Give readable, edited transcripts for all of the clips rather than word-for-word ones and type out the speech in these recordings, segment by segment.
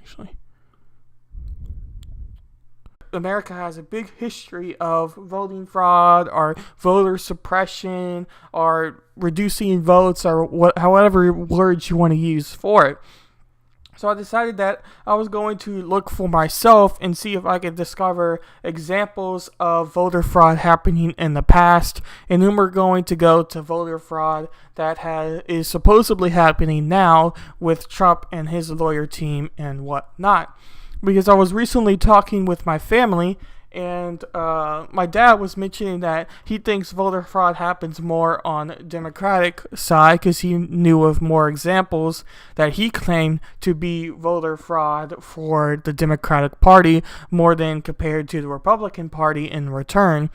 actually. America has a big history of voting fraud or voter suppression or reducing votes or however words you want to use for it. So I decided that I was going to look for myself and see if I could discover examples of voter fraud happening in the past. And then we're going to go to voter fraud that is supposedly happening now with Trump and his lawyer team and whatnot. Because I was recently talking with my family, and my dad was mentioning that he thinks voter fraud happens more on the Democratic side because he knew of more examples that he claimed to be voter fraud for the Democratic Party more than compared to the Republican Party in return.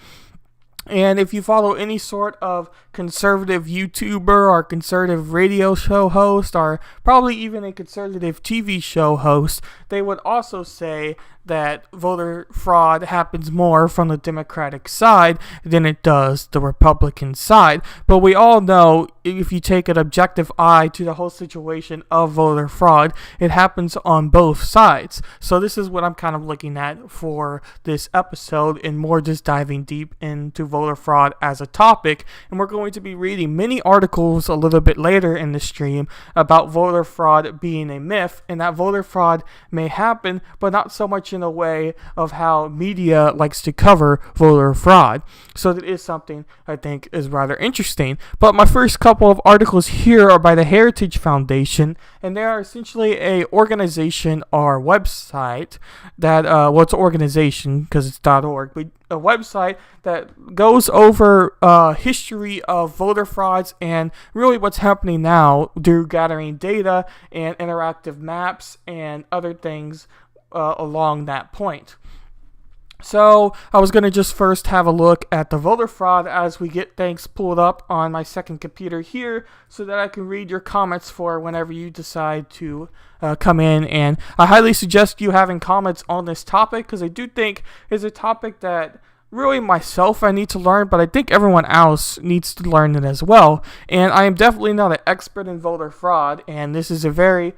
And if you follow any sort of conservative YouTuber or conservative radio show host or probably even a conservative TV show host, they would also say that voter fraud happens more from the Democratic side than it does the Republican side. But we all know, if you take an objective eye to the whole situation of voter fraud, it happens on both sides. So this is what I'm kind of looking at for this episode, and more just diving deep into voter fraud as a topic. And we're going to be reading many articles a little bit later in the stream about voter fraud being a myth, and that voter fraud may happen, but not so much in a way of how media likes to cover voter fraud. So that is something I think is rather interesting. But my first couple of articles here are by the Heritage Foundation, and they are essentially a organization or website that, it's an organization because it's .org, but a website that goes over history of voter frauds and really what's happening now through gathering data and interactive maps and other things along that point. So I was going to just first have a look at the voter fraud as we get things pulled up on my second computer here so that I can read your comments for whenever you decide to come in. And I highly suggest you having comments on this topic because I do think it's a topic that really myself I need to learn, but I think everyone else needs to learn it as well. And I am definitely not an expert in voter fraud, and this is a very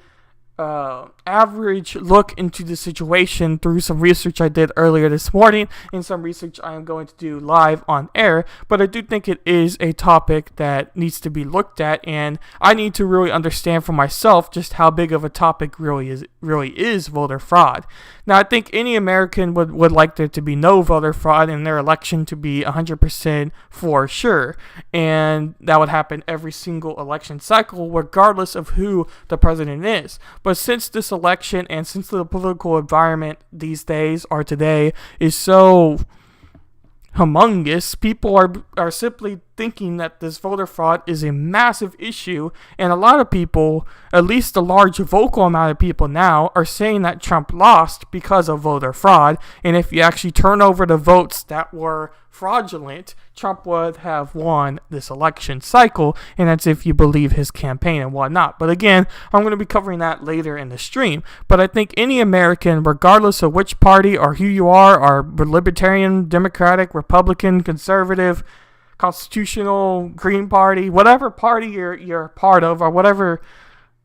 average look into the situation through some research I did earlier this morning and some research I am going to do live on air, but I do think it is a topic that needs to be looked at, and I need to really understand for myself just how big of a topic really is voter fraud. Now, I think any American would like there to be no voter fraud and their election to be 100% for sure, and that would happen every single election cycle regardless of who the president is. But since this election and since the political environment these days or today is so humongous, people are simply thinking that this voter fraud is a massive issue, and a lot of people, at least a large vocal amount of people now, are saying that Trump lost because of voter fraud, and if you actually turn over the votes that were fraudulent, Trump would have won this election cycle, and that's if you believe his campaign and whatnot. But again, I'm going to be covering that later in the stream. But I think any American, regardless of which party or who you are Libertarian, Democratic, Republican, Conservative, Constitutional, Green Party, whatever party you're part of, or whatever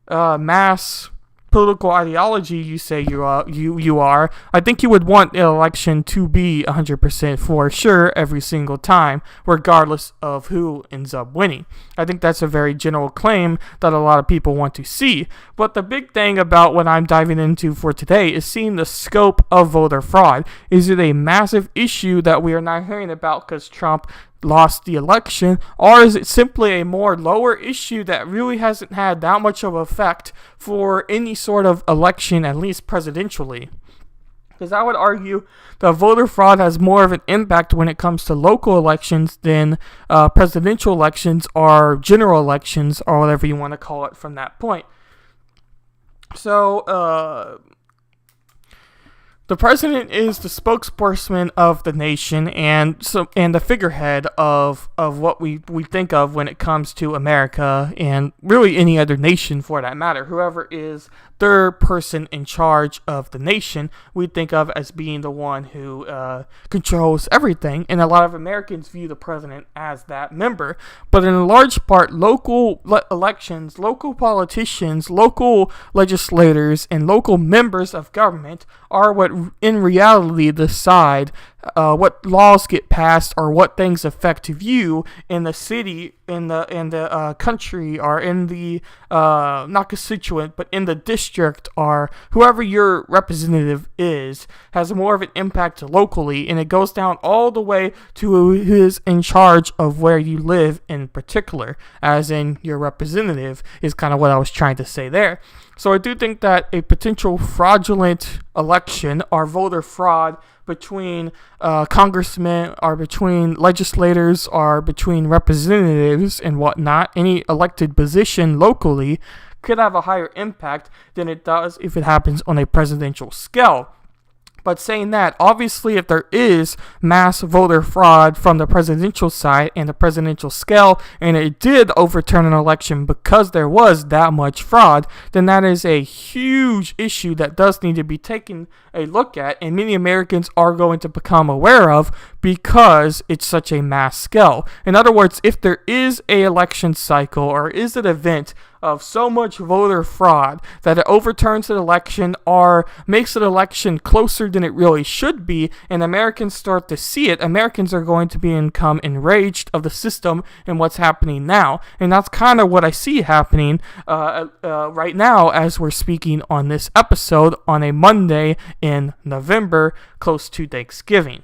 mass political ideology you say you are, I think you would want an election to be 100% for sure every single time, regardless of who ends up winning. I think that's a very general claim that a lot of people want to see. But the big thing about what I'm diving into for today is seeing the scope of voter fraud. Is it a massive issue that we are not hearing about because Trump lost the election, or is it simply a more lower issue that really hasn't had that much of an effect for any sort of election, at least presidentially? Because I would argue that voter fraud has more of an impact when it comes to local elections than presidential elections or general elections or whatever you want to call it from that point. So, the president is the spokesperson of the nation and the figurehead of what we think of when it comes to America and really any other nation for that matter. Whoever is third person in charge of the nation, we think of as being the one who controls everything. And a lot of Americans view the president as that member. But in large part, local elections, local politicians, local legislators, and local members of government are what in reality decide what laws get passed or what things affect you in the city, in the country, or in the not constituent, but in the district, or whoever your representative is, has more of an impact locally, and it goes down all the way to who is in charge of where you live in particular, as in your representative is kind of what I was trying to say there. So I do think that a potential fraudulent election or voter fraud between congressmen or between legislators or between representatives and whatnot, any elected position locally, could have a higher impact than it does if it happens on a presidential scale. But saying that, obviously if there is mass voter fraud from the presidential side and the presidential scale, and it did overturn an election because there was that much fraud, then that is a huge issue that does need to be taken a look at, and many Americans are going to become aware of because it's such a mass scale. In other words, if there is a election cycle or is an event of so much voter fraud that it overturns an election or makes an election closer than it really should be, and Americans start to see it, Americans are going to become enraged of the system and what's happening now. And that's kind of what I see happening right now as we're speaking on this episode on a Monday in November, close to Thanksgiving.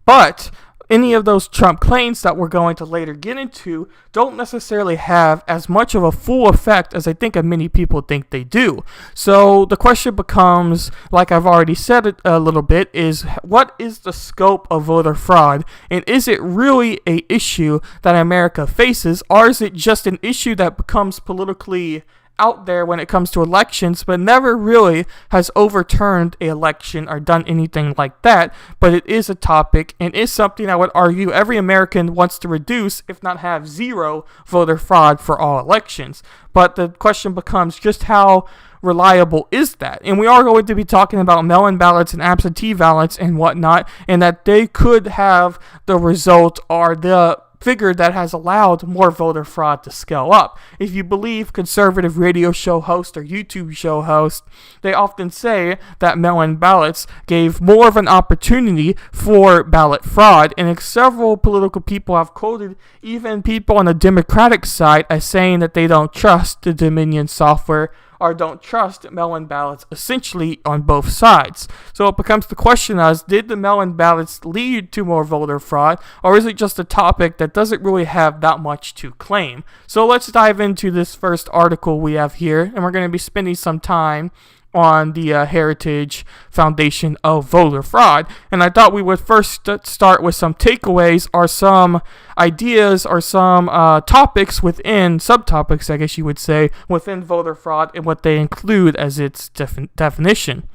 But any of those Trump claims that we're going to later get into don't necessarily have as much of a full effect as I think many people think they do. So the question becomes, like I've already said it a little bit, is what is the scope of voter fraud? And is it really an issue that America faces, or is it just an issue that becomes politically out there when it comes to elections, but never really has overturned an election or done anything like that? But it is a topic and is something I would argue every American wants to reduce, if not have zero voter fraud for all elections. But the question becomes just how reliable is that? And we are going to be talking about mail-in ballots and absentee ballots and whatnot, and that they could have the result or the figure that has allowed more voter fraud to scale up. If you believe conservative radio show hosts or YouTube show hosts, they often say that mail-in ballots gave more of an opportunity for ballot fraud, and several political people have quoted even people on the Democratic side as saying that they don't trust the Dominion software or don't trust mail-in ballots essentially on both sides. So it becomes the question as, did the mail-in ballots lead to more voter fraud, or is it just a topic that doesn't really have that much to claim? So let's dive into this first article we have here, and we're going to be spending some time on the Heritage Foundation of voter fraud. And I thought we would first start with some takeaways or some ideas or some topics within, subtopics I guess you would say, within voter fraud and what they include as its definition.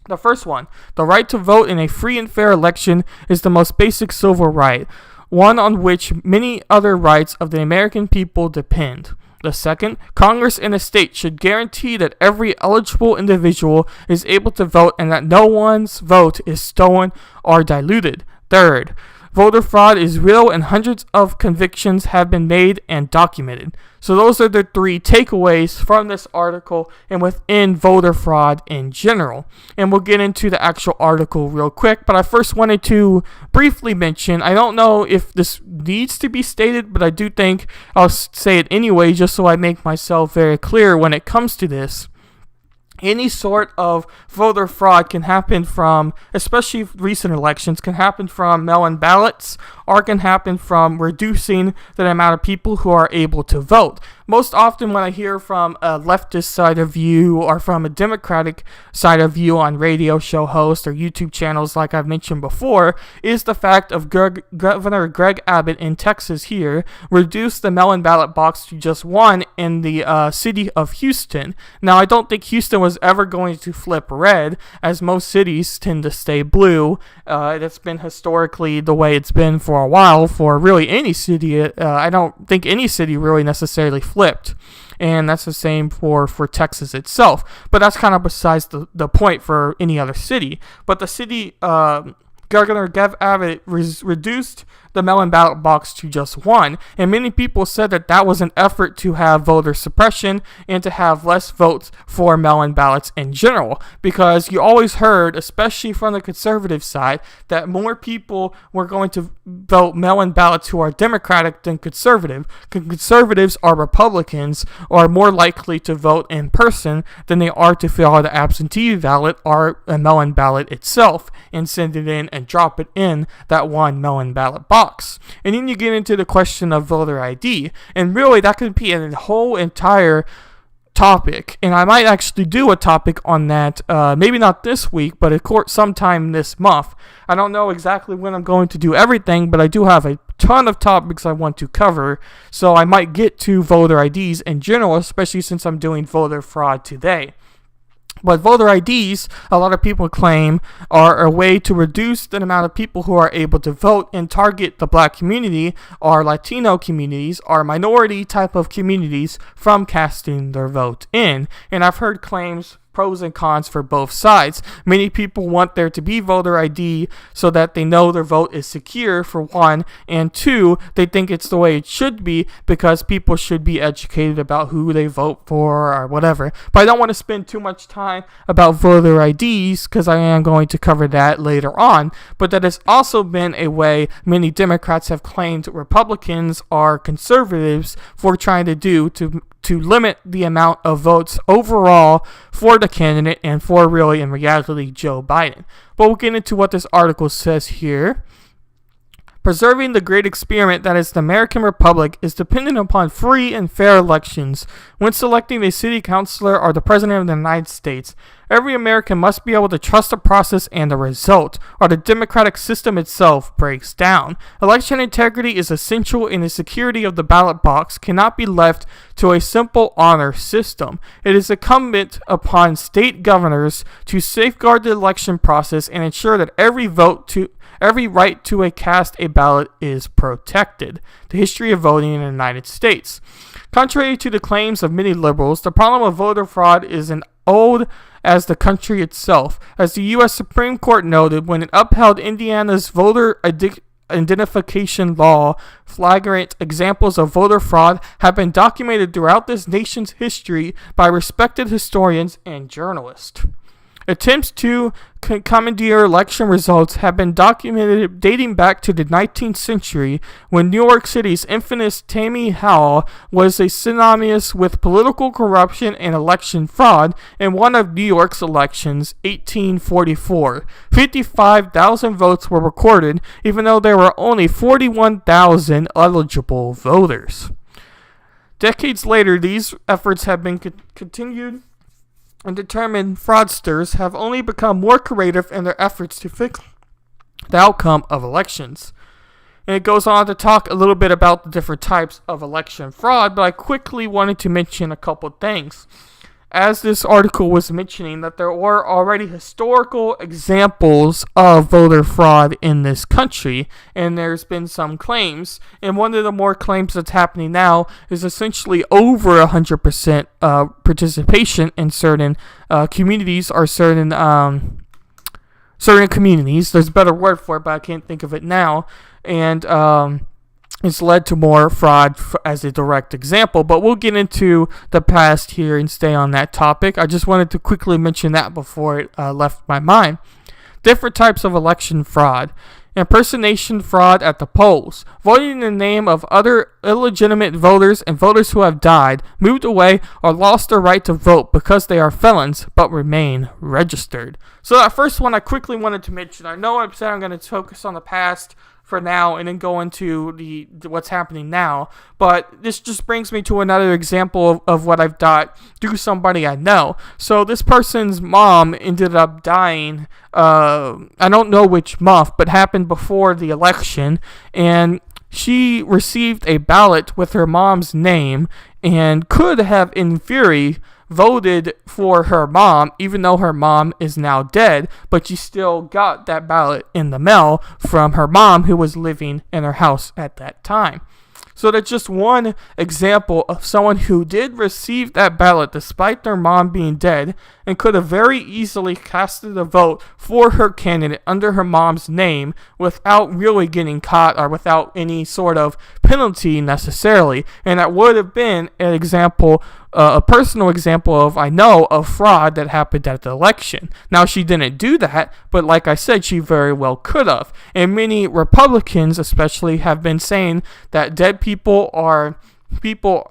The first one, the right to vote in a free and fair election is the most basic civil right, one on which many other rights of the American people depend. The second, Congress and the state should guarantee that every eligible individual is able to vote and that no one's vote is stolen or diluted. Third, voter fraud is real and hundreds of convictions have been made and documented. So those are the three takeaways from this article and within voter fraud in general. And we'll get into the actual article real quick, but I first wanted to briefly mention, I don't know if this needs to be stated, but I do think I'll say it anyway just so I make myself very clear when it comes to this. Any sort of voter fraud can happen from, especially recent elections, can happen from mail-in ballots or can happen from reducing the amount of people who are able to vote. Most often when I hear from a leftist side of view or from a Democratic side of view on radio show hosts or YouTube channels like I've mentioned before, is the fact of Governor Greg Abbott in Texas here reduced the mail-in ballot box to just one in the city of Houston. Now I don't think Houston was ever going to flip red, as most cities tend to stay blue. That's been historically the way it's been for a while for really any city. I don't think any city really necessarily flipped. And that's the same for Texas itself. But that's kind of besides the point for any other city. But the city, Governor Gev Abbott reduced the mail-in ballot box to just one, and many people said that was an effort to have voter suppression and to have less votes for mail-in ballots in general, because you always heard, especially from the conservative side, that more people were going to vote mail-in ballots who are Democratic than conservative. Conservatives or Republicans are more likely to vote in person than they are to fill out an absentee ballot or a mail-in ballot itself and send it in and drop it in that one mail-in ballot box. And then you get into the question of voter ID, and really that could be a whole entire topic, and I might actually do a topic on that, maybe not this week, but of course sometime this month. I don't know exactly when I'm going to do everything, but I do have a ton of topics I want to cover, so I might get to voter IDs in general, especially since I'm doing voter fraud today. But voter IDs, a lot of people claim, are a way to reduce the amount of people who are able to vote and target the black community or Latino communities or minority type of communities from casting their vote in. And I've heard claims, pros and cons for both sides. Many people want there to be voter ID so that they know their vote is secure, for one, and two, they think it's the way it should be because people should be educated about who they vote for or whatever. But I don't want to spend too much time about voter IDs because I am going to cover that later on. But that has also been a way many Democrats have claimed Republicans are conservatives for trying to do to limit the amount of votes overall for the candidate and for really, in reality, Joe Biden. But we'll get into what this article says here. Preserving the great experiment that is the American Republic is dependent upon free and fair elections. When selecting a city councilor or the President of the United States, every American must be able to trust the process and the result, or the democratic system itself breaks down. Election integrity is essential, and the security of the ballot box cannot be left to a simple honor system. It is incumbent upon state governors to safeguard the election process and ensure that every right to cast a ballot is protected. The history of voting in the United States. Contrary to the claims of many liberals, the problem of voter fraud is as old as the country itself. As the U.S. Supreme Court noted when it upheld Indiana's voter identification law, flagrant examples of voter fraud have been documented throughout this nation's history by respected historians and journalists. Attempts to commandeer election results have been documented dating back to the 19th century, when New York City's infamous Tammany Hall was synonymous with political corruption and election fraud in one of New York's elections, 1844. 55,000 votes were recorded, even though there were only 41,000 eligible voters. Decades later, these efforts have been continued, and determined fraudsters have only become more creative in their efforts to fix the outcome of elections. And it goes on to talk a little bit about the different types of election fraud, but I quickly wanted to mention a couple things. As this article was mentioning, that there were already historical examples of voter fraud in this country, and there's been some claims, and one of the more claims that's happening now is essentially over 100% participation in certain communities or certain communities. There's a better word for it, but I can't think of it now, and it's led to more fraud as a direct example, but we'll get into the past here and stay on that topic. I just wanted to quickly mention that before it left my mind. Different types of election fraud. Impersonation fraud at the polls. Voting in the name of other illegitimate voters and voters who have died, moved away, or lost their right to vote because they are felons but remain registered. So that first one I quickly wanted to mention. I know I said I'm going to focus on the past for now and then go into the what's happening now, but this just brings me to another example of what I've got through somebody I know. So this person's mom ended up dying, I don't know which month, but happened before the election, and she received a ballot with her mom's name and could have, in theory, voted for her mom, even though her mom is now dead, but she still got that ballot in the mail from her mom, who was living in her house at that time. So that's just one example of someone who did receive that ballot despite their mom being dead and could have very easily casted a vote for her candidate under her mom's name without really getting caught or without any sort of penalty necessarily. And that would have been an example, a personal example of fraud that happened at the election. Now, she didn't do that, but like I said, she very well could have. And many Republicans especially have been saying that dead people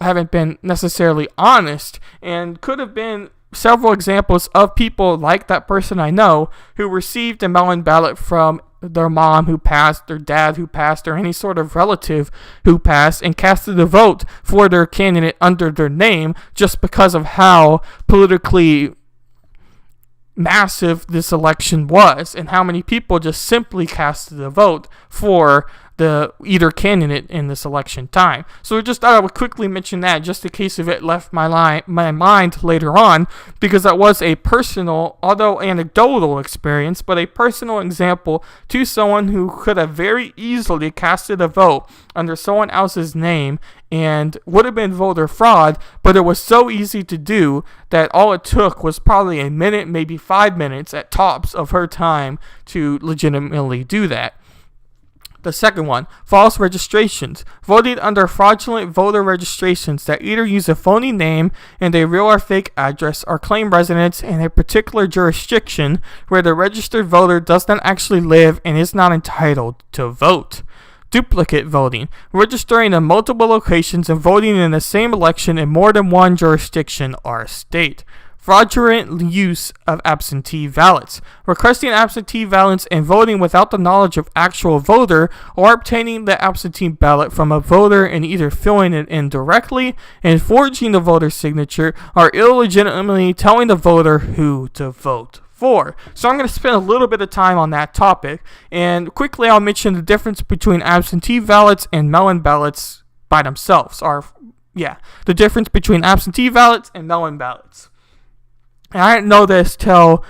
haven't been necessarily honest, and could have been several examples of people like that person I know who received a mail-in ballot from their mom who passed, their dad who passed, or any sort of relative who passed, and casted a vote for their candidate under their name just because of how politically massive this election was and how many people just simply casted a vote for the either candidate in this election time. So I just thought I would quickly mention that just in case if it left my mind later on, because that was a personal, although anecdotal experience, but a personal example to someone who could have very easily casted a vote under someone else's name and would have been voter fraud, but it was so easy to do that all it took was probably a minute, maybe 5 minutes at tops of her time to legitimately do that. The second one, false registrations. Voting under fraudulent voter registrations that either use a phony name and a real or fake address or claim residence in a particular jurisdiction where the registered voter does not actually live and is not entitled to vote. Duplicate voting. Registering in multiple locations and voting in the same election in more than one jurisdiction or state. Fraudulent use of absentee ballots. Requesting absentee ballots and voting without the knowledge of actual voter, or obtaining the absentee ballot from a voter and either filling it in directly and forging the voter's signature, or illegitimately telling the voter who to vote for. So I'm going to spend a little bit of time on that topic, and quickly I'll mention the difference between absentee ballots and mail-in ballots by themselves. The difference between absentee ballots and mail-in ballots. And I didn't know this till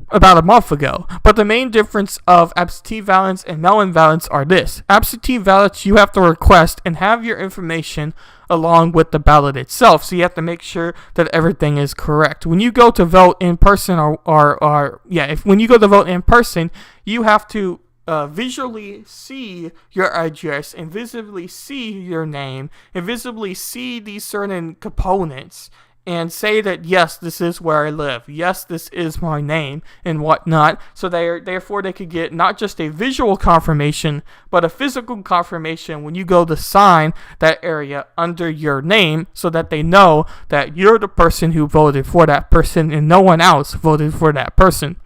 about a month ago, but the main difference of absentee ballots and mail-in ballots are this. Absentee ballots you have to request and have your information along with the ballot itself, so you have to make sure that everything is correct. When you go to vote in person, when you go to vote in person, you have to visually see your address and visibly see your name and visibly see these certain components and say that, yes, this is where I live. Yes, this is my name and whatnot. So therefore they could get not just a visual confirmation, but a physical confirmation when you go to sign that area under your name, so that they know that you're the person who voted for that person and no one else voted for that person.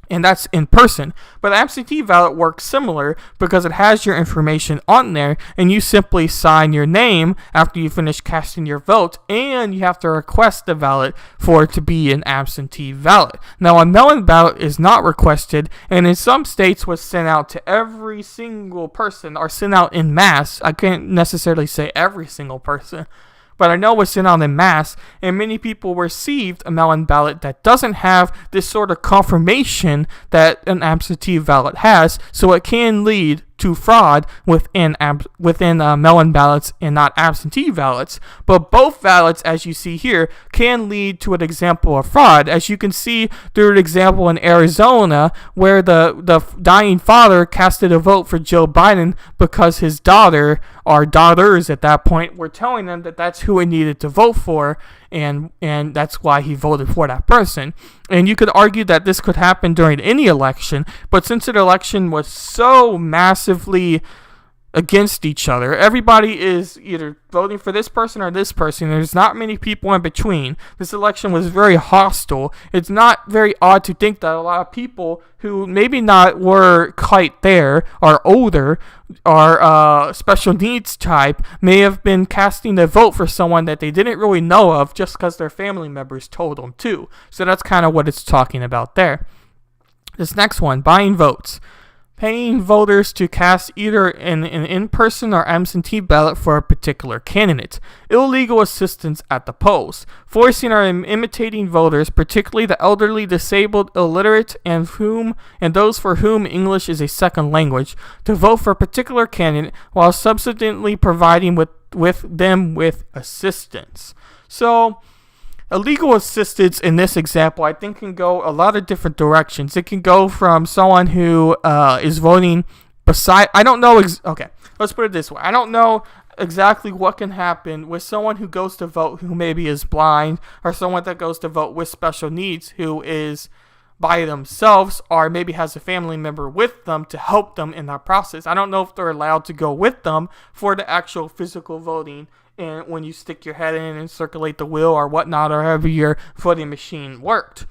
And that's in person. But absentee ballot works similar because it has your information on there, and you simply sign your name after you finish casting your vote, and you have to request the ballot for it to be an absentee ballot. Now, a mail-in ballot is not requested, and in some states was sent out to every single person, or sent out in mass. I can't necessarily say every single person, but I know it was sent out in mass, and many people received a mail-in ballot that doesn't have this sort of confirmation that an absentee ballot has, so it can lead to fraud within mail-in ballots and not absentee ballots. But both ballots, as you see here, can lead to an example of fraud, as you can see through an example in Arizona where the dying father casted a vote for Joe Biden because his daughter, or daughters at that point, were telling them that that's who he needed to vote for, and that's why he voted for that person. And you could argue that this could happen during any election, but since an election was so massively against each other, everybody is either voting for this person or this person. There's not many people in between. This election was very hostile. It's not very odd to think that a lot of people who maybe not were quite there, or older, or special needs type, may have been casting a vote for someone that they didn't really know of just because their family members told them to. So that's kind of what it's talking about there. This next one, buying votes. paying voters to cast either an in-person or absentee ballot for a particular candidate, illegal assistance at the polls, forcing or imitating voters, particularly the elderly, disabled, illiterate, and those for whom English is a second language, to vote for a particular candidate while subsequently providing them with assistance. So, illegal assistance in this example, I think, can go a lot of different directions. It can go from someone who is voting beside. I don't know. Okay, let's put it this way. I don't know exactly what can happen with someone who goes to vote who maybe is blind, or someone that goes to vote with special needs who is by themselves, or maybe has a family member with them to help them in that process. I don't know if they're allowed to go with them for the actual physical voting, and when you stick your head in and circulate the wheel or whatnot, or however your voting machine worked.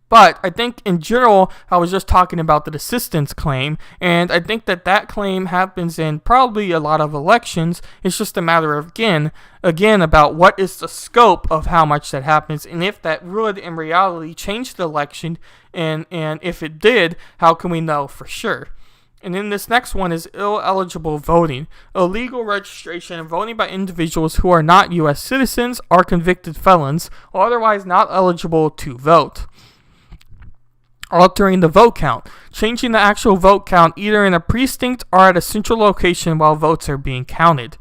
But I think in general, I was just talking about the assistance claim, and I think that claim happens in probably a lot of elections. It's just a matter of, again, about what is the scope of how much that happens, and if that would in reality change the election, and if it did, how can we know for sure? And then this next one is illegible voting. Illegal registration and voting by individuals who are not U.S. citizens, are convicted felons, or otherwise not eligible to vote. Altering the vote count. Changing the actual vote count either in a precinct or at a central location while votes are being counted.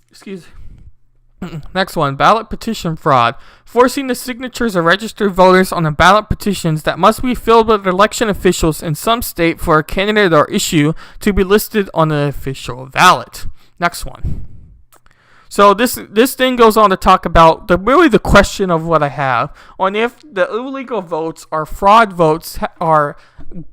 Excuse me. Next one, ballot petition fraud. Forcing the signatures of registered voters on the ballot petitions that must be filled with election officials in some state for a candidate or issue to be listed on the official ballot. Next one. So this thing goes on to talk about the question of what I have on if the illegal votes or fraud votes are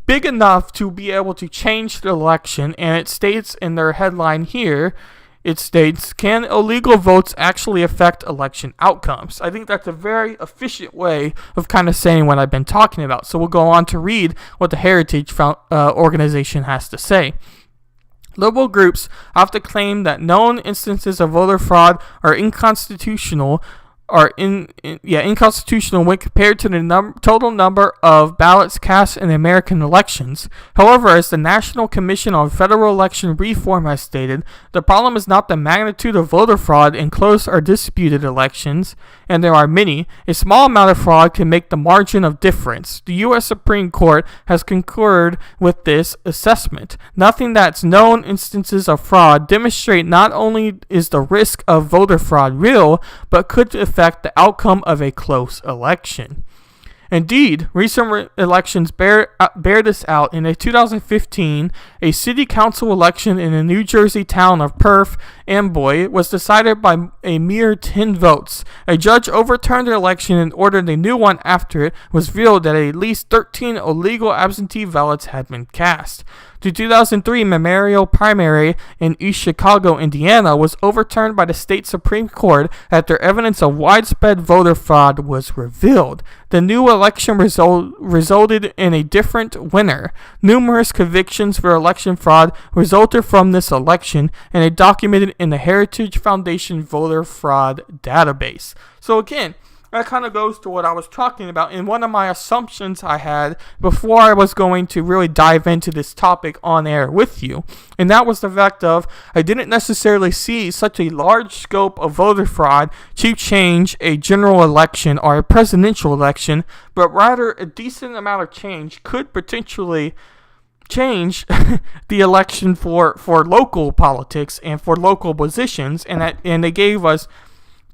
big enough to be able to change the election, and it states in their headline here, it states, can illegal votes actually affect election outcomes? I think that's a very efficient way of kind of saying what I've been talking about. So we'll go on to read what the Heritage organization has to say. Liberal groups often claim that known instances of voter fraud are inconstitutional inconstitutional when compared to the total number of ballots cast in American elections. However, as the National Commission on Federal Election Reform has stated, the problem is not the magnitude of voter fraud in close or disputed elections, and there are many. A small amount of fraud can make the margin of difference. The U.S. Supreme Court has concurred with this assessment. Nothing that's known instances of fraud demonstrate not only is the risk of voter fraud real, but could affect the outcome of a close election. Indeed, recent elections bear this out. In a 2015, a city council election in the New Jersey town of Perth Amboy was decided by a mere 10 votes. A judge overturned the election and ordered a new one after it was revealed that at least 13 illegal absentee ballots had been cast. The 2003 memorial primary in East Chicago, Indiana, was overturned by the state Supreme Court after evidence of widespread voter fraud was revealed. The new election resulted in a different winner. Numerous convictions for election fraud resulted from this election and are documented in the Heritage Foundation voter fraud database. So again, that kind of goes to what I was talking about, and one of my assumptions I had before I was going to really dive into this topic on air with you, and that was the fact of I didn't necessarily see such a large scope of voter fraud to change a general election or a presidential election, but rather a decent amount of change could potentially change the election for local politics and for local positions, and they gave us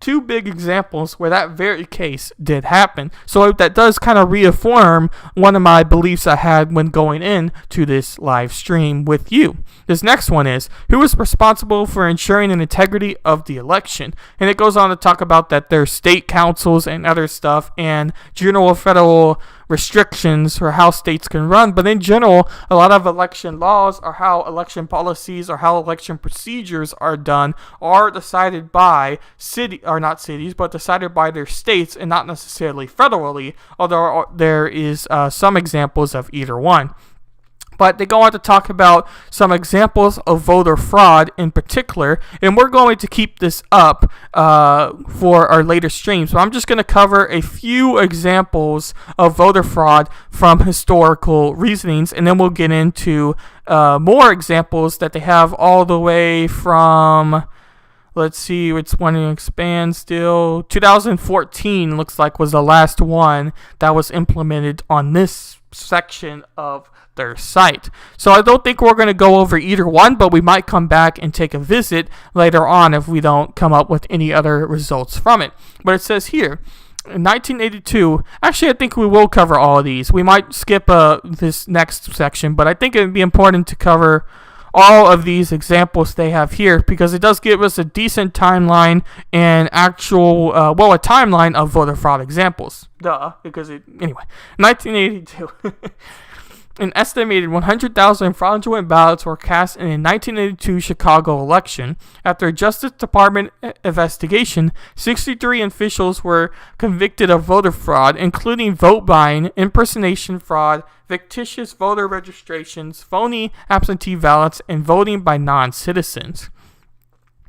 two big examples where that very case did happen. So that does kind of reaffirm one of my beliefs I had when going into this live stream with you. This next one is, who is responsible for ensuring the integrity of the election? And it goes on to talk about that there's state councils and other stuff and general federal restrictions for how states can run, but in general, a lot of election laws or how election policies or how election procedures are done are decided by decided by their states and not necessarily federally, although there is some examples of either one. But they go on to talk about some examples of voter fraud in particular, and we're going to keep this up for our later streams. So I'm just going to cover a few examples of voter fraud from historical reasonings, and then we'll get into more examples that they have all the way from, let's see, it's one to expand still. 2014 looks like was the last one that was implemented on this section of their site. So I don't think we're going to go over either one, but we might come back and take a visit later on if we don't come up with any other results from it. But it says here, in 1982, actually I think we will cover all of these. We might skip this next section, but I think it would be important to cover all of these examples they have here because it does give us a decent timeline and actual, a timeline of voter fraud examples. Anyway, 1982. An estimated 100,000 fraudulent ballots were cast in a 1982 Chicago election. After a Justice Department investigation, 63 officials were convicted of voter fraud, including vote buying, impersonation fraud, fictitious voter registrations, phony absentee ballots, and voting by non-citizens.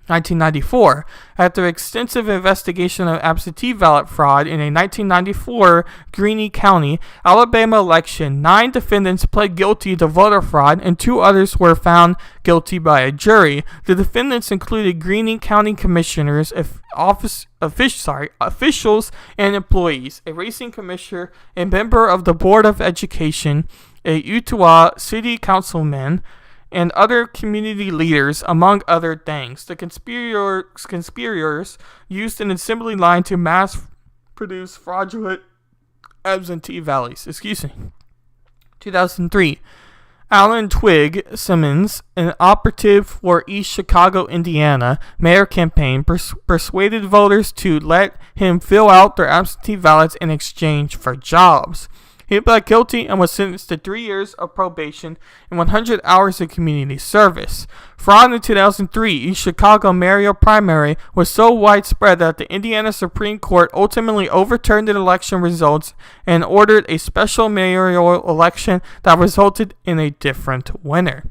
1994. After extensive investigation of absentee ballot fraud in a 1994 Greene County, Alabama election, 9 defendants pled guilty to voter fraud and 2 others were found guilty by a jury. The defendants included Greene County commissioners, officials, and employees, a racing commissioner, a member of the Board of Education, a Utah city councilman, and other community leaders, among other things. The conspirators used an assembly line to mass produce fraudulent absentee ballots. 2003. Alan Twigg Simmons, an operative for East Chicago, Indiana, mayor campaign, persuaded voters to let him fill out their absentee ballots in exchange for jobs. He pled guilty and was sentenced to 3 years of probation and 100 hours of community service. Fraud in 2003 East Chicago mayoral primary was so widespread that the Indiana Supreme Court ultimately overturned the election results and ordered a special mayoral election that resulted in a different winner.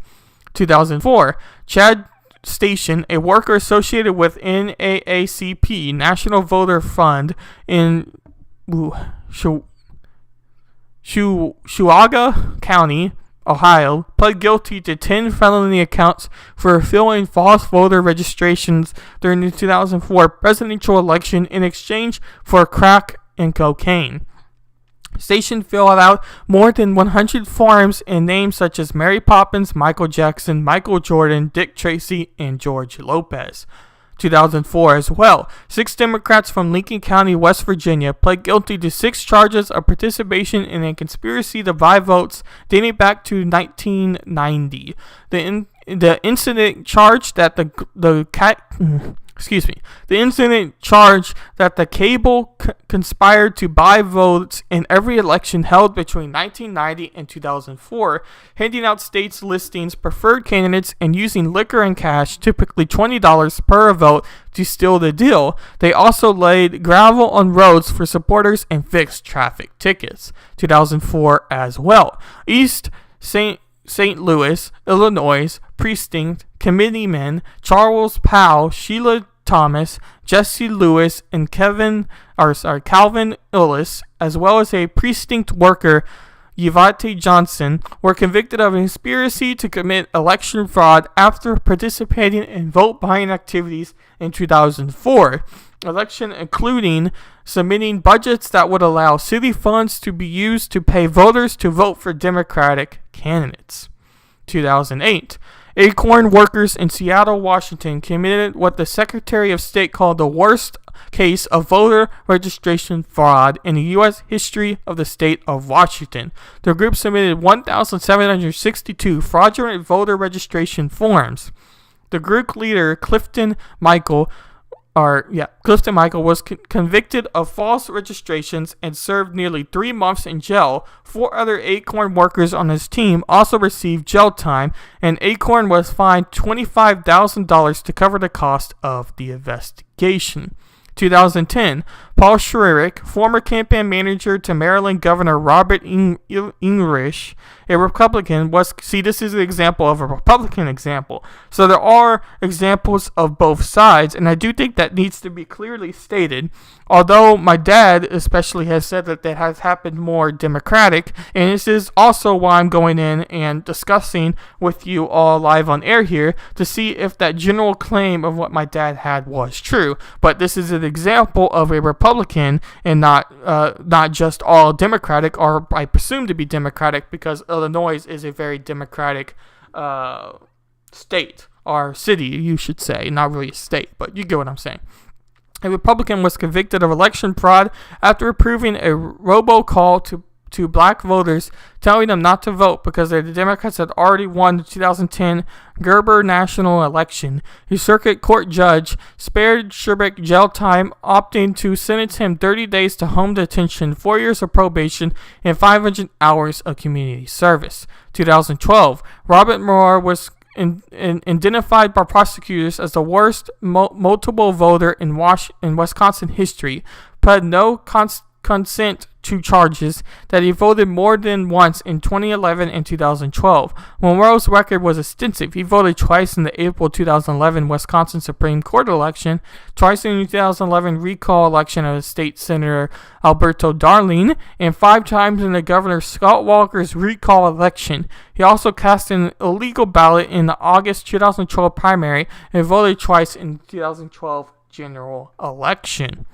2004, Chad Station, a worker associated with NAACP, National Voter Fund, in Cuyahoga County, Ohio, pled guilty to 10 felony counts for filling false voter registrations during the 2004 presidential election in exchange for crack and cocaine. Station filled out more than 100 forms in names such as Mary Poppins, Michael Jackson, Michael Jordan, Dick Tracy, and George Lopez. 2004 as well. 6 Democrats from Lincoln County, West Virginia, pled guilty to 6 charges of participation in a conspiracy to buy votes dating back to 1990. The incident charged that the cable conspired to buy votes in every election held between 1990 and 2004, handing out states' listings, preferred candidates, and using liquor and cash, typically $20 per vote, to steal the deal. They also laid gravel on roads for supporters and fixed traffic tickets. 2004 as well. East St. Louis, Illinois, precinct committeemen Charles Powell, Sheila Thomas, Jesse Lewis, and Calvin Illis, as well as a precinct worker, Yvette Johnson, were convicted of a conspiracy to commit election fraud after participating in vote-buying activities in 2004 election, including submitting budgets that would allow city funds to be used to pay voters to vote for Democratic candidates. 2008. Acorn workers in Seattle, Washington committed what the Secretary of State called the worst case of voter registration fraud in the U.S. history of the state of Washington. The group submitted 1,762 fraudulent voter registration forms. The group leader, Clifton Michael, was convicted of false registrations and served nearly 3 months in jail. 4 other Acorn workers on his team also received jail time, and Acorn was fined $25,000 to cover the cost of the investigation. 2010, Paul Schrierick, former campaign manager to Maryland Governor Robert English, a Republican, this is an example of a Republican example. So there are examples of both sides, and I do think that needs to be clearly stated. Although my dad especially has said that has happened more Democratic, and this is also why I'm going in and discussing with you all live on air here to see if that general claim of what my dad had was true. But this is an example of a Republican and not just all Democratic, or I presume to be Democratic because Illinois is a very Democratic state, or city, you should say. Not really a state, but you get what I'm saying. A Republican was convicted of election fraud after approving a robocall to black voters, telling them not to vote because the Democrats had already won the 2010 Gerber national election. The circuit court judge spared Schrierick jail time, opting to sentence him 30 days to home detention, 4 years of probation, and 500 hours of community service. 2012, Robert Moore was identified by prosecutors as the worst multiple voter in Wisconsin history, but no consent to charges that he voted more than once in 2011 and 2012. Monroe's record was extensive. He voted twice in the April 2011 Wisconsin Supreme Court election, twice in the 2011 recall election of State Senator Alberto Darling, and 5 times in the Governor Scott Walker's recall election. He also cast an illegal ballot in the August 2012 primary and voted twice in the 2012 general election.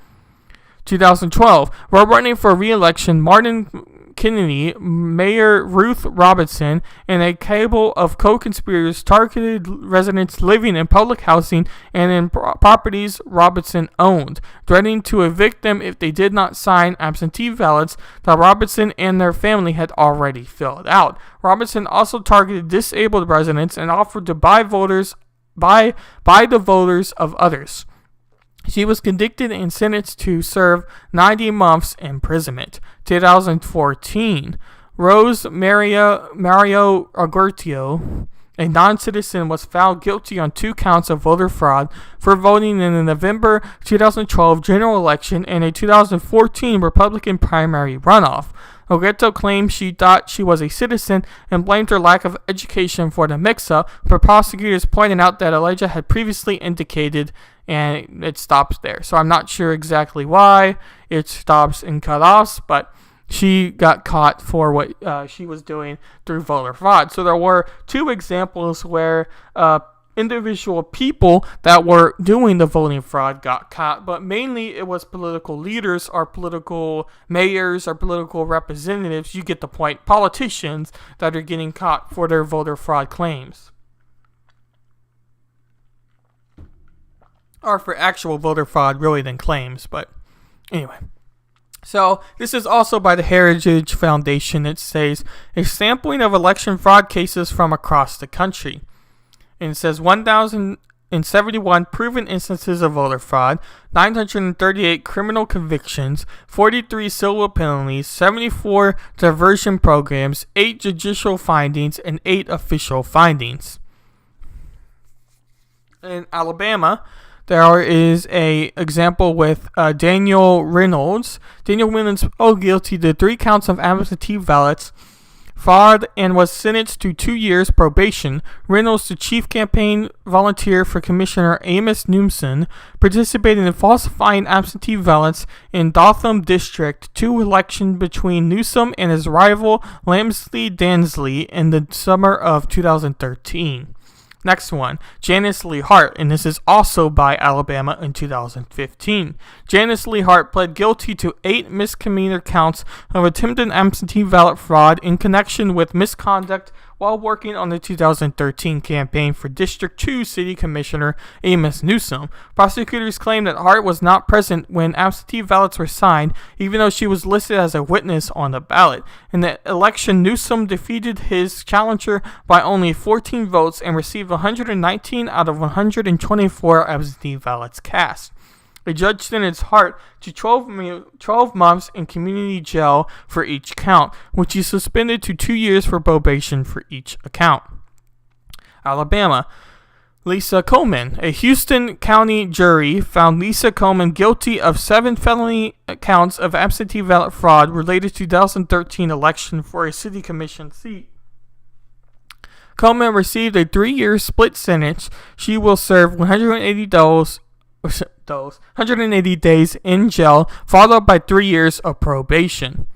2012, while running for re-election, Martin Kennedy, Mayor Ruth Robinson, and a cabal of co-conspirators targeted residents living in public housing and in properties Robinson owned, threatening to evict them if they did not sign absentee ballots that Robinson and their family had already filled out. Robinson also targeted disabled residents and offered to buy the voters of others. She was convicted and sentenced to serve 90 months imprisonment. 2014, Rose Mario Agurtio, a non-citizen, was found guilty on 2 counts of voter fraud for voting in the November 2012 general election and a 2014 Republican primary runoff. Ogreto claimed she thought she was a citizen and blamed her lack of education for the mix-up, but prosecutors pointed out that Elijah had previously indicated, and it stops there. So I'm not sure exactly why it stops in cutoffs, but she got caught for what she was doing through voter fraud. So there were 2 examples where individual people that were doing the voting fraud got caught, but mainly it was political leaders or political mayors or political representatives, you get the point, politicians that are getting caught for their voter fraud claims. Or for actual voter fraud really than claims, but anyway. So, this is also by the Heritage Foundation. It says, a sampling of election fraud cases from across the country. And it says 1,071 proven instances of voter fraud, 938 criminal convictions, 43 civil penalties, 74 diversion programs, 8 judicial findings, and 8 official findings. In Alabama, there is a example with Daniel Reynolds. Daniel Reynolds pled guilty to 3 counts of absentee ballots fraud and was sentenced to 2 years probation. Reynolds, the chief campaign volunteer for Commissioner Amos Newsom, participated in falsifying absentee ballots in Dotham District 2 election between Newsom and his rival Lamsley Dansley in the summer of 2013. Next one, Janice Lee Hart, and this is also by Alabama in 2015. Janice Lee Hart pled guilty to 8 misdemeanor counts of attempted absentee ballot fraud in connection with misconduct while working on the 2013 campaign for District 2 City Commissioner Amos Newsom. Prosecutors claim that Hart was not present when absentee ballots were signed, even though she was listed as a witness on the ballot. In the election, Newsom defeated his challenger by only 14 votes and received 119 out of 124 absentee ballots cast. A judge sentenced Hart to 12 months in community jail for each count, which he suspended to 2 years for probation for each account. Alabama. Lisa Coleman. A Houston County jury found Lisa Coleman guilty of 7 felony counts of absentee ballot fraud related to 2013 election for a city commission seat. Coleman received a 3-year split sentence. She will serve 180 days in jail, followed by 3 years of probation.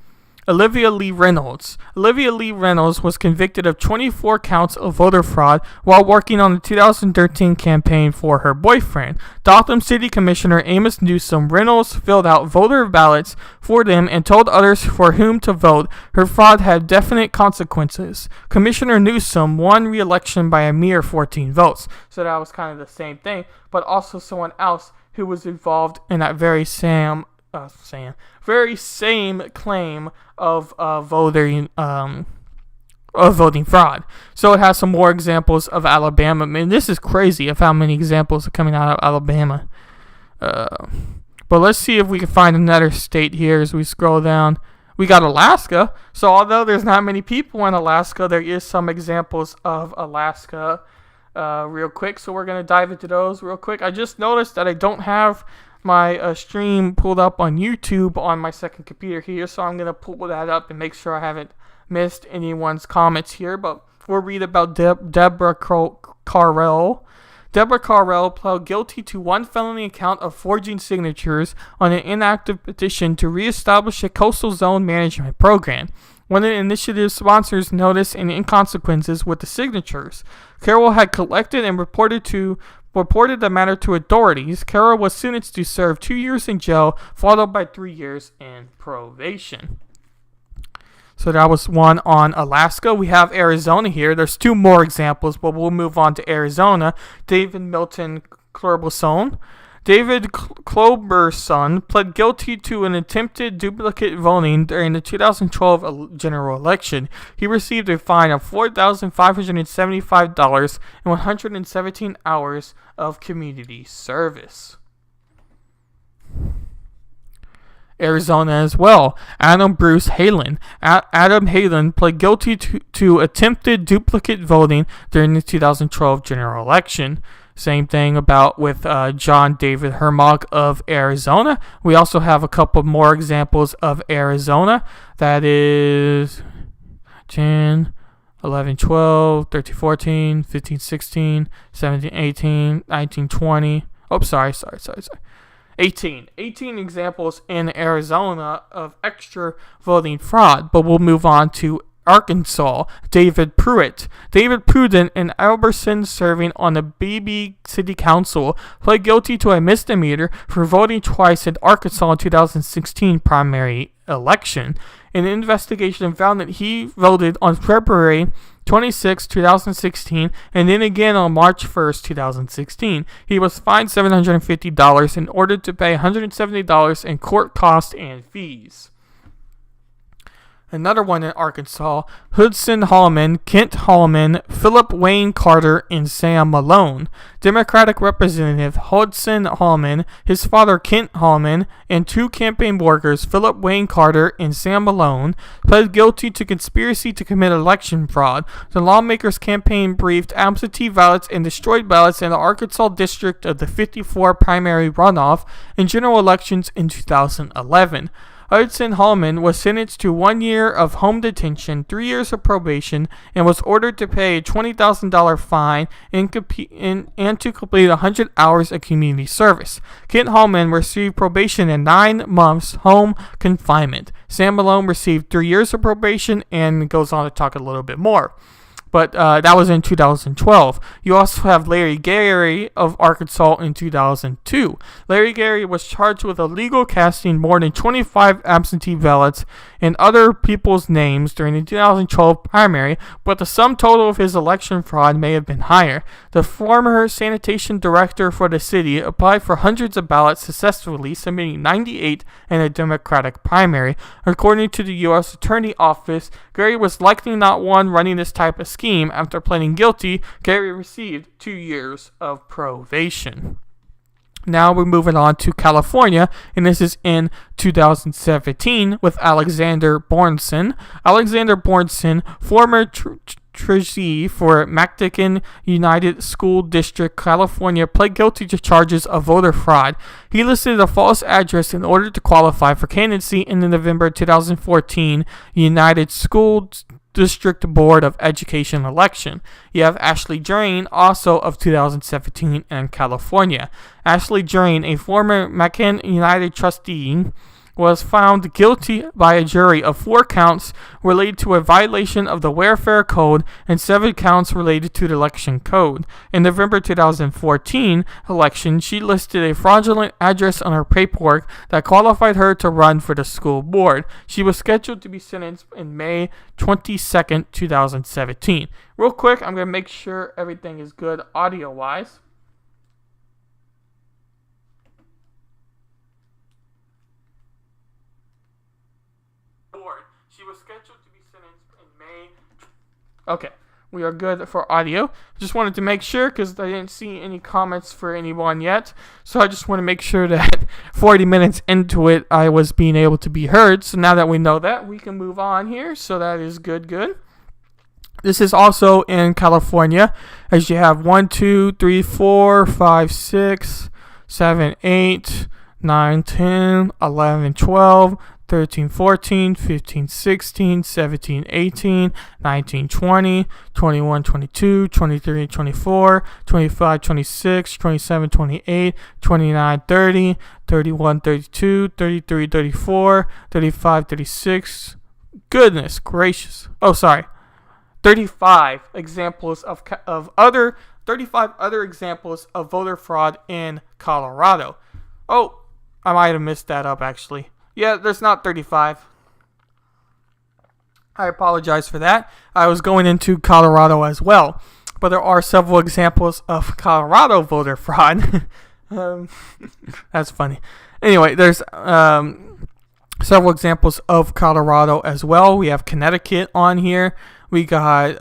Olivia Lee Reynolds. Olivia Lee Reynolds was convicted of 24 counts of voter fraud while working on the 2013 campaign for her boyfriend. Gotham City Commissioner Amos Newsom. Reynolds filled out voter ballots for them and told others for whom to vote. Her fraud had definite consequences. Commissioner Newsom won re-election by a mere 14 votes. So that was kind of the same thing, but also someone else who was involved in that very same claim of voting fraud. So it has some more examples of Alabama. I mean, this is crazy of how many examples are coming out of Alabama. But let's see if we can find another state here as we scroll down. We got Alaska. So although there's not many people in Alaska, there is some examples of Alaska real quick. So we're going to dive into those real quick. I just noticed that I don't have my stream pulled up on YouTube on my second computer here, so I'm going to pull that up and make sure I haven't missed anyone's comments here. But we'll read about Deborah Carrell. Deborah Carrell pled guilty to 1 felony count of forging signatures on an inactive petition to reestablish a coastal zone management program. One of the initiative's sponsors noticed any inconsequences with the signatures. Carroll had collected and reported the matter to authorities. Carroll was sentenced to serve 2 years in jail, followed by 3 years in probation. So that was one on Alaska. We have Arizona here. There's 2 more examples, but we'll move on to Arizona. David Milton Kloberson. David Kloberson pled guilty to an attempted duplicate voting during the 2012 general election. He received a fine of $4,575 and 117 hours of community service. Arizona as well. Adam Bruce Halen. Adam Halen pled guilty to attempted duplicate voting during the 2012 general election. Same thing with John David Hermog of Arizona. We also have a couple more examples of Arizona. That is 10, 11, 12, 13, 14, 15, 16, 17, 18, 19, 20. Oh, sorry. 18 examples in Arizona of extra voting fraud. But we'll move on to Arkansas. David Pruitt. David Pruden and Albertson, serving on the Beebe City Council, pled guilty to a misdemeanor for voting twice in Arkansas in 2016 primary election. An investigation found that he voted on February 26, 2016, and then again on March 1st, 2016. He was fined $750 and ordered to pay $170 in court costs and fees. Another one in Arkansas, Hudson Hallman, Kent Hallman, Philip Wayne Carter, and Sam Malone. Democratic Representative Hudson Hallman, his father Kent Hallman, and 2 campaign workers, Philip Wayne Carter and Sam Malone, pled guilty to conspiracy to commit election fraud. The lawmakers' campaign briefed absentee ballots and destroyed ballots in the Arkansas district of the 54 primary runoff and general elections in 2011. Hudson Hallman was sentenced to 1 year of home detention, 3 years of probation, and was ordered to pay a $20,000 fine and to complete 100 hours of community service. Kent Hallman received probation and 9 months home confinement. Sam Malone received 3 years of probation and goes on to talk a little bit more. But that was in 2012. You also have Larry Gary of Arkansas in 2002. Larry Gary was charged with illegal casting more than 25 absentee ballots in other people's names during the 2012 primary, but the sum total of his election fraud may have been higher. The former sanitation director for the city applied for hundreds of ballots successfully, submitting 98 in a Democratic primary. According to the U.S. Attorney Office, Gary was likely not one running this type of scheme. After pleading guilty, Gary received 2 years of probation. Now we're moving on to California, and this is in 2017 with Alexander Bornson. Alexander Bornson, former trustee for McDicken United School District, California, pled guilty to charges of voter fraud. He listed a false address in order to qualify for candidacy in the November 2014 United School District Board of Education election. You have Ashley Drain, also of 2017 in California. Ashley Drain, a former McDicken United trustee, was found guilty by a jury of 4 counts related to a violation of the Welfare Code and 7 counts related to the election code. In November 2014 election, she listed a fraudulent address on her paperwork that qualified her to run for the school board. She was scheduled to be sentenced in May 22nd, 2017. Real quick, I'm going to make sure everything is good audio-wise. She was scheduled to be sentenced in May. Okay, we are good for audio. Just wanted to make sure because I didn't see any comments for anyone yet. So I just want to make sure that 40 minutes into it, I was being able to be heard. So now that we know that, we can move on here. So that is good. This is also in California, as you have 1, 2, 3, 4, 5, 6, 7, 8, 9, 10, 11, 12, 13, 14, 15, 16, 17, 18, 19, 20, 21, 22, 23, 24, 25, 26, 27, 28, 29, 30, 31, 32, 33, 34, 35, 36. Goodness gracious. 35 examples of 35 other examples of voter fraud in Colorado. Oh, I might have messed that up actually. Yeah, there's not 35. I apologize for that. I was going into Colorado as well. But there are several examples of Colorado voter fraud. That's funny. Anyway, there's several examples of Colorado as well. We have Connecticut on here. We got...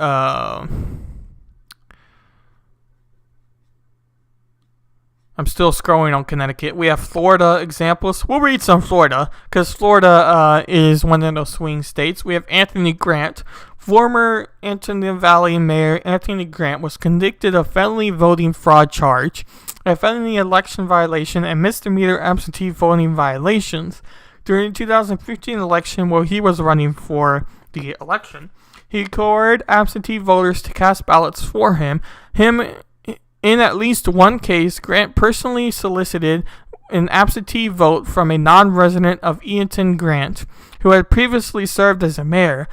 I'm still scrolling on Connecticut. We have Florida examples. We'll read some Florida because Florida is one of those swing states. We have Anthony Grant. Former Antelope Valley Mayor Anthony Grant was convicted of felony voting fraud charge, a felony election violation, and misdemeanor absentee voting violations. During the 2015 election, where he was running for the election, he coerced absentee voters to cast ballots for him. In at least one case, Grant personally solicited an absentee vote from a non-resident of Eaton Grant, who had previously served as a mayor,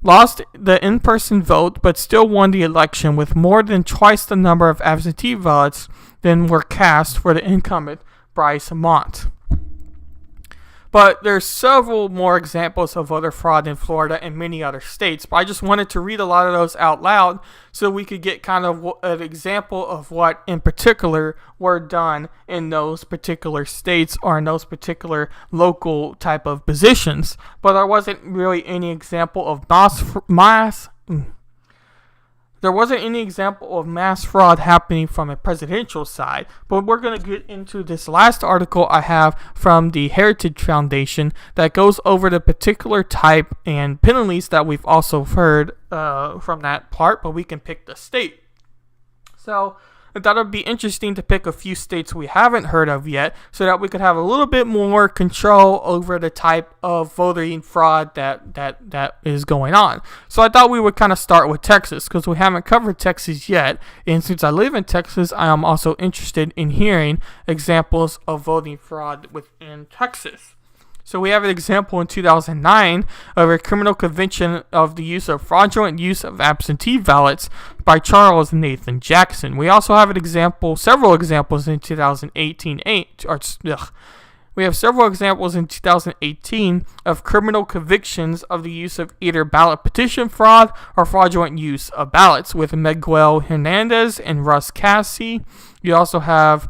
lost the in-person vote, but still won the election with more than twice the number of absentee ballots than were cast for the incumbent Bryce Mont. But there's several more examples of voter fraud in Florida and many other states. But I just wanted to read a lot of those out loud so we could get kind of an example of what in particular were done in those particular states or in those particular local type of positions. But there wasn't really any example of There wasn't any example of mass fraud happening from a presidential side, but we're going to get into this last article I have from the Heritage Foundation that goes over the particular type and penalties that we've also heard from that part, but we can pick the state. So I thought it would be interesting to pick a few states we haven't heard of yet so that we could have a little bit more control over the type of voting fraud that is going on. So I thought we would kind of start with Texas because we haven't covered Texas yet. And since I live in Texas, I am also interested in hearing examples of voting fraud within Texas. So we have an example in 2009 of a criminal conviction of the use of fraudulent use of absentee ballots by Charles Nathan Jackson. We also have several examples in 2018. We have several examples in 2018 of criminal convictions of the use of either ballot petition fraud or fraudulent use of ballots with Miguel Hernandez and Russ Cassie. You also have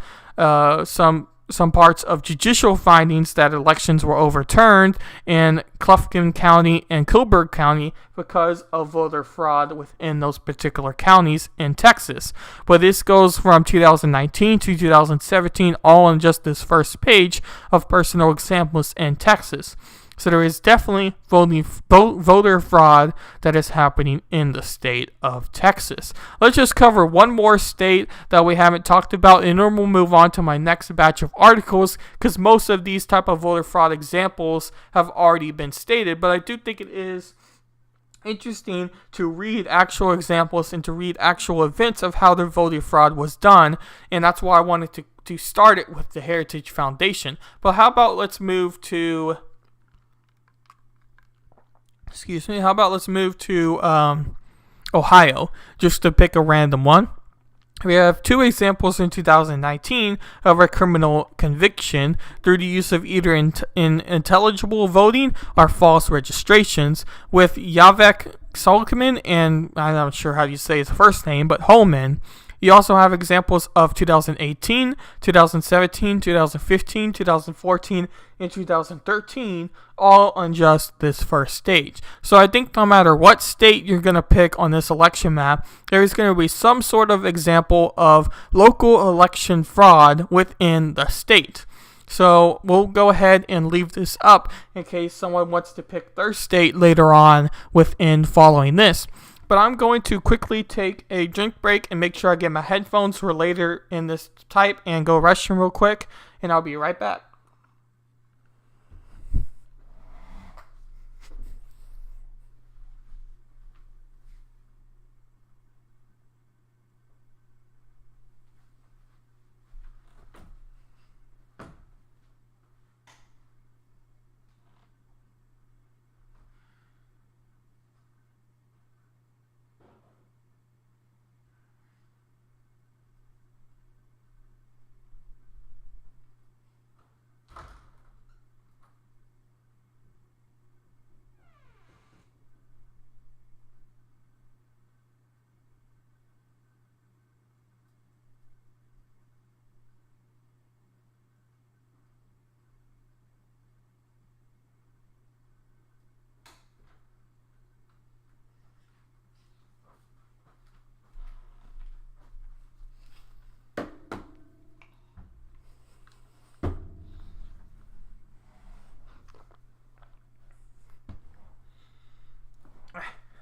some parts of judicial findings that elections were overturned in Clufton County and Coburg County because of voter fraud within those particular counties in Texas. But this goes from 2019 to 2017, all on just this first page of personal examples in Texas. So there is definitely voter fraud that is happening in the state of Texas. Let's just cover one more state that we haven't talked about, and then we'll move on to my next batch of articles, because most of these type of voter fraud examples have already been stated. But I do think it is interesting to read actual examples and to read actual events of how the voter fraud was done, and that's why I wanted to start it with the Heritage Foundation. But how about let's move to Ohio, just to pick a random one. We have two examples in 2019 of a criminal conviction through the use of either intelligible voting or false registrations, with Yavek Solomon and I'm not sure how you say his first name, but Holman. You also have examples of 2018, 2017, 2015, 2014, and 2013, all on just this first stage. So I think no matter what state you're going to pick on this election map, there is going to be some sort of example of local election fraud within the state. So we'll go ahead and leave this up in case someone wants to pick their state later on within following this. But I'm going to quickly take a drink break and make sure I get my headphones for later in this type and go restroom real quick, and I'll be right back.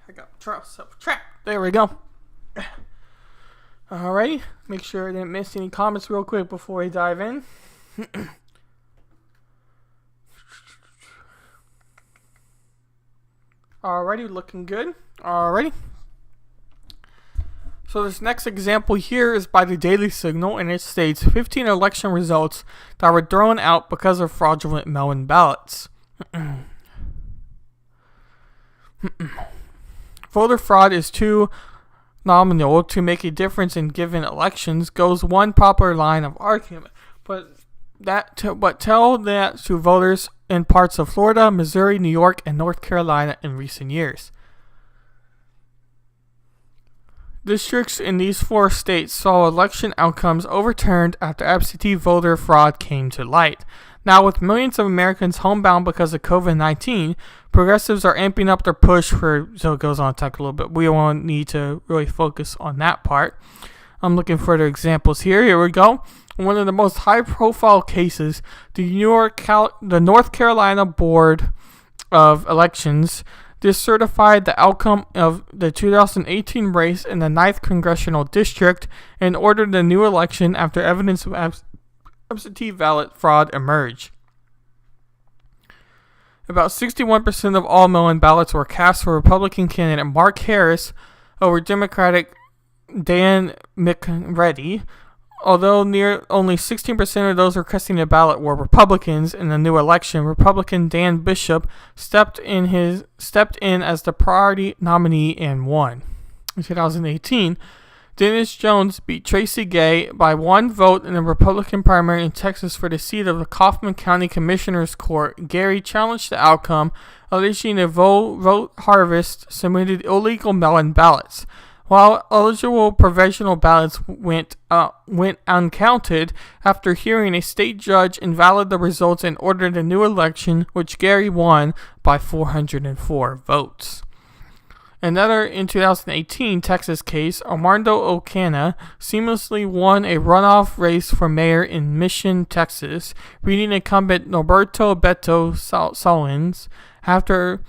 I got self-track. There we go. Alrighty. Make sure I didn't miss any comments real quick before we dive in. Alrighty, looking good. Alrighty. So this next example here is by the Daily Signal, and it states 15 election results that were thrown out because of fraudulent mail-in ballots. Voter fraud is too nominal to make a difference in given elections, goes one popular line of argument. But tell that to voters in parts of Florida, Missouri, New York, and North Carolina in recent years. Districts in these four states saw election outcomes overturned after absentee voter fraud came to light. Now, with millions of Americans homebound because of COVID-19, progressives are amping up their push for, so it goes on to talk a little bit. We won't need to really focus on that part. I'm looking for the examples here. Here we go. One of the most high-profile cases, the North Carolina Board of Elections discertified the outcome of the 2018 race in the 9th Congressional District and ordered a new election after evidence of absentee ballot fraud emerged. About 61% of all mail-in ballots were cast for Republican candidate Mark Harris over Democratic Dan McReady, although only 16% of those requesting a ballot were Republicans. In the new election, Republican Dan Bishop stepped in as the priority nominee and won. In 2018, Dennis Jones beat Tracy Gay by one vote in the Republican primary in Texas for the seat of the Kaufman County Commissioner's Court. Gary challenged the outcome, alleging a vote harvest submitted illegal mail-in ballots. While eligible provisional ballots went uncounted, after hearing a state judge invalid the results and ordered a new election, which Gary won by 404 votes. Another in 2018 Texas case, Armando Ocana seamlessly won a runoff race for mayor in Mission, Texas, beating incumbent Norberto Beto Solins. After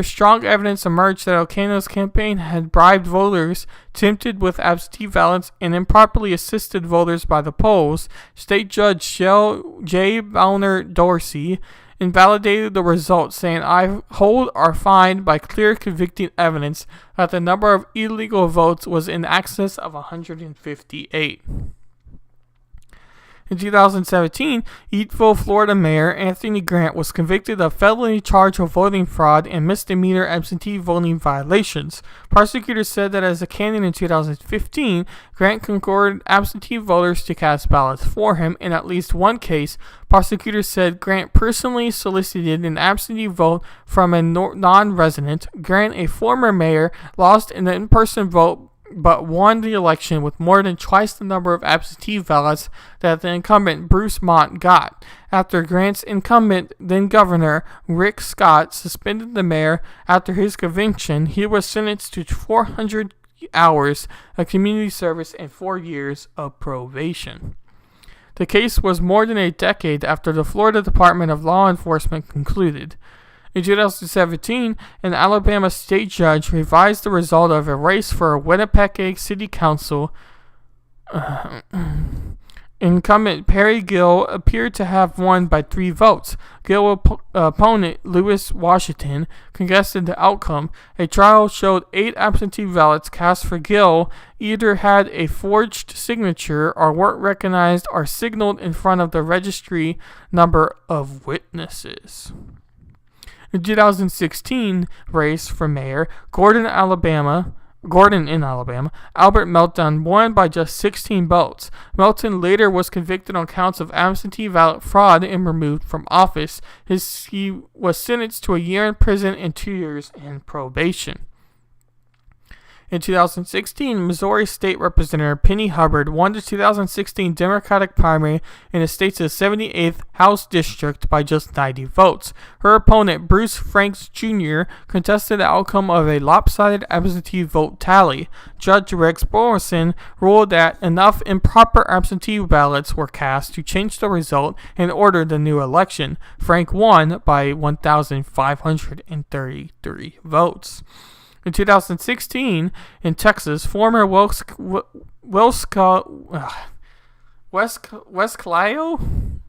strong evidence emerged that Ocana's campaign had bribed voters, tempted with absentee ballots, and improperly assisted voters by the polls, State Judge J. Bowner Dorsey invalidated the results, saying, "I hold or find by clear convicting evidence that the number of illegal votes was in excess of 158. In 2017, Eatonville, Florida Mayor Anthony Grant was convicted of felony charge of voting fraud and misdemeanor absentee voting violations. Prosecutors said that as a candidate in 2015, Grant concorded absentee voters to cast ballots for him. In at least one case, prosecutors said Grant personally solicited an absentee vote from a non-resident. Grant, a former mayor, lost an in-person vote but won the election with more than twice the number of absentee ballots that the incumbent Bruce Mott got. After Grant's incumbent, then Governor Rick Scott, suspended the mayor after his conviction, he was sentenced to 400 hours of community service and 4 years of probation. The case was more than a decade after the Florida Department of Law Enforcement concluded. In 2017, an Alabama state judge revised the result of a race for Winnipeg City Council. Incumbent Perry Gill appeared to have won by 3 votes. Gill's opponent, Lewis Washington, contested the outcome. A trial showed 8 absentee ballots cast for Gill either had a forged signature or weren't recognized or signaled in front of the registry number of witnesses. In 2016 race for mayor, Gordon in Alabama, Albert Melton won by just 16 votes. Melton later was convicted on counts of absentee ballot fraud and removed from office. He was sentenced to a year in prison and 2 years in probation. In 2016, Missouri State Representative Penny Hubbard won the 2016 Democratic primary in the state's 78th House District by just 90 votes. Her opponent, Bruce Franks Jr., contested the outcome of a lopsided absentee vote tally. Judge Rex Morrison ruled that enough improper absentee ballots were cast to change the result and ordered the new election. Frank won by 1,533 votes. In 2016, in Texas, former Wesclio,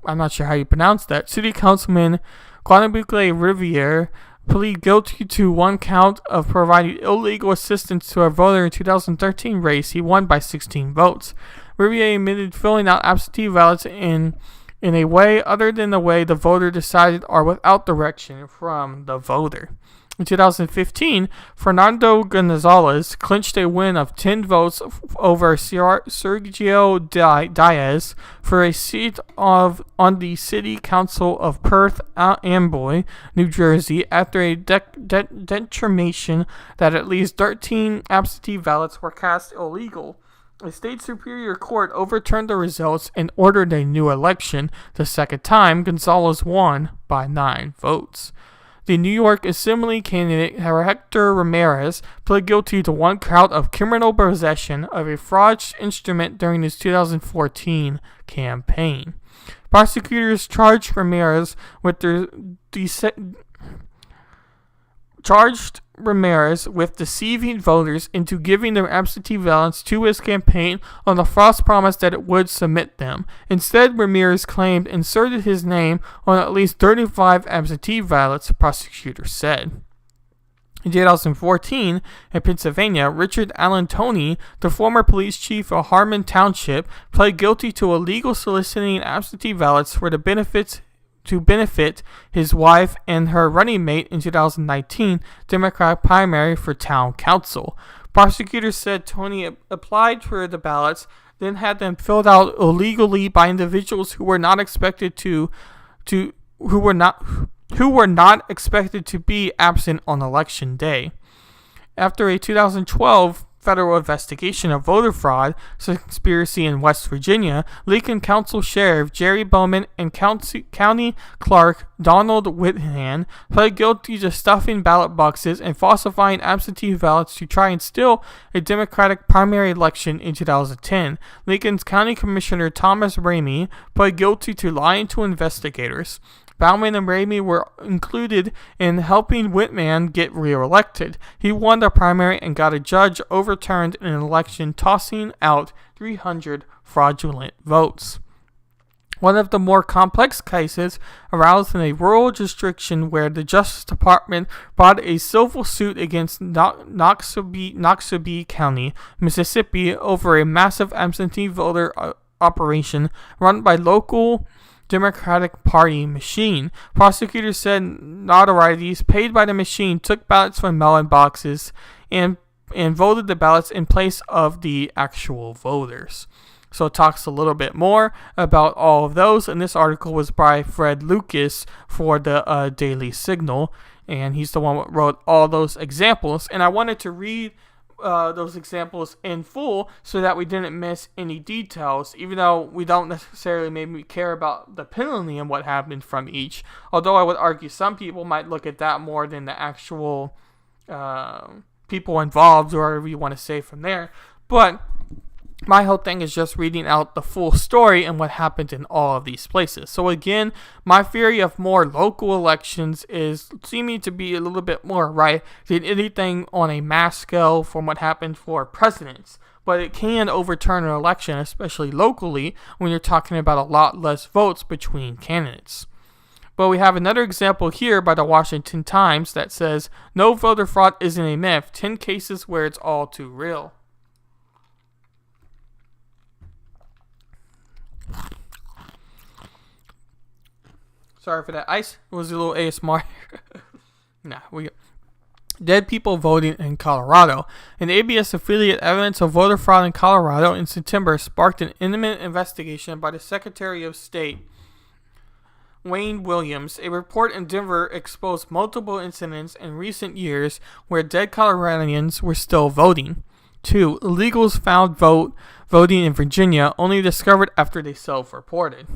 I'm not sure how you pronounce that, City Councilman Guadalupe Riviere pleaded guilty to 1 count of providing illegal assistance to a voter in 2013 race. He won by 16 votes. Riviere admitted filling out absentee ballots in a way other than the way the voter decided or without direction from the voter. In 2015, Fernando Gonzalez clinched a win of 10 votes over Sergio Diaz for a seat on the City Council of Perth Amboy, New Jersey, after a determination that at least 13 absentee ballots were cast illegal. The state superior court overturned the results and ordered a new election. The second time, Gonzalez won by 9 votes. The New York Assembly candidate Hector Ramirez pled guilty to 1 count of criminal possession of a fraudulent instrument during his 2014 campaign. Prosecutors charged Ramirez with deceiving voters into giving their absentee ballots to his campaign on the false promise that it would submit them. Instead, Ramirez claimed inserted his name on at least 35 absentee ballots, prosecutors said. In 2014, in Pennsylvania, Richard Allen Toney, the former police chief of Harmon Township, pled guilty to illegal soliciting absentee ballots for the benefit his wife and her running mate in 2019 Democratic primary for town council. Prosecutors said Tony applied for the ballots, then had them filled out illegally by individuals who were not expected to be absent on election day. After a 2012 federal investigation of voter fraud conspiracy in West Virginia, Lincoln Council Sheriff Jerry Bowman and County Clerk Donald Whithan pled guilty to stuffing ballot boxes and falsifying absentee ballots to try and steal a Democratic primary election in 2010. Lincoln's County Commissioner Thomas Ramey pled guilty to lying to investigators. Bowman and Ramey were included in helping Whitman get reelected. He won the primary and got a judge overturned in an election, tossing out 300 fraudulent votes. One of the more complex cases arose in a rural jurisdiction where the Justice Department brought a civil suit against Noxubee County, Mississippi, over a massive absentee voter operation run by local Democratic Party machine. Prosecutors said notarizes paid by the machine took ballots from mail-in boxes and voted the ballots in place of the actual voters. So it talks a little bit more about all of those, and this article was by Fred Lucas for the Daily Signal, and he's the one that wrote all those examples, and I wanted to read those examples in full so that we didn't miss any details, even though we don't necessarily maybe care about the penalty and what happened from each. Although I would argue some people might look at that more than the actual people involved, or whatever you want to say from there. But my whole thing is just reading out the full story and what happened in all of these places. So again, my theory of more local elections is seeming to be a little bit more right than anything on a mass scale from what happened for presidents. But it can overturn an election, especially locally, when you're talking about a lot less votes between candidates. But we have another example here by the Washington Times that says, "No voter fraud isn't a myth. 10 cases where it's all too real." Sorry for that ice. It was a little ASMR. Dead people voting in Colorado. An ABS affiliate evidence of voter fraud in Colorado in September sparked an imminent investigation by the Secretary of State, Wayne Williams. A report in Denver exposed multiple incidents in recent years where dead Coloradans were still voting. 2. Illegals found voting in Virginia, only discovered after they self-reported.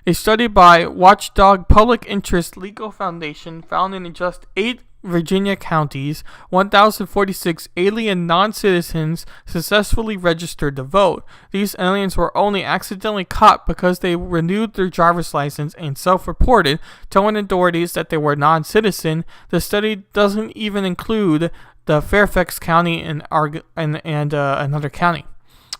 A study by Watchdog Public Interest Legal Foundation found in just 8 Virginia counties, 1,046 alien non-citizens successfully registered to vote. These aliens were only accidentally caught because they renewed their driver's license and self-reported, telling authorities that they were non-citizen. The study doesn't even include the Fairfax County and another county.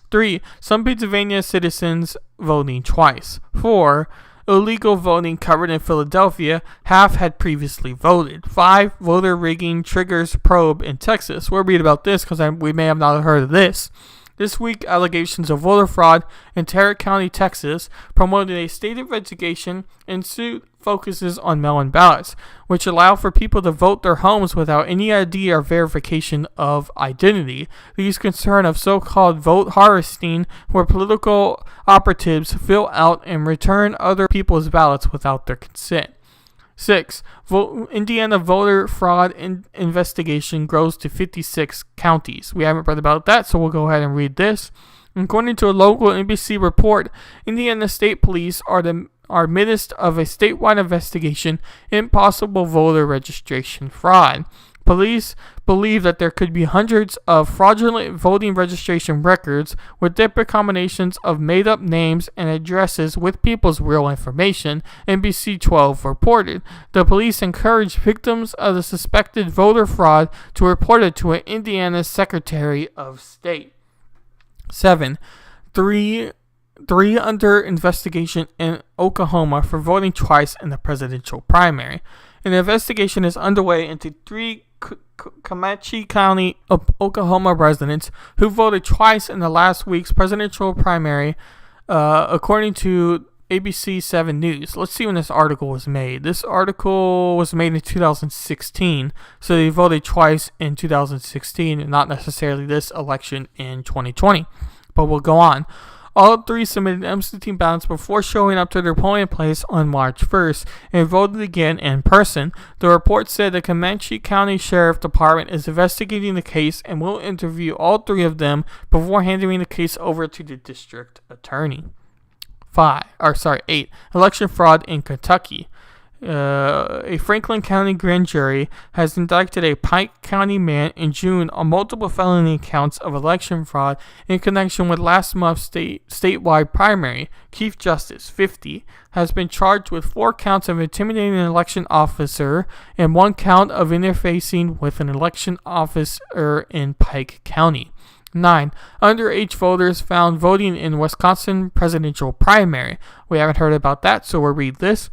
3. Some Pennsylvania citizens voting twice. 4. Illegal voting covered in Philadelphia. Half had previously voted. 5. Voter rigging triggers probe in Texas. We'll read about this because we may have not heard of this. This week, allegations of voter fraud in Tarrant County, Texas, promoted a state investigation and suit focuses on mail-in ballots, which allow for people to vote their homes without any ID or verification of identity. These concern of so-called vote harvesting, where political operatives fill out and return other people's ballots without their consent. 6. Indiana voter fraud investigation grows to 56 counties. We haven't read about that, so we'll go ahead and read this. According to a local NBC report, Indiana State Police are midst of a statewide investigation in possible voter registration fraud. Police believe that there could be hundreds of fraudulent voting registration records with different combinations of made-up names and addresses with people's real information, NBC 12 reported. The police encouraged victims of the suspected voter fraud to report it to an Indiana Secretary of State. 7. Three under investigation in Oklahoma for voting twice in the presidential primary. An investigation is underway into 3 Comanche County, Oklahoma residents who voted twice in the last week's presidential primary, according to ABC 7 News. Let's see when this article was made. This article was made in 2016, so they voted twice in 2016 and not necessarily this election in 2020. But we'll go on. All three submitted absentee ballots before showing up to their polling place on March 1st and voted again in person. The report said the Comanche County Sheriff Department is investigating the case and will interview all three of them before handing the case over to the district attorney. 8. Election fraud in Kentucky. A Franklin County grand jury has indicted a Pike County man in June on multiple felony counts of election fraud in connection with last month's statewide primary. Chief Justice, 50, has been charged with 4 counts of intimidating an election officer and 1 count of interfacing with an election officer in Pike County. 9. Underage voters found voting in Wisconsin presidential primary. We haven't heard about that, so we'll read this.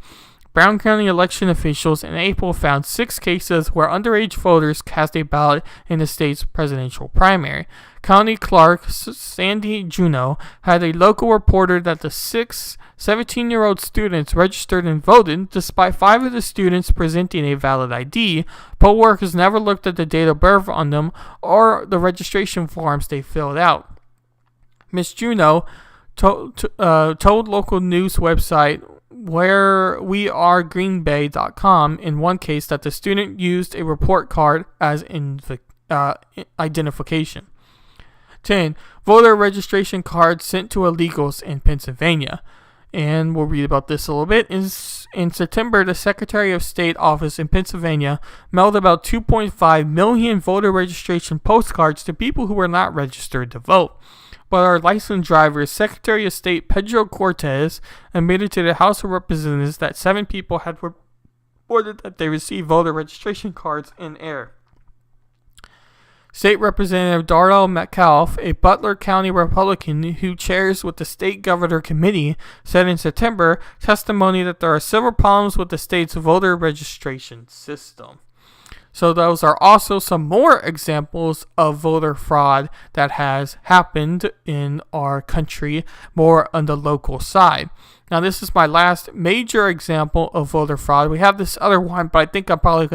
Brown County election officials in April found 6 cases where underage voters cast a ballot in the state's presidential primary. County Clerk Sandy Juneau had a local reporter that the 6 17-year-old students registered and voted, despite 5 of the students presenting a valid ID. Poll workers never looked at the date of birth on them or the registration forms they filled out. Ms. Juneau told local news website WhereWeAreGreenBay.com in one case that the student used a report card as identification. 10. Voter registration cards sent to illegals in Pennsylvania. And we'll read about this a little bit. In September, the Secretary of State office in Pennsylvania mailed about 2.5 million voter registration postcards to people who were not registered to vote. But our licensed driver, Secretary of State Pedro Cortez, admitted to the House of Representatives that 7 people had reported that they received voter registration cards in error. State Representative Darrell Metcalf, a Butler County Republican who chairs with the State Governor Committee, said in September testimony that there are several problems with the state's voter registration system. So those are also some more examples of voter fraud that has happened in our country, more on the local side. Now, this is my last major example of voter fraud. We have this other one, but I think I'm probably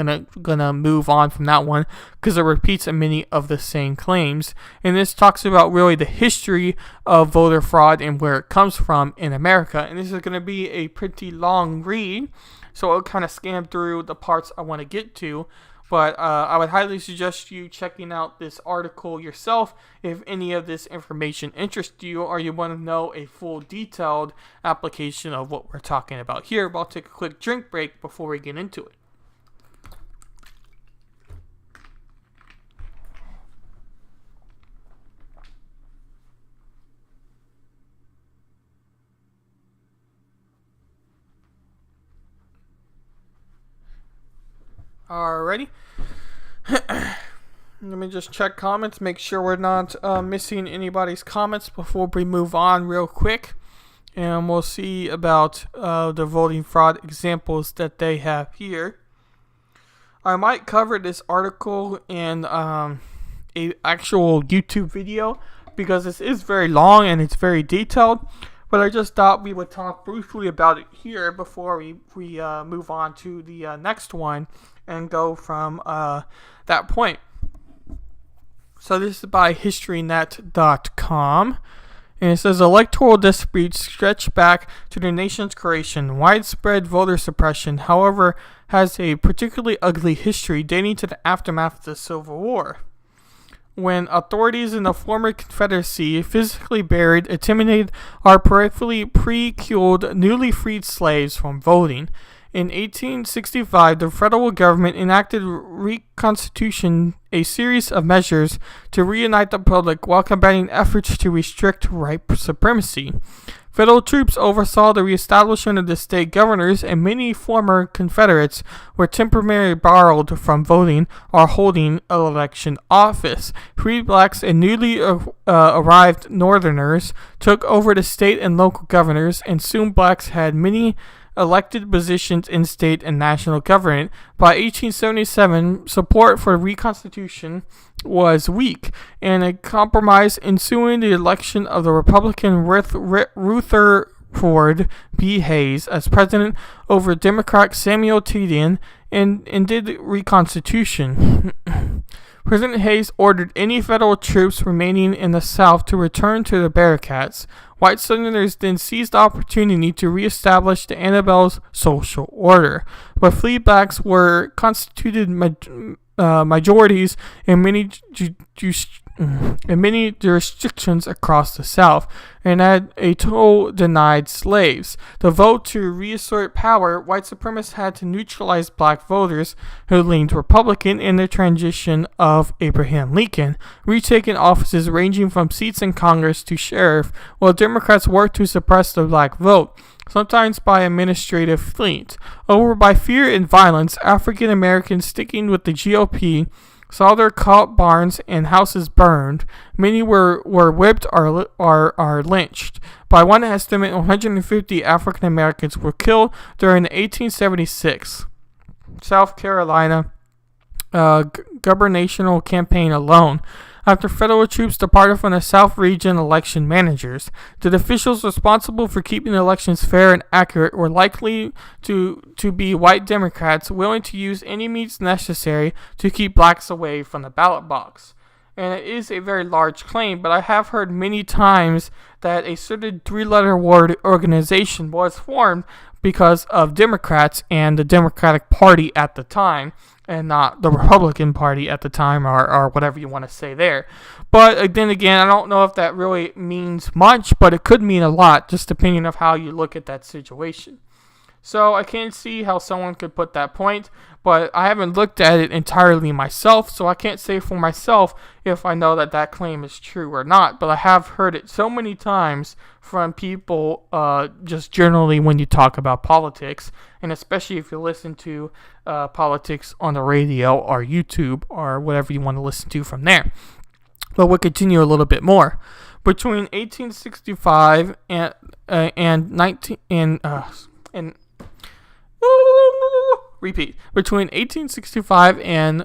gonna move on from that one because it repeats many of the same claims. And this talks about really the history of voter fraud and where it comes from in America. And this is going to be a pretty long read, so I'll kind of scan through the parts I want to get to. But I would highly suggest you checking out this article yourself if any of this information interests you or you want to know a full detailed application of what we're talking about here. But I'll take a quick drink break before we get into it. Alrighty. Let me just check comments, make sure we're not missing anybody's comments before we move on real quick. And we'll see about the voting fraud examples that they have here. I might cover this article in a actual YouTube video because this is very long and it's very detailed. But I just thought we would talk briefly about it here before we move on to the next one and go from that point. So this is by historynet.com. And it says electoral disputes stretch back to the nation's creation. Widespread voter suppression, however, has a particularly ugly history dating to the aftermath of the Civil War, when authorities in the former Confederacy physically buried, intimidated, or peripherally pre-killed newly freed slaves from voting. In 1865, the federal government enacted Reconstitution, a series of measures to reunite the public while combating efforts to restrict white supremacy. Federal troops oversaw the reestablishment of the state governors, and many former Confederates were temporarily barred from voting or holding election office. Freed blacks and newly arrived Northerners took over the state and local governors, and soon blacks had many elected positions in state and national government. By 1877, support for Reconstitution was weak, and a compromise ensuing the election of the Republican Rutherford B. Hayes as president over Democrat Samuel Tedian ended Reconstitution. President Hayes ordered any federal troops remaining in the South to return to the barricades. White Southerners then seized the opportunity to reestablish the Annabelle's social order, but free blacks were constituted majorities in many jurisdictions across the South, and had a toll denied slaves. The vote to reassert power, white supremacists had to neutralize black voters who leaned Republican in the transition of Abraham Lincoln, retaking offices ranging from seats in Congress to sheriff, while Democrats worked to suppress the black vote, sometimes by administrative feat. Over by fear and violence, African Americans sticking with the GOP saw their cot barns and houses burned. Many were whipped or lynched. By one estimate, 150 African Americans were killed during the 1876 South Carolina gubernatorial campaign alone. After federal troops departed from the South region election managers, the officials responsible for keeping the elections fair and accurate were likely to be white Democrats willing to use any means necessary to keep blacks away from the ballot box. And it is a very large claim, but I have heard many times that a certain three-letter word organization was formed because of Democrats and the Democratic Party at the time, and not the Republican Party at the time, or whatever you want to say there. But then again, I don't know if that really means much, but it could mean a lot, just depending on how you look at that situation. So I can't see how someone could put that point, but I haven't looked at it entirely myself, so I can't say for myself if I know that that claim is true or not. But I have heard it so many times from people, just generally when you talk about politics, and especially if you listen to politics on the radio or YouTube or whatever you want to listen to from there. But we'll continue a little bit more. Between 1865 and 1865 and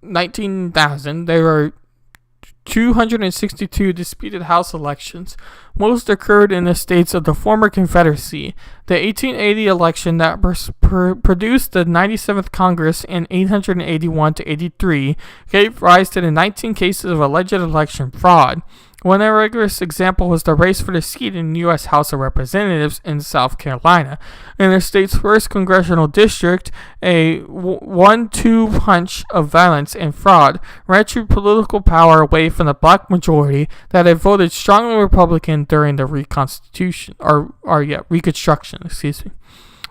19,000, there were 262 disputed House elections. Most occurred in the states of the former Confederacy. The 1880 election that produced the 97th Congress in 881 to 83 gave rise to the 19 cases of alleged election fraud. One rigorous example was the race for the seat in the U.S. House of Representatives in South Carolina. In the state's first congressional district, a 1-2 punch of violence and fraud wrenched political power away from the black majority that had voted strongly Republican during the Reconstruction.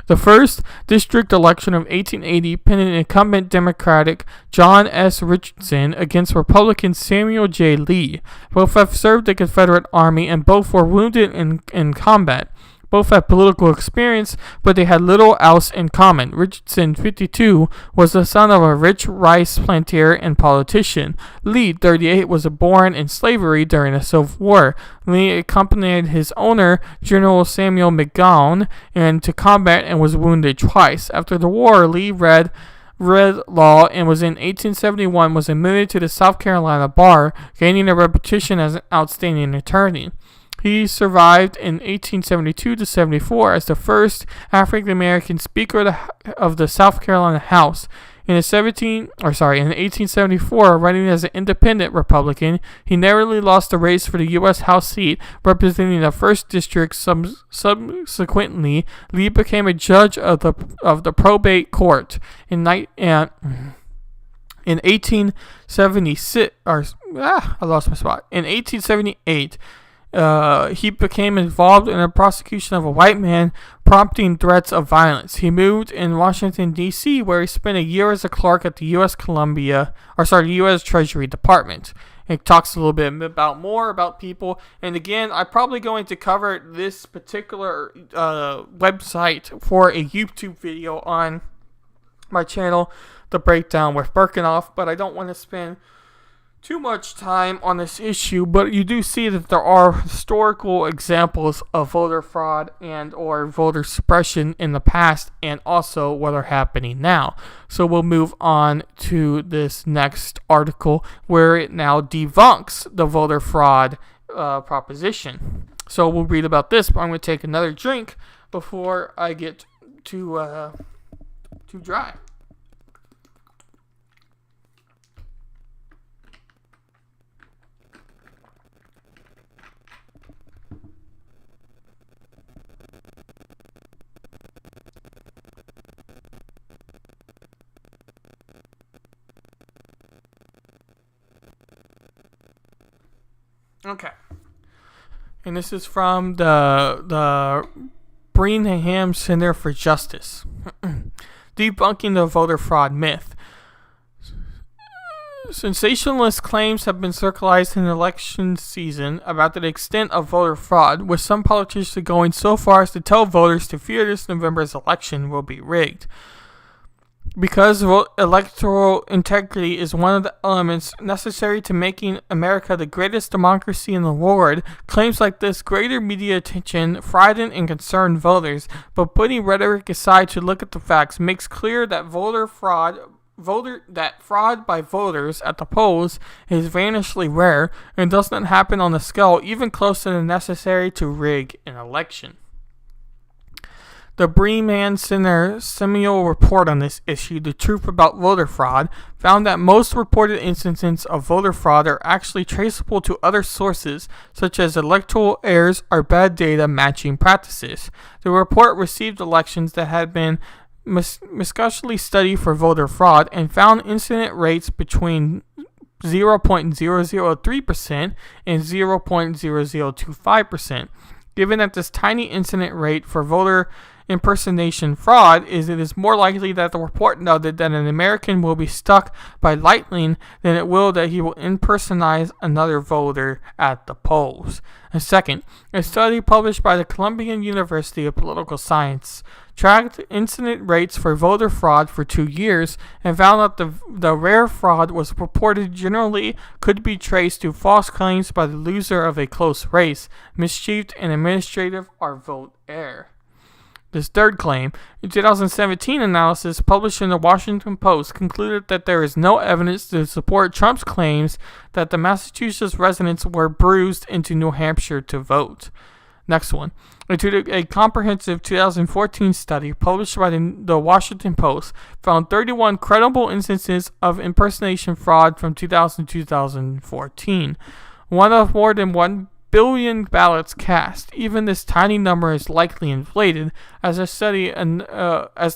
The first district election of 1880 pinned incumbent Democratic John S. Richardson against Republican Samuel J. Lee. Both have served the Confederate Army and both were wounded in combat. Both had political experience, but they had little else in common. Richardson, 52, was the son of a rich rice planter and politician. Lee, 38, was born in slavery during the Civil War. Lee accompanied his owner, General Samuel McGowan, into combat and was wounded twice. After the war, Lee read law and was in 1871 was admitted to the South Carolina bar, gaining a reputation as an outstanding attorney. He survived in 1872 to 74 as the first African American Speaker of the South Carolina House. In 1874, running as an independent Republican, he narrowly lost the race for the U.S. House seat, representing the first district. Subsequently, Lee became a judge of the probate court in 1876. I lost my spot. In 1878. He became involved in the prosecution of a white man, prompting threats of violence. He moved in Washington, D.C., where he spent a year as a clerk at the U.S. U.S. Treasury Department. It talks a little bit more about people. And again, I'm probably going to cover this particular website for a YouTube video on my channel, The Breakdown with Birkenhoff, but I don't want to spend too much time on this issue, but you do see that there are historical examples of voter fraud and or voter suppression in the past and also what are happening now. So we'll move on to this next article where it now debunks the voter fraud proposition. So we'll read about this, but I'm going to take another drink before I get too dry. Okay. And this is from the Birmingham Center for Justice. Debunking the voter fraud myth. Sensationalist claims have been circulated in election season about the extent of voter fraud, with some politicians going so far as to tell voters to fear this November's election will be rigged. Because electoral integrity is one of the elements necessary to making America the greatest democracy in the world, claims like this greater media attention frighten and concern voters, but putting rhetoric aside to look at the facts makes clear that fraud by voters at the polls is vanishingly rare and does not happen on a scale even close to the necessary to rig an election. The Birmingham Center semiannual report on this issue, The Truth About Voter Fraud, found that most reported instances of voter fraud are actually traceable to other sources, such as electoral errors or bad data matching practices. The report received elections that had been meticulously studied for voter fraud and found incident rates between 0.003% and 0.0025%. Given that this tiny incident rate for voter impersonation fraud it is more likely that the report noted that an American will be struck by lightning than it will that he will impersonate another voter at the polls. And second, a study published by the Columbia University of Political Science tracked incident rates for voter fraud for 2 years and found that the rare fraud was reported generally could be traced to false claims by the loser of a close race, mischief and administrative or vote error. This third claim, in 2017 analysis published in the Washington Post, concluded that there is no evidence to support Trump's claims that the Massachusetts residents were bruised into New Hampshire to vote. Next one. A comprehensive 2014 study published by the Washington Post found 31 credible instances of impersonation fraud from 2000 to 2014. One of more than 1 billion ballots cast. Even this tiny number is likely inflated, as the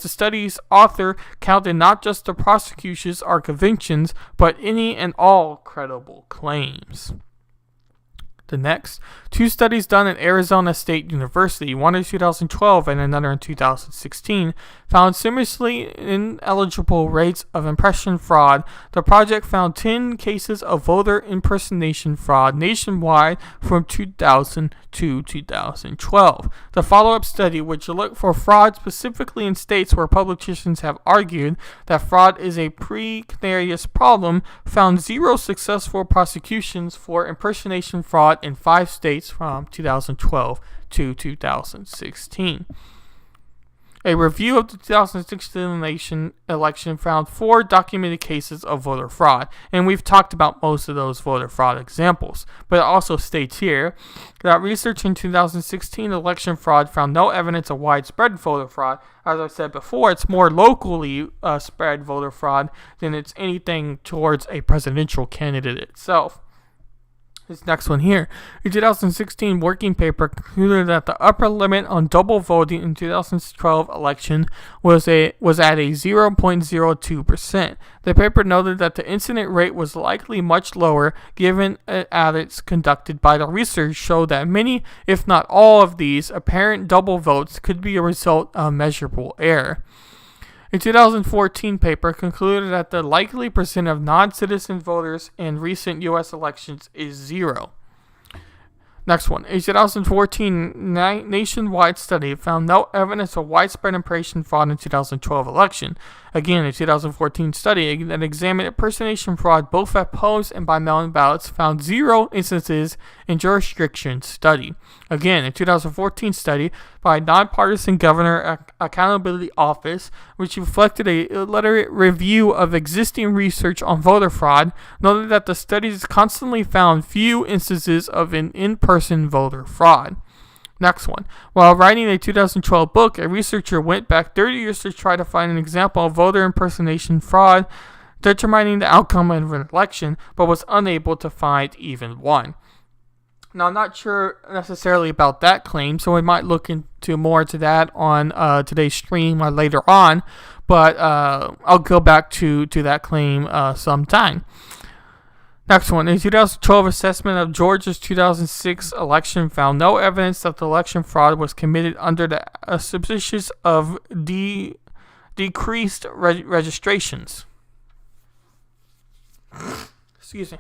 study's author counted not just the prosecutions or convictions, but any and all credible claims. The next, 2 studies done at Arizona State University, one in 2012 and another in 2016, found similarly ineligible rates of impression fraud. The project found 10 cases of voter impersonation fraud nationwide from 2000 to 2012. The follow-up study, which looked for fraud specifically in states where politicians have argued that fraud is a precarious problem, found 0 successful prosecutions for impersonation fraud in 5 states from 2012 to 2016. A review of the 2016 election found 4 documented cases of voter fraud, and we've talked about most of those voter fraud examples, but it also states here that research in 2016 election fraud found no evidence of widespread voter fraud. As I said before, it's more locally spread voter fraud than it's anything towards a presidential candidate itself. This next one here. A 2016 working paper concluded that the upper limit on double voting in 2012 election was at a 0.02%. The paper noted that the incident rate was likely much lower given audits conducted by the research showed that many, if not all of these apparent double votes could be a result of measurable error. A 2014 paper concluded that the likely percent of non-citizen voters in recent U.S. elections is 0. Next one. A 2014 nationwide study found no evidence of widespread impersonation fraud in 2012 election. Again, a 2014 study that examined impersonation fraud both at polls and by mail-in ballots found 0 instances in jurisdiction study. Again, a 2014 study by a nonpartisan Governor Accountability Office, which reflected a literate review of existing research on voter fraud, noted that the studies constantly found few instances of an in-person voter fraud. Next one. While writing a 2012 book, a researcher went back 30 years to try to find an example of voter impersonation fraud determining the outcome of an election, but was unable to find even one. Now, I'm not sure necessarily about that claim, so we might look into more to that on today's stream or later on, but I'll go back to that claim sometime. Next one, a 2012 assessment of Georgia's 2006 election found no evidence that the election fraud was committed under the auspices of decreased registrations. Excuse me.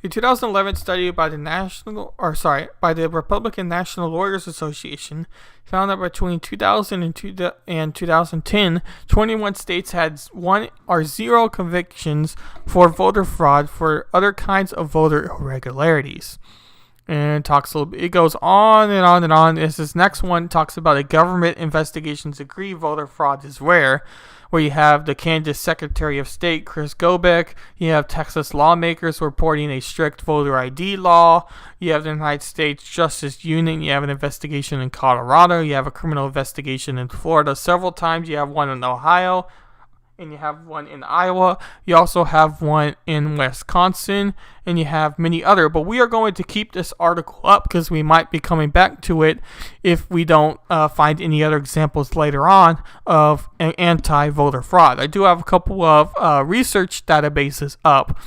A 2011 study by the Republican National Lawyers Association found that between 2000 and 2010, 21 states had 1 or 0 convictions for voter fraud for other kinds of voter irregularities. And it goes on and on and on. This next one talks about a government investigations agree voter fraud is rare, where you have the Kansas Secretary of State, Chris Gobeck. You have Texas lawmakers reporting a strict voter ID law. You have the United States Justice Union. You have an investigation in Colorado. You have a criminal investigation in Florida several times. You have one in Ohio. And you have one in Iowa. You also have one in Wisconsin. And you have many other. But we are going to keep this article up because we might be coming back to it if we don't find any other examples later on of anti-voter fraud. I do have a couple of research databases up,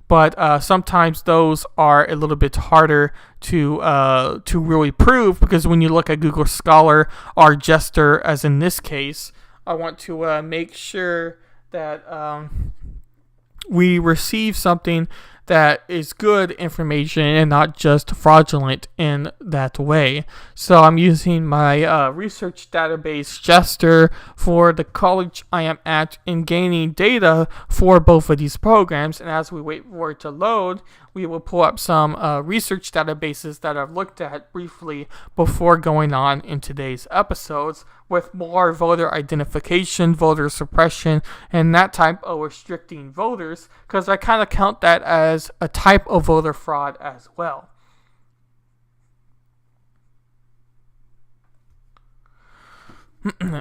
but sometimes those are a little bit harder to really prove, because when you look at Google Scholar or Jester, as in this case, I want to make sure that we receive something that is good information and not just fraudulent in that way. So I'm using my research database Jester for the college I am at in gaining data for both of these programs. And as we wait for it to load, we will pull up some research databases that I've looked at briefly before going on in today's episodes, with more voter identification, voter suppression, and that type of restricting voters, because I kind of count that as a type of voter fraud as well.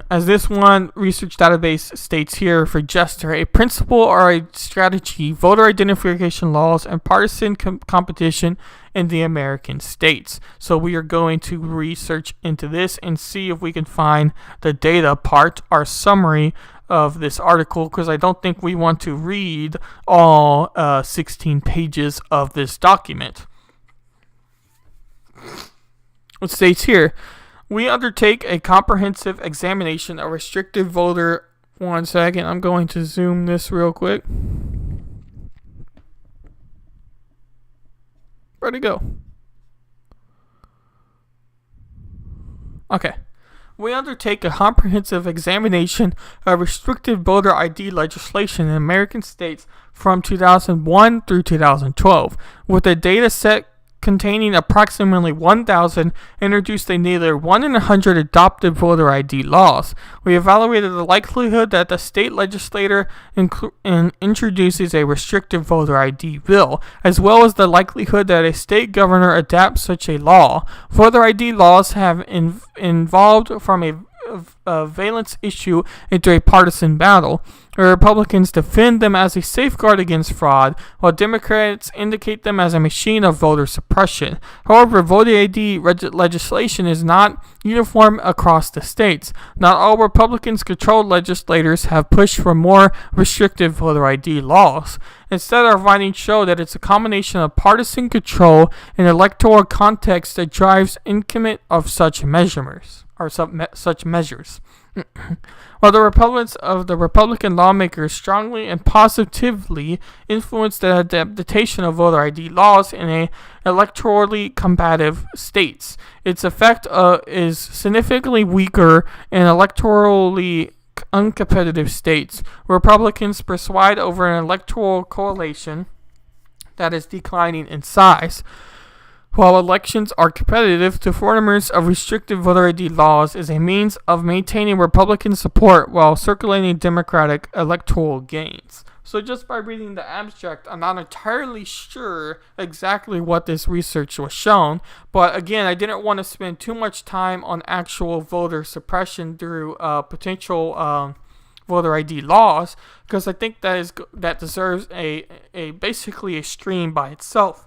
As this one research database states here for Jester, a principle or a strategy, voter identification laws, and partisan competition in the American states. So we are going to research into this and see if we can find the data part, our summary of this article, because I don't think we want to read all 16 pages of this document. It states here, we undertake a comprehensive examination of restricted voter. One second, I'm going to zoom this real quick. Where'd it go? Okay. We undertake a comprehensive examination of restricted voter ID legislation in American states from 2001 through 2012, with a data set containing approximately 1,000 introduced a neither 1 in 100 adopted voter ID laws. We evaluated the likelihood that the state legislature introduces a restricted voter ID bill, as well as the likelihood that a state governor adopts such a law. Voter ID laws have evolved from a valence issue into a partisan battle. Republicans defend them as a safeguard against fraud, while Democrats indicate them as a machine of voter suppression. However, voter ID legislation is not uniform across the states. Not all Republican-controlled legislators have pushed for more restrictive voter ID laws. Instead, our findings show that it's a combination of partisan control and electoral context that drives implementation of such measures. While the Republican lawmakers strongly and positively influenced the adaptation of voter ID laws in electorally combative states, its effect is significantly weaker in electorally uncompetitive states. Republicans preside over an electoral coalition that is declining in size. While elections are competitive, the furtherance of restrictive voter ID laws is a means of maintaining Republican support while circulating Democratic electoral gains. So just by reading the abstract, I'm not entirely sure exactly what this research was shown. But again, I didn't want to spend too much time on actual voter suppression through potential voter ID laws, because I think that deserves a basically a stream by itself.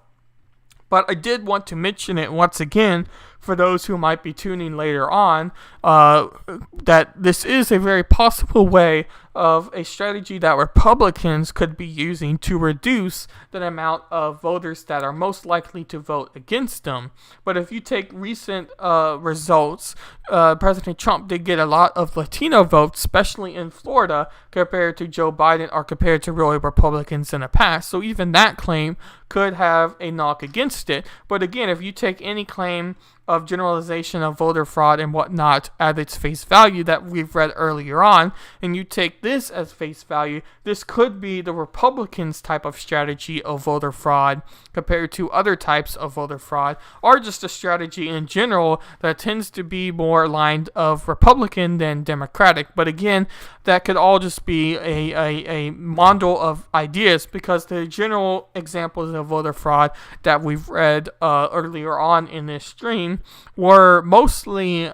But I did want to mention it once again for those who might be tuning later on, that this is a very possible way of a strategy that Republicans could be using to reduce the amount of voters that are most likely to vote against them. But if you take recent results, President Trump did get a lot of Latino votes, especially in Florida, compared to Joe Biden or compared to really Republicans in the past. So even that claim could have a knock against it. But again, if you take any claim of generalization of voter fraud and whatnot at its face value that we've read earlier on, and you take this as face value, this could be the Republicans' type of strategy of voter fraud compared to other types of voter fraud, or just a strategy in general that tends to be more aligned of Republican than Democratic. But again, that could all just be a bundle of ideas, because the general examples of voter fraud that we've read earlier on in this stream were mostly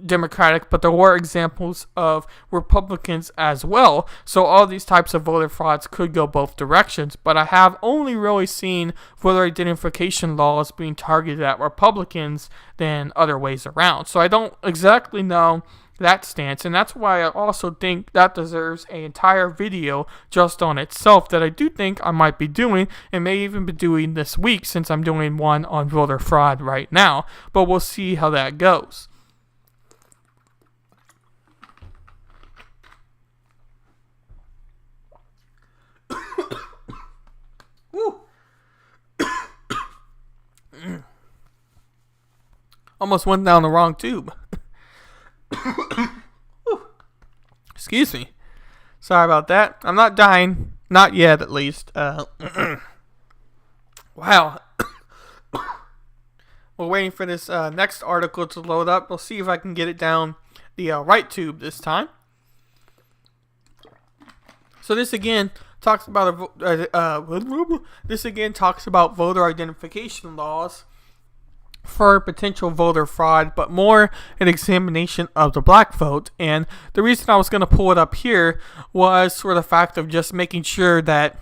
Democratic, but there were examples of Republicans as well. So all these types of voter frauds could go both directions, but I have only really seen voter identification laws being targeted at Republicans than other ways around. So I don't exactly know that stance, and that's why I also think that deserves an entire video just on itself that I do think I might be doing, and may even be doing this week, since I'm doing one on voter fraud right now, but we'll see how that goes. Almost went down the wrong tube. Excuse me. Sorry about that. I'm not dying. Not yet, at least. Wow. We're waiting for this next article to load up. We'll see if I can get it down the right tube this time. So this again talks about voter identification laws for potential voter fraud, but more an examination of the black vote. And the reason I was going to pull it up here was for the fact of just making sure that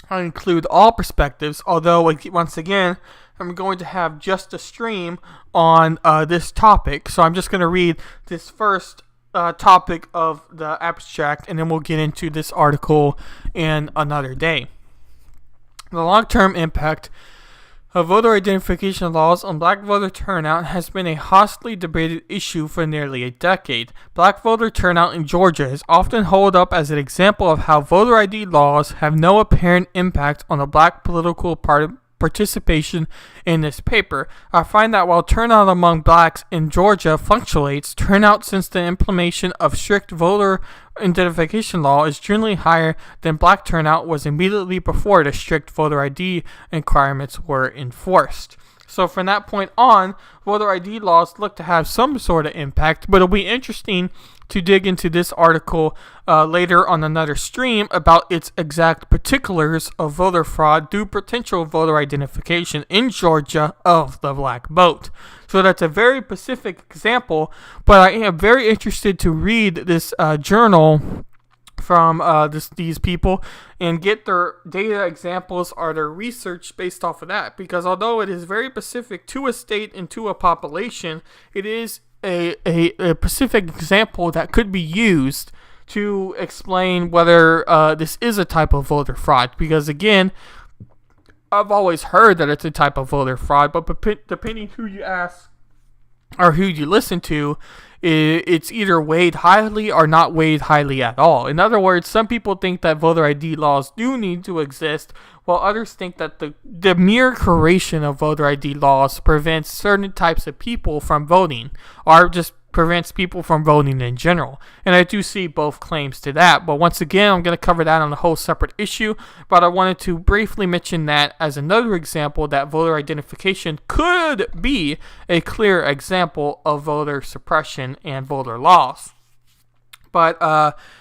I include all perspectives, although once again I'm going to have just a stream on this topic. So I'm just going to read this first topic of the abstract, and then we'll get into this article in another day. The long-term impact of voter identification laws on black voter turnout has been a hotly debated issue for nearly a decade. Black voter turnout in Georgia is often held up as an example of how voter ID laws have no apparent impact on the black political participation in this paper. I find that while turnout among blacks in Georgia fluctuates, turnout since the implementation of strict voter identification law is generally higher than black turnout was immediately before the strict voter ID requirements were enforced. So from that point on, voter ID laws look to have some sort of impact, but it'll be interesting to dig into this article later on another stream about its exact particulars of voter fraud through potential voter identification in Georgia of the black vote. So that's a very specific example, but I am very interested to read this journal from these people and get their data examples or their research based off of that, because although it is very specific to a state and to a population, it is a specific example that could be used to explain whether this is a type of voter fraud. Because again, I've always heard that it's a type of voter fraud, but depending who you ask or who you listen to, it's either weighed highly or not weighed highly at all. In other words, some people think that voter ID laws do need to exist, while others think that the mere creation of voter ID laws prevents certain types of people from voting, or just prevents people from voting in general. And I do see both claims to that, but once again, I'm going to cover that on a whole separate issue, but I wanted to briefly mention that as another example that voter identification could be a clear example of voter suppression and voter loss. But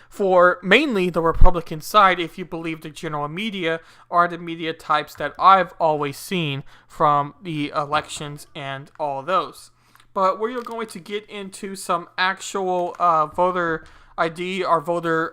for mainly the Republican side, if you believe the general media are the media types that I've always seen from the elections and all those. But we're going to get into some actual voter ID or voter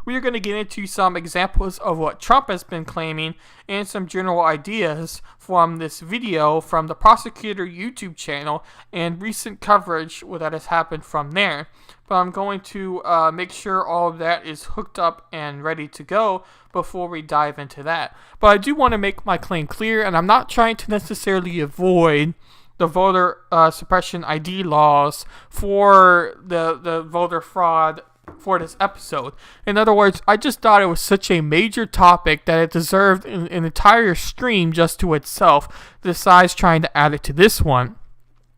we are going to get into some examples of what Trump has been claiming and some general ideas from this video from the prosecutor YouTube channel and recent coverage that has happened from there. But I'm going to make sure all of that is hooked up and ready to go before we dive into that. But I do want to make my claim clear, and I'm not trying to necessarily avoid the voter suppression ID laws for the voter fraud for this episode. In other words, I just thought it was such a major topic that it deserved an entire stream just to itself, besides trying to add it to this one.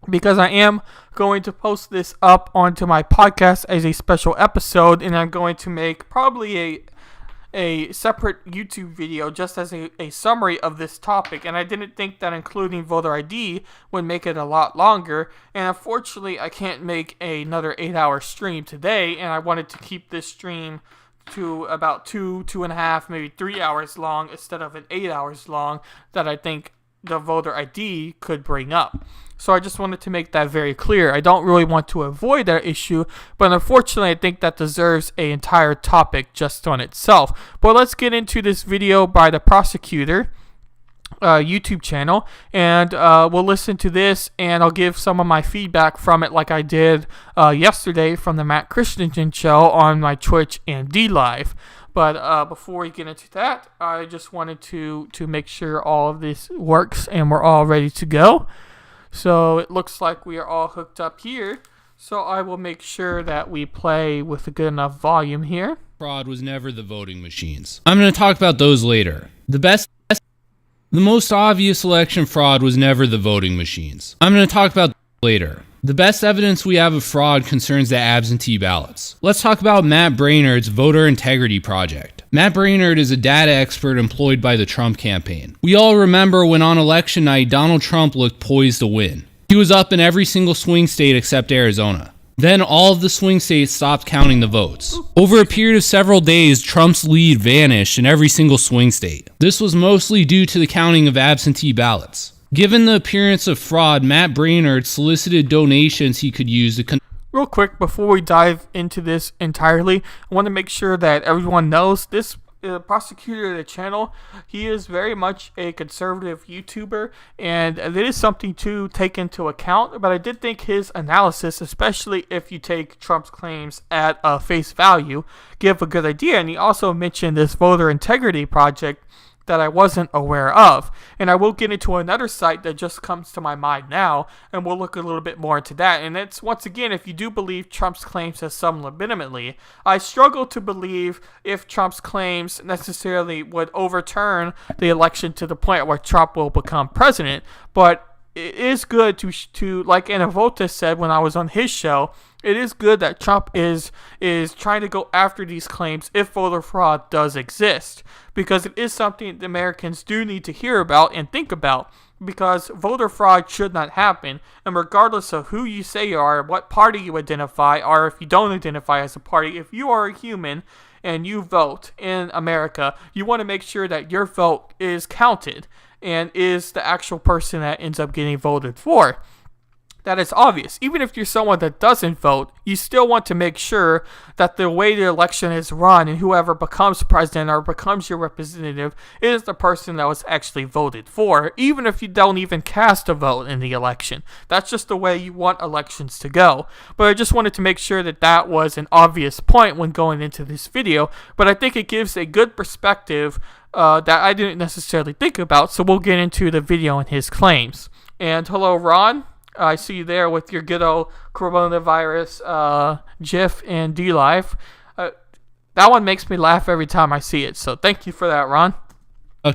Because I am going to post this up onto my podcast as a special episode, and I'm going to make probably a separate YouTube video just as a summary of this topic, and I didn't think that including voter ID would make it a lot longer, and unfortunately I can't make another 8-hour stream today, and I wanted to keep this stream to about 2.5, maybe 3 hours long instead of an 8 hours long that I think the voter ID could bring up. So I just wanted to make that very clear. I don't really want to avoid that issue, but unfortunately I think that deserves an entire topic just on itself. But let's get into this video by the prosecutor YouTube channel, and we'll listen to this, and I'll give some of my feedback from it like I did yesterday from the Matt Christensen show on my Twitch and DLive. But before we get into that, I just wanted to make sure all of this works and we're all ready to go. So it looks like we are all hooked up here. So I will make sure that we play with a good enough volume here. Fraud was never the voting machines. I'm going to talk about those later. The most obvious election fraud was never the voting machines. I'm going to talk about later. The best evidence we have of fraud concerns the absentee ballots. Let's talk about Matt Brainerd's Voter Integrity Project. Matt Brainerd is a data expert employed by the Trump campaign. We all remember when on election night, Donald Trump looked poised to win. He was up in every single swing state except Arizona. Then all of the swing states stopped counting the votes. Over a period of several days, Trump's lead vanished in every single swing state. This was mostly due to the counting of absentee ballots. Given the appearance of fraud, Matt Brainerd solicited donations he could use to Real quick, before we dive into this entirely, I want to make sure that everyone knows this prosecutor of the channel, he is very much a conservative YouTuber, and it is something to take into account, but I did think his analysis, especially if you take Trump's claims at face value, give a good idea. And he also mentioned this voter integrity project that I wasn't aware of. And I will get into another site that just comes to my mind now, and we'll look a little bit more into that. And it's, once again, if you do believe Trump's claims has some legitimacy, I struggle to believe if Trump's claims necessarily would overturn the election to the point where Trump will become president. But it is good to like Anna Volta said when I was on his show, it is good that Trump is trying to go after these claims if voter fraud does exist, because it is something the Americans do need to hear about and think about, because voter fraud should not happen. And regardless of who you say you are, what party you identify, or if you don't identify as a party, if you are a human and you vote in America, you want to make sure that your vote is counted and is the actual person that ends up getting voted for. That is obvious. Even if you're someone that doesn't vote, you still want to make sure that the way the election is run and whoever becomes president or becomes your representative is the person that was actually voted for, even if you don't even cast a vote in the election. That's just the way you want elections to go. But I just wanted to make sure that that was an obvious point when going into this video, but I think it gives a good perspective that I didn't necessarily think about, so we'll get into the video and his claims. And hello, Ron. I see you there with your good old coronavirus GIF and DLive. That one makes me laugh every time I see it, so thank you for that, Ron.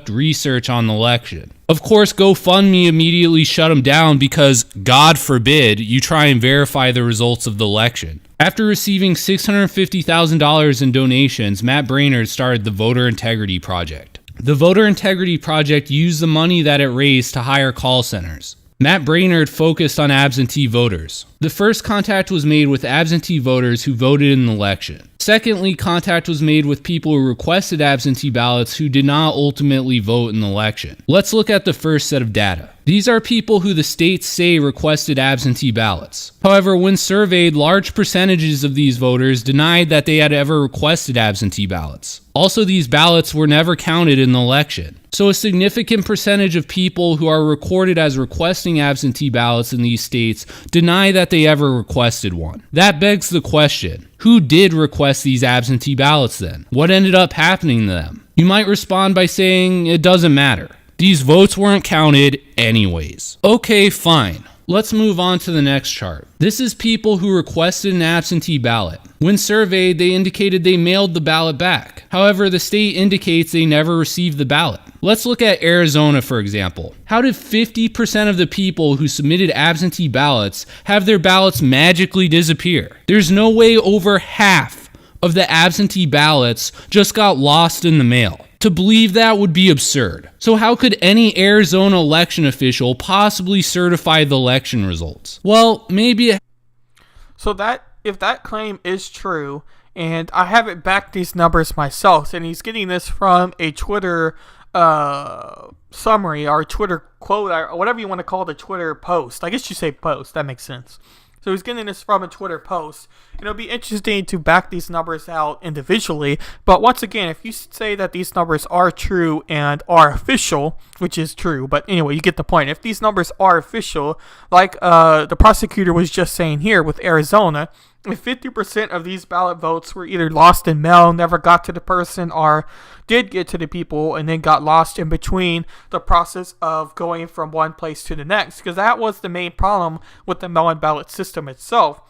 Research on the election. Of course, GoFundMe immediately shut him down because, God forbid, you try and verify the results of the election. After receiving $650,000 in donations, Matt Brainerd started the Voter Integrity Project. The Voter Integrity Project used the money that it raised to hire call centers. Matt Brainerd focused on absentee voters. The first contact was made with absentee voters who voted in the election. Secondly, contact was made with people who requested absentee ballots who did not ultimately vote in the election. Let's look at the first set of data. These are people who the states say requested absentee ballots. However, when surveyed, large percentages of these voters denied that they had ever requested absentee ballots. Also, these ballots were never counted in the election. So a significant percentage of people who are recorded as requesting absentee ballots in these states deny that they ever requested one. That begs the question, who did request these absentee ballots then? What ended up happening to them? You might respond by saying it doesn't matter. These votes weren't counted anyways. Okay, fine. Let's move on to the next chart. This is people who requested an absentee ballot. When surveyed, they indicated they mailed the ballot back. However, the state indicates they never received the ballot. Let's look at Arizona, for example. How did 50% of the people who submitted absentee ballots have their ballots magically disappear? There's no way over half of the absentee ballots just got lost in the mail. To believe that would be absurd. So how could any Arizona election official possibly certify the election results? Well, maybe... So that, if that claim is true, and I haven't backed these numbers myself, and he's getting this from a Twitter summary, or Twitter quote, or whatever you want to call the Twitter post. I guess you say post, that makes sense. So he's getting this from a Twitter post. And it'll be interesting to back these numbers out individually. But once again, if you say that these numbers are true and are official, which is true, but anyway, you get the point. If these numbers are official, like the prosecutor was just saying here with Arizona, if 50% of these ballot votes were either lost in mail, never got to the person, or did get to the people and then got lost in between the process of going from one place to the next, because that was the main problem with the mail-in ballot system itself.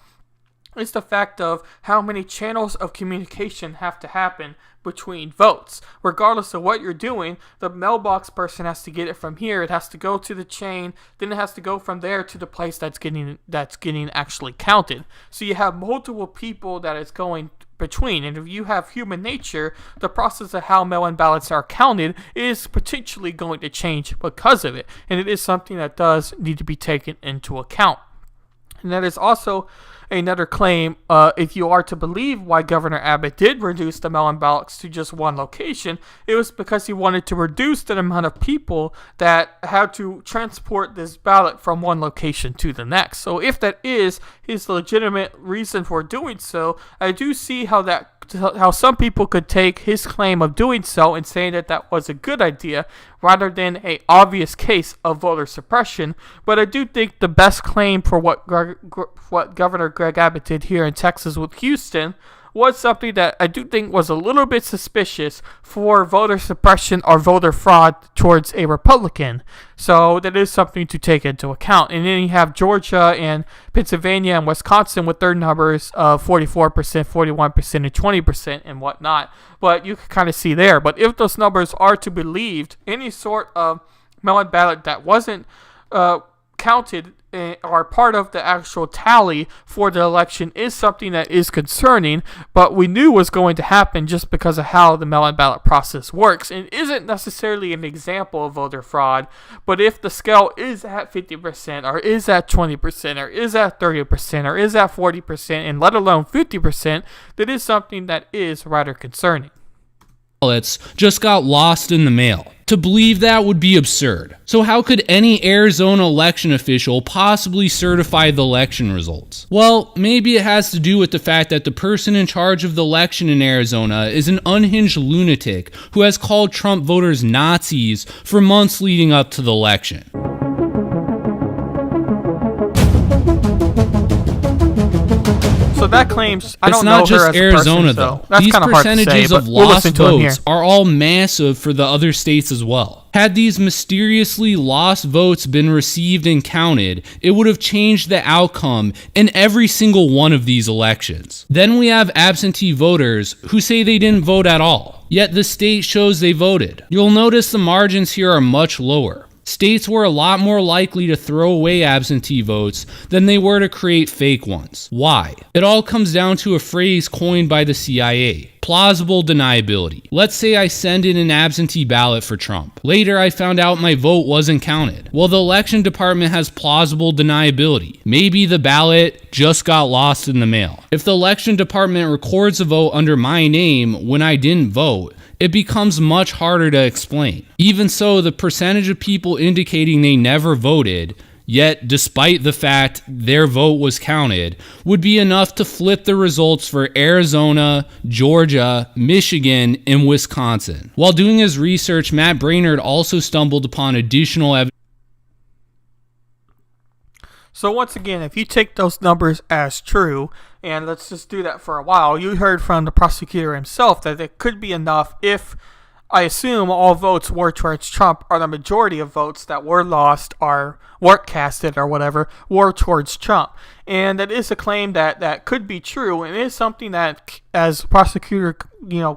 It's the fact of how many channels of communication have to happen between votes. Regardless of what you're doing, the mailbox person has to get it from here. It has to go to the chain. Then it has to go from there to the place that's getting actually counted. So you have multiple people that it's going between. And if you have human nature, the process of how mail-in ballots are counted is potentially going to change because of it. And it is something that does need to be taken into account. And that is also another claim, if you are to believe why Governor Abbott did reduce the mail-in ballots to just one location, it was because he wanted to reduce the amount of people that had to transport this ballot from one location to the next. So if that is his legitimate reason for doing so, I do see how some people could take his claim of doing so and saying that that was a good idea rather than a obvious case of voter suppression. But I do think the best claim for what Governor Greg Abbott did here in Texas with Houston was something that I do think was a little bit suspicious for voter suppression or voter fraud towards a Republican. So that is something to take into account. And then you have Georgia and Pennsylvania and Wisconsin with their numbers of 44%, 41%, and 20% and whatnot. But you can kind of see there. But if those numbers are to be believed, any sort of mail-in ballot that wasn't counted are part of the actual tally for the election is something that is concerning, but we knew was going to happen just because of how the mail-in ballot process works. And it isn't necessarily an example of voter fraud, but if the scale is at 50% or is at 20% or is at 30% or is at 40% and let alone 50%, that is something that is rather concerning. Ballots just got lost in the mail. To believe that would be absurd. So how could any Arizona election official possibly certify the election results? Well, maybe it has to do with the fact that the person in charge of the election in Arizona is an unhinged lunatic who has called Trump voters Nazis for months leading up to the election. So that claims I it's don't not know just her as Arizona, a person, though. so that's These kind of hard to say, percentages but of we'll lost listen to him here. votes are all massive for the other states as well. Had these mysteriously lost votes been received and counted, it would have changed the outcome in every single one of these elections. Then we have absentee voters who say they didn't vote at all, yet the state shows they voted. You'll notice the margins here are much lower. States were a lot more likely to throw away absentee votes than they were to create fake ones. Why? It all comes down to a phrase coined by the CIA. Plausible deniability. Let's say I send in an absentee ballot for Trump. Later, I found out my vote wasn't counted. Well, the election department has plausible deniability. Maybe the ballot just got lost in the mail. If the election department records a vote under my name when I didn't vote, it becomes much harder to explain. Even so, the percentage of people indicating they never voted, yet despite the fact their vote was counted, would be enough to flip the results for Arizona, Georgia, Michigan, and Wisconsin. While doing his research, Matt Brainerd also stumbled upon additional evidence. So once again, if you take those numbers as true, and let's just do that for a while, you heard from the prosecutor himself that it could be enough if, I assume, all votes were towards Trump, or the majority of votes that were lost or weren't casted or whatever were towards Trump. And that is a claim that could be true, and it is something that, as prosecutor,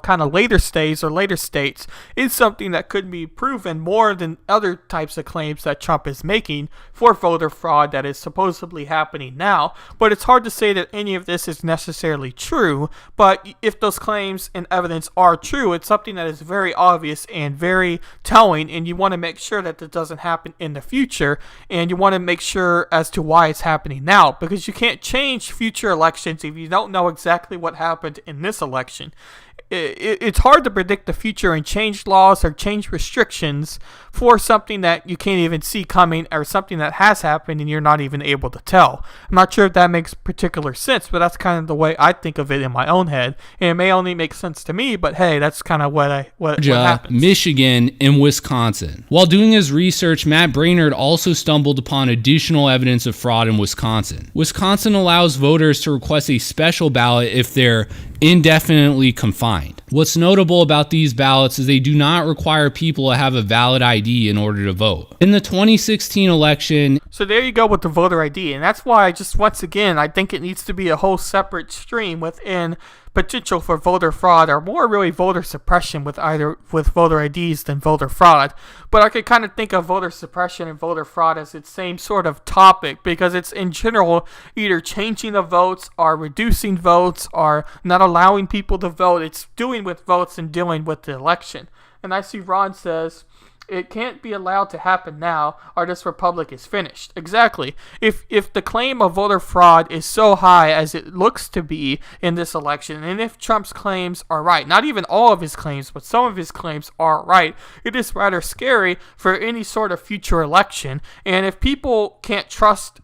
kind of later states, is something that could be proven more than other types of claims that Trump is making for voter fraud that is supposedly happening now. But it's hard to say that any of this is necessarily true, but if those claims and evidence are true, it's something that is very obvious and very telling, and you want to make sure that it doesn't happen in the future, and you want to make sure as to why it's happening now, because you can't change future elections if you don't know exactly what happened in this election. It's hard to predict the future and change laws or change restrictions for something that you can't even see coming, or something that has happened and you're not even able to tell. I'm not sure if that makes particular sense, but that's kind of the way I think of it in my own head. And it may only make sense to me, but hey, that's kind of what happens. Michigan, and Wisconsin. While doing his research, Matt Brainerd also stumbled upon additional evidence of fraud in Wisconsin. Wisconsin allows voters to request a special ballot if they're indefinitely confined. What's notable about these ballots is they do not require people to have a valid ID in order to vote. In the 2016 election... So there you go with the voter ID, and that's why once again, I think it needs to be a whole separate stream within potential for voter fraud, or more really voter suppression with voter IDs than voter fraud. But I could kind of think of voter suppression and voter fraud as its same sort of topic, because it's in general either changing the votes or reducing votes or not allowing people to vote. It's doing with votes and dealing with the election. And I see Ron says, it can't be allowed to happen now, or this republic is finished. Exactly. If the claim of voter fraud is so high as it looks to be in this election, and if Trump's claims are right, not even all of his claims, but some of his claims are right, it is rather scary for any sort of future election. And if people can't trust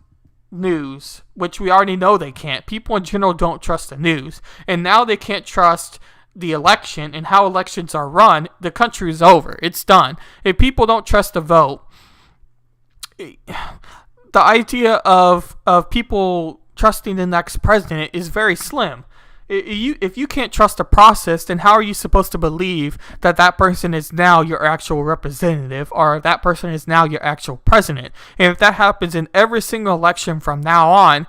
news, which we already know they can't, people in general don't trust the news, and now they can't trust the election and how elections are run, the country is over. It's done. If people don't trust the vote, the idea of people trusting the next president is very slim. If you can't trust the process, then how are you supposed to believe that person is now your actual representative, or that person is now your actual president? And if that happens in every single election from now on,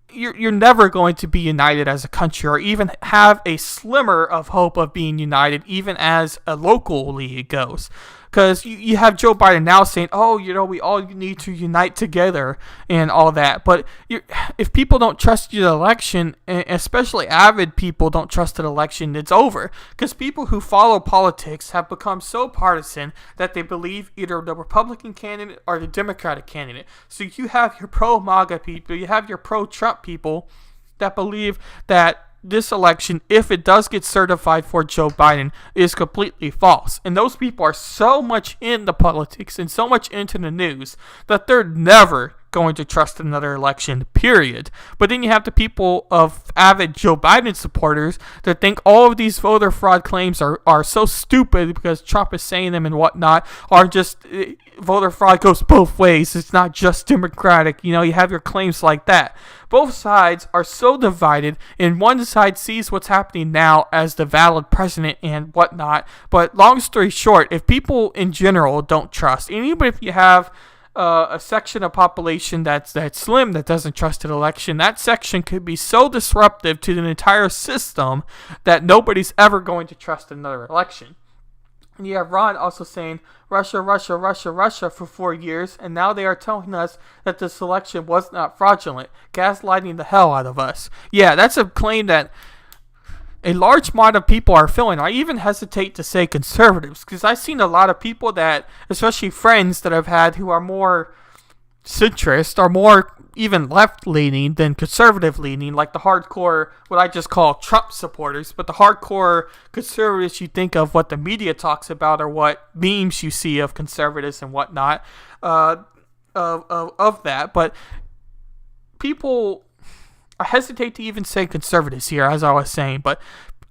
you're never going to be united as a country, or even have a slimmer of hope of being united, even as a local league goes. Because you have Joe Biden now saying, we all need to unite together and all that. But if people don't trust the election, especially avid people don't trust the election, it's over. Because people who follow politics have become so partisan that they believe either the Republican candidate or the Democratic candidate. So you have your pro-MAGA people, you have your pro-Trump people that believe that this election, if it does get certified for Joe Biden, is completely false. And those people are so much into politics and so much into the news that they're never going to trust another election, period. But then you have the people of avid Joe Biden supporters that think all of these voter fraud claims are so stupid because Trump is saying them and whatnot, are just voter fraud goes both ways. It's not just Democratic. You have your claims like that. Both sides are so divided, and one side sees what's happening now as the valid president and whatnot. But long story short, if people in general don't trust, and even if you have a section of population that's slim that doesn't trust an election, that section could be so disruptive to the entire system that nobody's ever going to trust another election. And you have Ron also saying Russia for 4 years, and now they are telling us that this election was not fraudulent, gaslighting the hell out of us. Yeah, that's a claim that a large amount of people are feeling. I even hesitate to say conservatives, because I've seen a lot of people that, especially friends that I've had who are more centrist, are more even left-leaning than conservative-leaning, like the hardcore, what I just call Trump supporters, but the hardcore conservatives you think of what the media talks about or what memes you see of conservatives and whatnot, of that. But people, I hesitate to even say conservatives here, as I was saying, but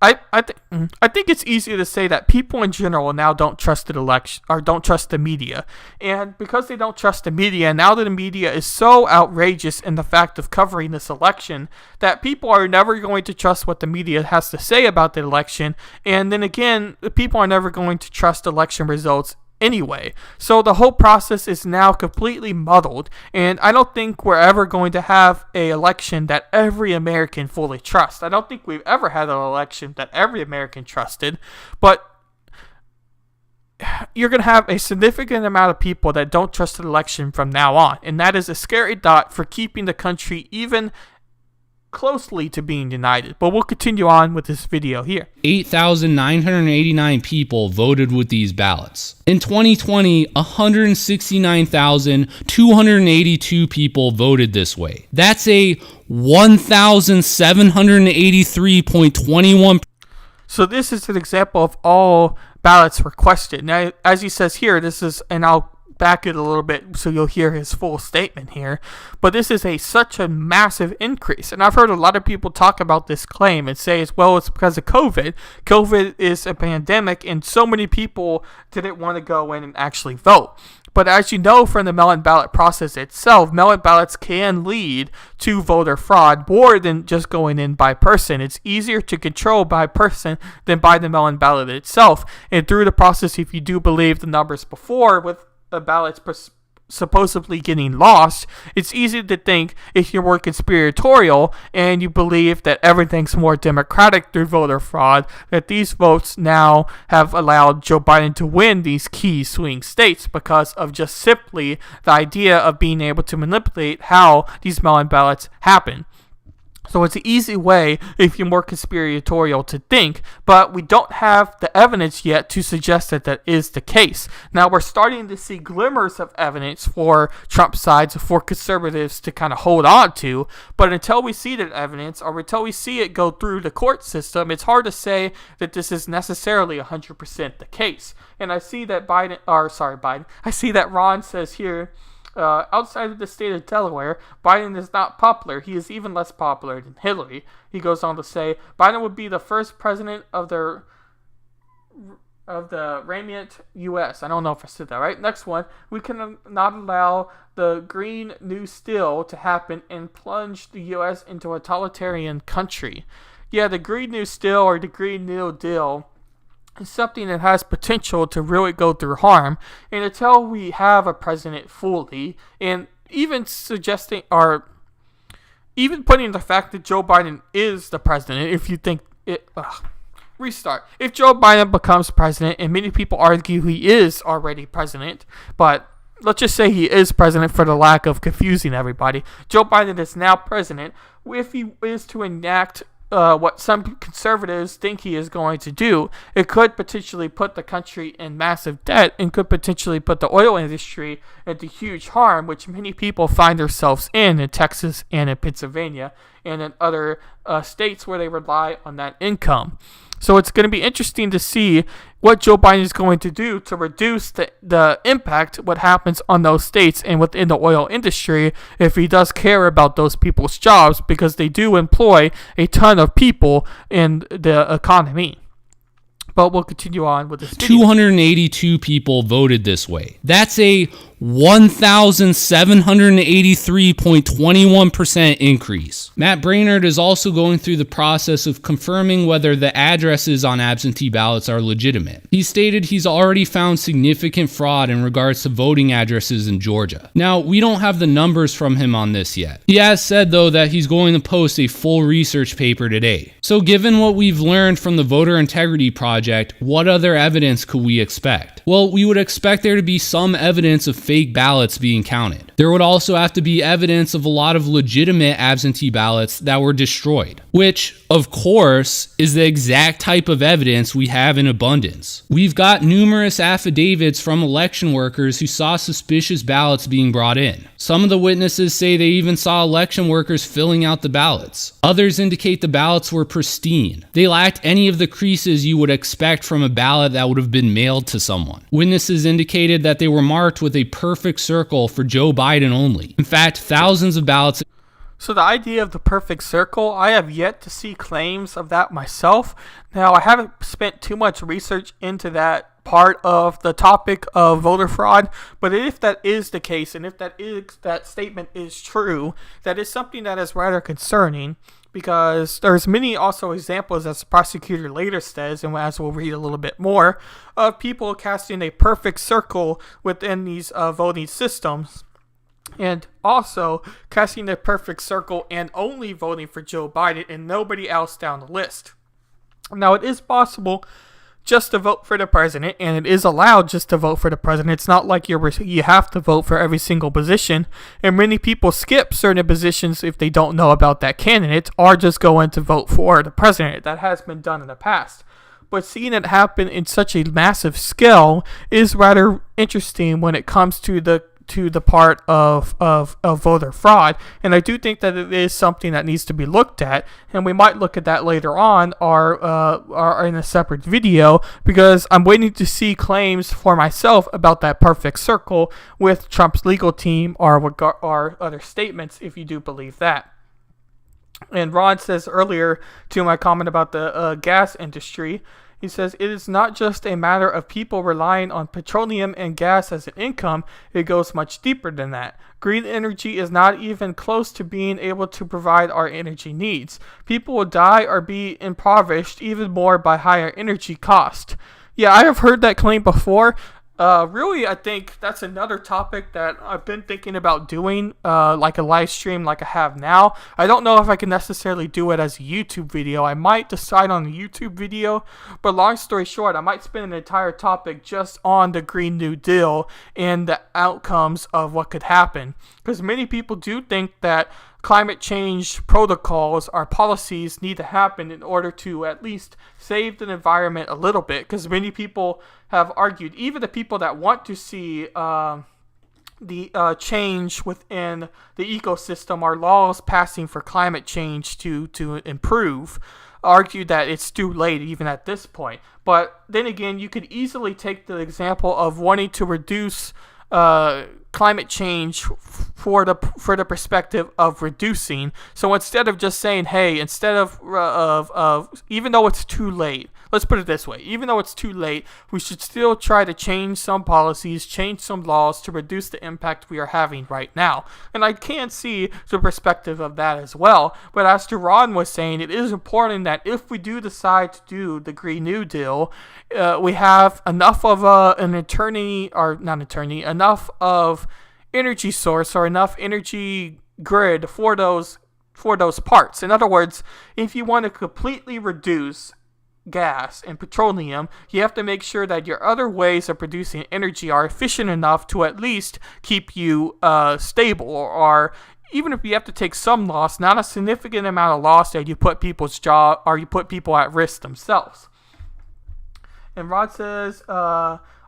I think it's easier to say that people in general now don't trust the election, or don't trust the media. And because they don't trust the media, now that the media is so outrageous in the fact of covering this election, that people are never going to trust what the media has to say about the election. And then again, the people are never going to trust election results anyway. So the whole process is now completely muddled, and I don't think we're ever going to have an election that every American fully trusts. I don't think we've ever had an election that every American trusted, but you're going to have a significant amount of people that don't trust the election from now on, and that is a scary thought for keeping the country even closely to being united. But we'll continue on with this video here. 8,989 people voted with these ballots. In 2020, 169,282 people voted this way. That's a 1,783.21%. So this is an example of all ballots requested. Now, as he says here, this is, and I'll back it a little bit so you'll hear his full statement here, but this is such a massive increase. And I've heard a lot of people talk about this claim and say, well, it's because of COVID. COVID is a pandemic, and so many people didn't want to go in and actually vote. But as you know from the mail-in ballot process itself, mail-in ballots can lead to voter fraud more than just going in by person. It's easier to control by person than by the mail-in ballot itself. And through the process, if you do believe the numbers before with the ballots supposedly getting lost, it's easy to think, if you're more conspiratorial and you believe that everything's more democratic through voter fraud, that these votes now have allowed Joe Biden to win these key swing states because of just simply the idea of being able to manipulate how these mail-in ballots happen. So it's an easy way, if you're more conspiratorial, to think, but we don't have the evidence yet to suggest that that is the case. Now, we're starting to see glimmers of evidence for Trump's sides, for conservatives to kind of hold on to, but until we see that evidence, or until we see it go through the court system, it's hard to say that this is necessarily 100% the case. And I see that I see that Ron says here, outside of the state of Delaware, Biden is not popular. He is even less popular than Hillary. He goes on to say, Biden would be the first president of the remnant U.S. I don't know if I said that right. Next one, we can not allow the Green New Deal to happen and plunge the U.S. into a totalitarian country. Yeah, the Green New Deal, or the Green New Deal, is something that has potential to really go through harm. And until we have a president fully, and even suggesting, or even putting the fact that Joe Biden is the president, if you think it, if Joe Biden becomes president, and many people argue he is already president, but let's just say he is president for the lack of confusing everybody. Joe Biden is now president. If he is to enact what some conservatives think he is going to do, it could potentially put the country in massive debt and could potentially put the oil industry into huge harm, which many people find themselves in Texas and in Pennsylvania and in other states where they rely on that income. So it's going to be interesting to see what Joe Biden is going to do to reduce the impact, what happens on those states and within the oil industry, if he does care about those people's jobs, because they do employ a ton of people in the economy. But we'll continue on with this video. 282 people voted this way. That's a 1,783.21% increase. Matt Brainerd is also going through the process of confirming whether the addresses on absentee ballots are legitimate. He stated he's already found significant fraud in regards to voting addresses in Georgia. Now, we don't have the numbers from him on this yet. He has said, though, that he's going to post a full research paper today. So given what we've learned from the Voter Integrity Project, what other evidence could we expect? Well, we would expect there to be some evidence of fake ballots being counted. There would also have to be evidence of a lot of legitimate absentee ballots that were destroyed, which, of course, is the exact type of evidence we have in abundance. We've got numerous affidavits from election workers who saw suspicious ballots being brought in. Some of the witnesses say they even saw election workers filling out the ballots. Others indicate the ballots were pristine. They lacked any of the creases you would expect from a ballot that would have been mailed to someone. Witnesses indicated that they were marked with a perfect circle for Joe Biden only. In fact, thousands of ballots. So the idea of the perfect circle, I have yet to see claims of that myself. Now, I haven't spent too much research into that part of the topic of voter fraud, but if that is the case, and if that statement is true, that is something that is rather concerning, because there's many also examples, as the prosecutor later says, and as we'll read a little bit more, of people casting a perfect circle within these voting systems, and also casting a perfect circle and only voting for Joe Biden and nobody else down the list. Now, it is possible just to vote for the president, and it is allowed just to vote for the president. It's not like you have to vote for every single position, and many people skip certain positions if they don't know about that candidate, or just go in to vote for the president. That has been done in the past. But seeing it happen in such a massive scale is rather interesting when it comes to the part of voter fraud, and I do think that it is something that needs to be looked at, and we might look at that later on or in a separate video, because I'm waiting to see claims for myself about that perfect circle with Trump's legal team or other statements, if you do believe that. And Ron says earlier to my comment about the gas industry, he says, it is not just a matter of people relying on petroleum and gas as an income. It goes much deeper than that. Green energy is not even close to being able to provide our energy needs. People will die or be impoverished even more by higher energy cost. Yeah, I have heard that claim before. Really, I think that's another topic that I've been thinking about doing, like a live stream like I have now. I don't know if I can necessarily do it as a YouTube video. I might decide on a YouTube video, but long story short, I might spend an entire topic just on the Green New Deal and the outcomes of what could happen. Because many people do think that climate change protocols or policies need to happen in order to at least save the environment a little bit, because many people have argued, even the people that want to see the change within the ecosystem or laws passing for climate change to improve, argue that it's too late even at this point. But then again, you could easily take the example of wanting to reduce climate change for the perspective of reducing. So instead of just saying, hey, instead of even though it's too late, let's put it this way, even though it's too late, we should still try to change some policies, change some laws to reduce the impact we are having right now. And I can see the perspective of that as well. But as Ron was saying, it is important that if we do decide to do the Green New Deal, we have enough of enough of energy source or enough energy grid for those parts. In other words, if you want to completely reduce gas and petroleum, you have to make sure that your other ways of producing energy are efficient enough to at least keep you stable, or even if you have to take some loss, not a significant amount of loss that you put people's job or you put people at risk themselves. And Rod says,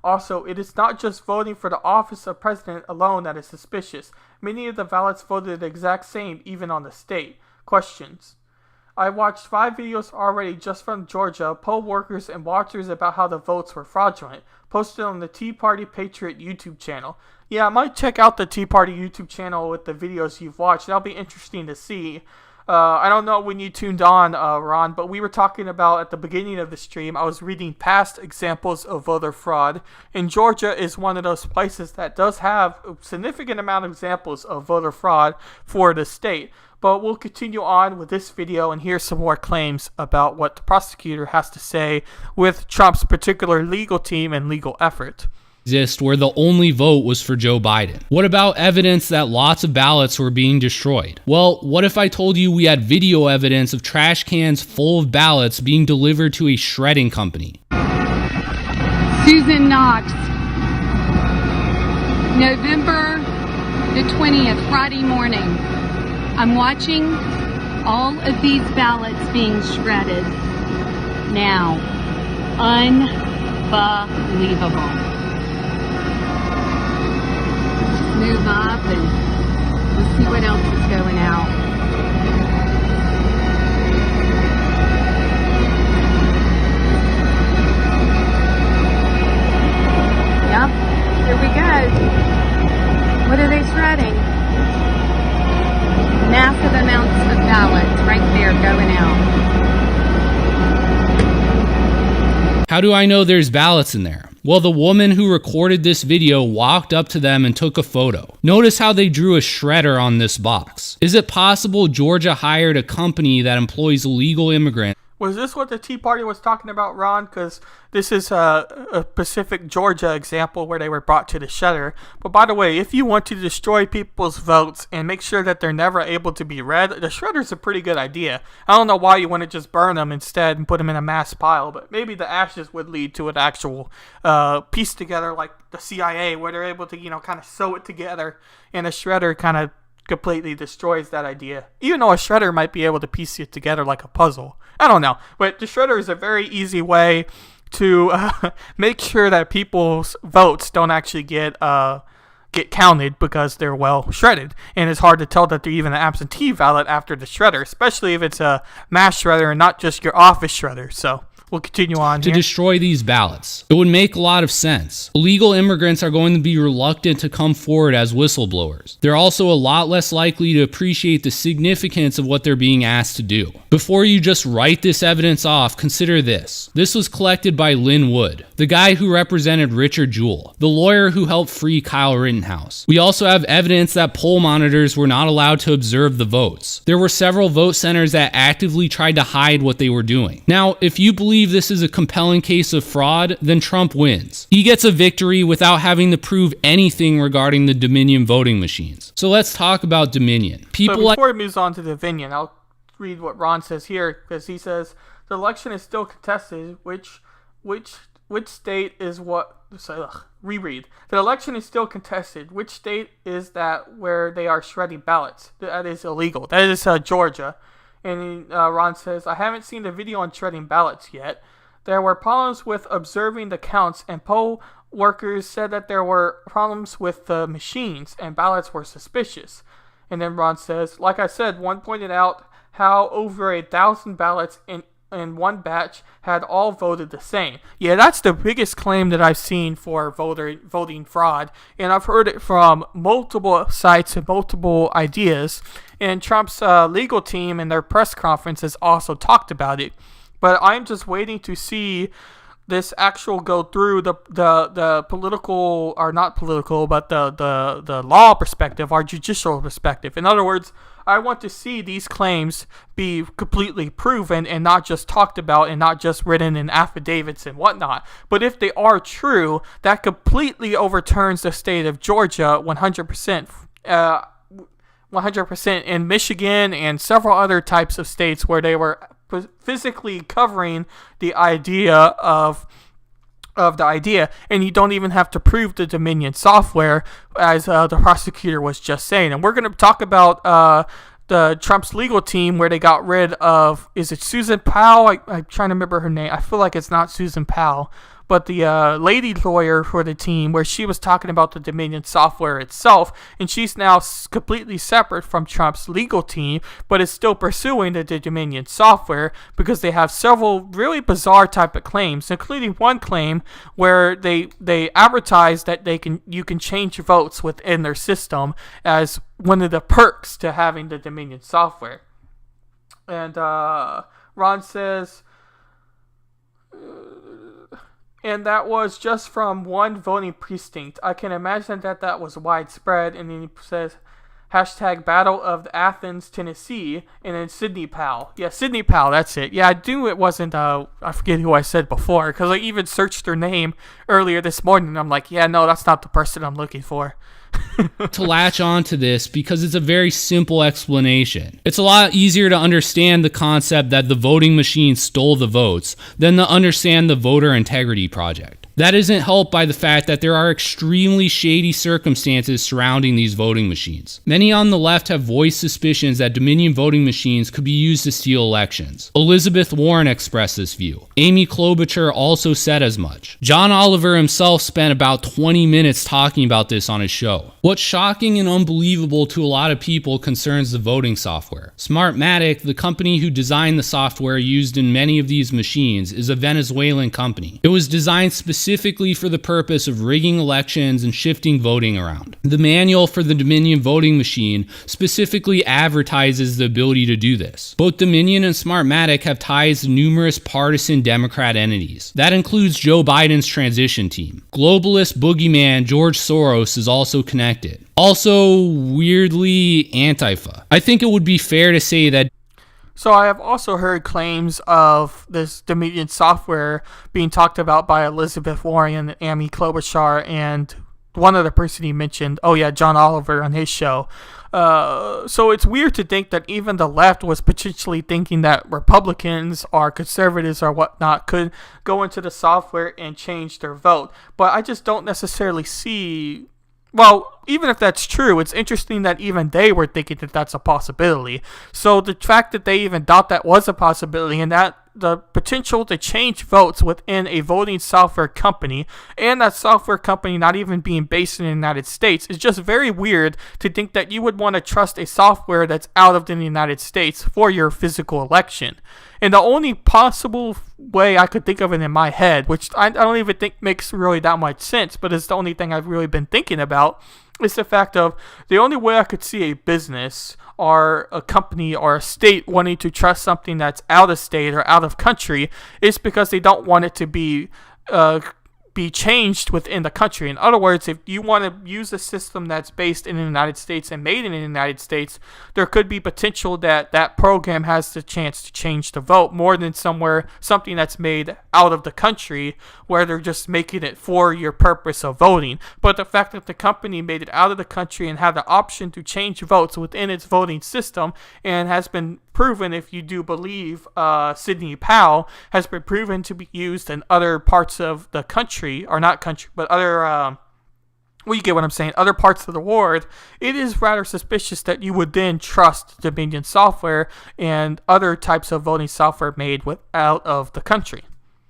also, it is not just voting for the office of president alone that is suspicious. Many of the ballots voted the exact same, even on the state. Questions. I watched 5 videos already just from Georgia, poll workers and watchers about how the votes were fraudulent, posted on the Tea Party Patriot YouTube channel. Yeah, I might check out the Tea Party YouTube channel with the videos you've watched. That'll be interesting to see. I don't know when you tuned on, Ron, but we were talking about at the beginning of the stream, I was reading past examples of voter fraud, and Georgia is one of those places that does have a significant amount of examples of voter fraud for the state. But we'll continue on with this video and hear some more claims about what the prosecutor has to say with Trump's particular legal team and legal effort. Where the only vote was for Joe Biden? What about evidence that lots of ballots were being destroyed? Well, what if I told you we had video evidence of trash cans full of ballots being delivered to a shredding company? Susan Knox. November the 20th, Friday morning. I'm watching all of these ballots being shredded now. Unbelievable. Let's move up and let's see what else is going out. Yep, here we go. What are they shredding? Massive amounts of ballots right there going out. How do I know there's ballots in there? Well, the woman who recorded this video walked up to them and took a photo. Notice how they drew a shredder on this box. Is it possible Georgia hired a company that employs illegal immigrants? Was this what the Tea Party was talking about, Ron? Because this is a Pacific Georgia example where they were brought to the shredder. But by the way, if you want to destroy people's votes and make sure that they're never able to be read, the shredder's a pretty good idea. I don't know why you want to just burn them instead and put them in a mass pile, but maybe the ashes would lead to an actual piece together like the CIA, where they're able to, kind of sew it together, and a shredder kind of completely destroys that idea. Even though a shredder might be able to piece it together like a puzzle. I don't know. But the shredder is a very easy way to make sure that people's votes don't actually get counted because they're well shredded. And it's hard to tell that they're even an absentee ballot after the shredder, especially if it's a mass shredder and not just your office shredder. So we'll continue on to destroy these ballots. It would make a lot of sense. Illegal immigrants are going to be reluctant to come forward as whistleblowers. They're also a lot less likely to appreciate the significance of what they're being asked to do. Before you just write this evidence off, consider this. This was collected by Lynn Wood, the guy who represented Richard Jewell, the lawyer who helped free Kyle Rittenhouse. We also have evidence that poll monitors were not allowed to observe the votes. There were several vote centers that actively tried to hide what they were doing. Now, if you believe this is a compelling case of fraud, then Trump wins. He gets a victory without having to prove anything regarding the Dominion voting machines. So let's talk about Dominion. Before it moves on to Dominion, I'll read what Ron says here, because he says the election is still contested. Which state is what? Reread. The election is still contested. Which state is that where they are shredding ballots? That is illegal. That is Georgia. And Ron says, I haven't seen the video on shredding ballots yet. There were problems with observing the counts, and poll workers said that there were problems with the machines, and ballots were suspicious. And then Ron says, like I said, one pointed out how over 1,000 ballots in one batch had all voted the same. Yeah, that's the biggest claim that I've seen for voting fraud, and I've heard it from multiple sites and multiple ideas, and Trump's legal team in their press conference has also talked about it. But I'm just waiting to see this actual go through the political, or not political, but the law perspective, our judicial perspective. In other words, I want to see these claims be completely proven and not just talked about and not just written in affidavits and whatnot. But if they are true, that completely overturns the state of Georgia 100%. 100% in Michigan and several other types of states where they were physically covering the idea of the idea, and you don't even have to prove the Dominion software, as the prosecutor was just saying. And we're going to talk about the Trump's legal team, where they got rid of, is it Susan Powell? I'm trying to remember her name. I feel like it's not Susan Powell, but the lady lawyer for the team, where she was talking about the Dominion software itself, and she's now completely separate from Trump's legal team, but is still pursuing the Dominion software because they have several really bizarre type of claims, including one claim where they advertise that you can change votes within their system as one of the perks to having the Dominion software. And Ron says, and that was just from one voting precinct. I can imagine that was widespread. And then he says, hashtag Battle of Athens, Tennessee, and then Sidney Powell. Yeah, Sidney Powell, that's it. Yeah, I knew it wasn't, I forget who I said before, because I even searched her name earlier this morning, and I'm like, yeah, no, that's not the person I'm looking for. To latch on to this because it's a very simple explanation. It's a lot easier to understand the concept that the voting machine stole the votes than to understand the voter integrity project. That isn't helped by the fact that there are extremely shady circumstances surrounding these voting machines. Many on the left have voiced suspicions that Dominion voting machines could be used to steal elections. Elizabeth Warren expressed this view. Amy Klobuchar also said as much. John Oliver himself spent about 20 minutes talking about this on his show. What's shocking and unbelievable to a lot of people concerns the voting software. Smartmatic, the company who designed the software used in many of these machines, is a Venezuelan company. It was designed specifically for the purpose of rigging elections and shifting voting around. The manual for the Dominion voting machine specifically advertises the ability to do this. Both Dominion and Smartmatic have ties to numerous partisan Democrat entities. That includes Joe Biden's transition team. Globalist boogeyman George Soros is also connected. Also, weirdly, Antifa. I think it would be fair to say that. So I have also heard claims of this Dominion software being talked about by Elizabeth Warren and Amy Klobuchar and one other person he mentioned. Oh yeah, John Oliver on his show. So it's weird to think that even the left was potentially thinking that Republicans or conservatives or whatnot could go into the software and change their vote. But I just don't necessarily see. Well, even if that's true, it's interesting that even they were thinking that that's a possibility. So the fact that they even thought that was a possibility and that the potential to change votes within a voting software company and that software company not even being based in the United States is just very weird to think that you would want to trust a software that's out of the United States for your physical election. And the only possible way I could think of it in my head, which I don't even think makes really that much sense, but it's the only thing I've really been thinking about, is the fact of the only way I could see a business or a company or a state wanting to trust something that's out of state or out of country is because they don't want it to be changed within the country. In other words, if you want to use a system that's based in the United States and made in the United States, there could be potential that that program has the chance to change the vote more than something that's made out of the country where they're just making it for your purpose of voting. But the fact that the company made it out of the country and had the option to change votes within its voting system and has been proven, if you do believe Sidney Powell, has been proven to be used in other parts of the country, or not country, but other, well, you get what I'm saying, other parts of the world, it is rather suspicious that you would then trust Dominion software and other types of voting software made out of the country.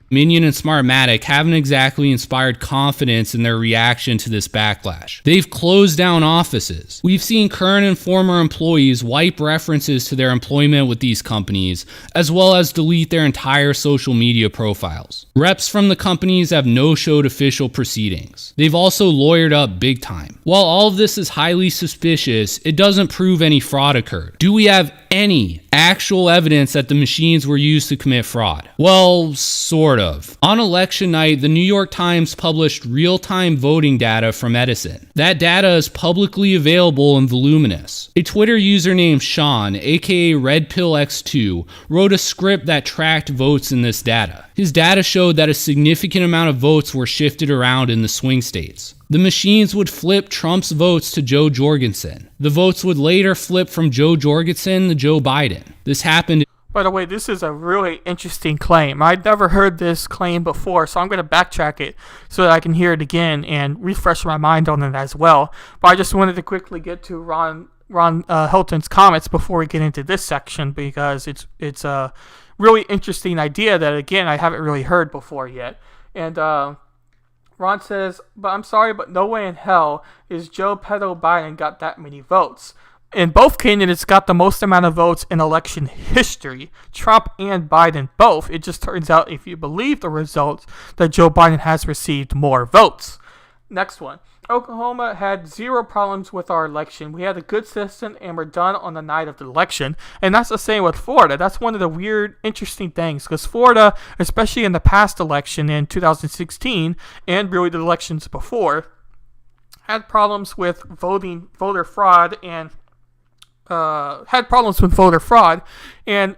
Dominion and Smartmatic haven't exactly inspired confidence in their reaction to this backlash. They've closed down offices. We've seen current and former employees wipe references to their employment with these companies, as well as delete their entire social media profiles. Reps from the companies have no-showed official proceedings. They've also lawyered up big time. While all of this is highly suspicious, it doesn't prove any fraud occurred. Do we have any actual evidence that the machines were used to commit fraud? Well, sort of. On election night, the New York Times published real-time voting data from Edison. That data is publicly available and voluminous. A Twitter user named Sean, aka RedPillX2, wrote a script that tracked votes in this data. His data showed that a significant amount of votes were shifted around in the swing states. The machines would flip Trump's votes to Joe Jorgensen. The votes would later flip from Joe Jorgensen to Joe Biden. This happened. By the way, this is a really interesting claim. I'd never heard this claim before, so I'm going to backtrack it so that I can hear it again and refresh my mind on it as well. But I just wanted to quickly get to Ron Hilton's comments before we get into this section, because it's a really interesting idea that, again, I haven't really heard before yet. And Ron says, but I'm sorry, but no way in hell is Joe Pedo Biden got that many votes. And both candidates got the most amount of votes in election history. Trump and Biden both. It just turns out, if you believe the results, that Joe Biden has received more votes. Next one. Oklahoma had zero problems with our election. We had a good system and we're done on the night of the election. And that's the same with Florida. That's one of the weird, interesting things. Because Florida, especially in the past election in 2016, and really the elections before, had problems with voter fraud and and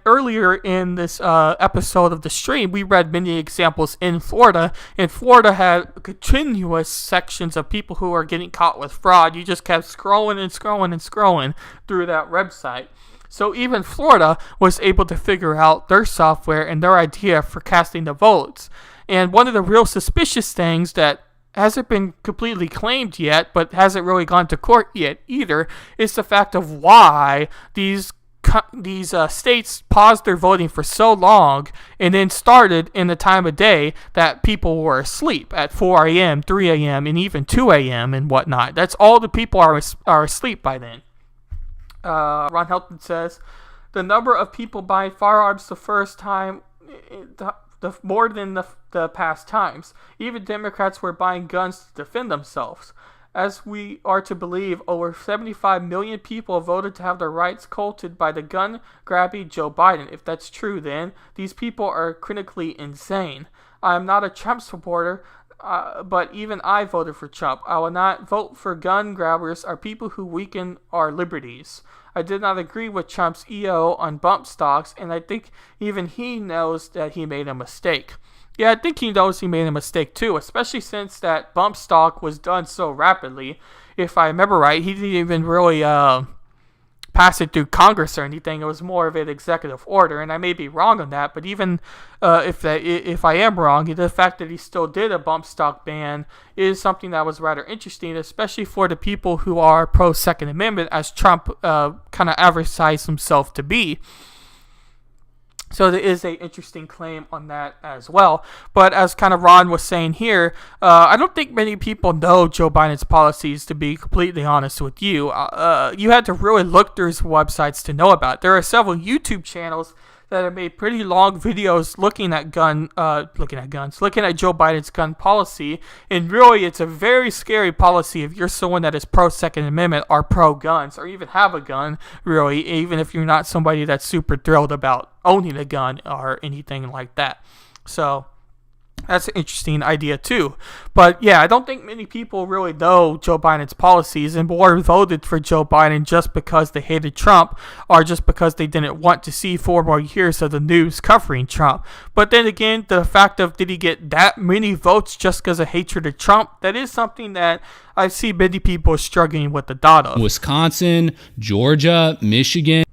earlier in this episode of the stream, we read many examples in Florida, and Florida had continuous sections of people who are getting caught with fraud. You just kept scrolling and scrolling and scrolling through that website. So even Florida was able to figure out their software and their idea for casting the votes. And one of the real suspicious things that hasn't been completely claimed yet, but hasn't really gone to court yet either, is the fact of why these states paused their voting for so long and then started in the time of day that people were asleep at 4 a.m., 3 a.m., and even 2 a.m. and whatnot. That's all the people are asleep by then. Ron Helton says, the number of people buying firearms the first time, more than the past times. Even Democrats were buying guns to defend themselves. As we are to believe, over 75 million people voted to have their rights coulted by the gun-grabbing Joe Biden. If that's true, then these people are critically insane. I am not a Trump supporter, but even I voted for Trump. I will not vote for gun grabbers or people who weaken our liberties. I did not agree with Trump's EO on bump stocks, and I think even he knows that he made a mistake. Yeah, I think he knows he made a mistake too, especially since that bump stock was done so rapidly. If I remember right, he didn't even really pass it through Congress or anything. It was more of an executive order, and I may be wrong on that, but even if I am wrong, the fact that he still did a bump stock ban is something that was rather interesting, especially for the people who are pro-Second Amendment, as Trump kind of advertised himself to be. So there is an interesting claim on that as well. But as kind of Ron was saying here, I don't think many people know Joe Biden's policies, to be completely honest with you. You had to really look through his websites to know about it. There are several YouTube channels that have made pretty long videos looking at Joe Biden's gun policy. And really, it's a very scary policy if you're someone that is pro-Second Amendment or pro-guns, or even have a gun, really, even if you're not somebody that's super thrilled about owning a gun or anything like that. So that's an interesting idea too. But yeah, I don't think many people really know Joe Biden's policies and more voted for Joe Biden just because they hated Trump or just because they didn't want to see 4 more years of the news covering Trump. But then again, the fact of did he get that many votes just because of hatred of Trump, that is something that I see many people struggling with the data of. Wisconsin, Georgia, Michigan.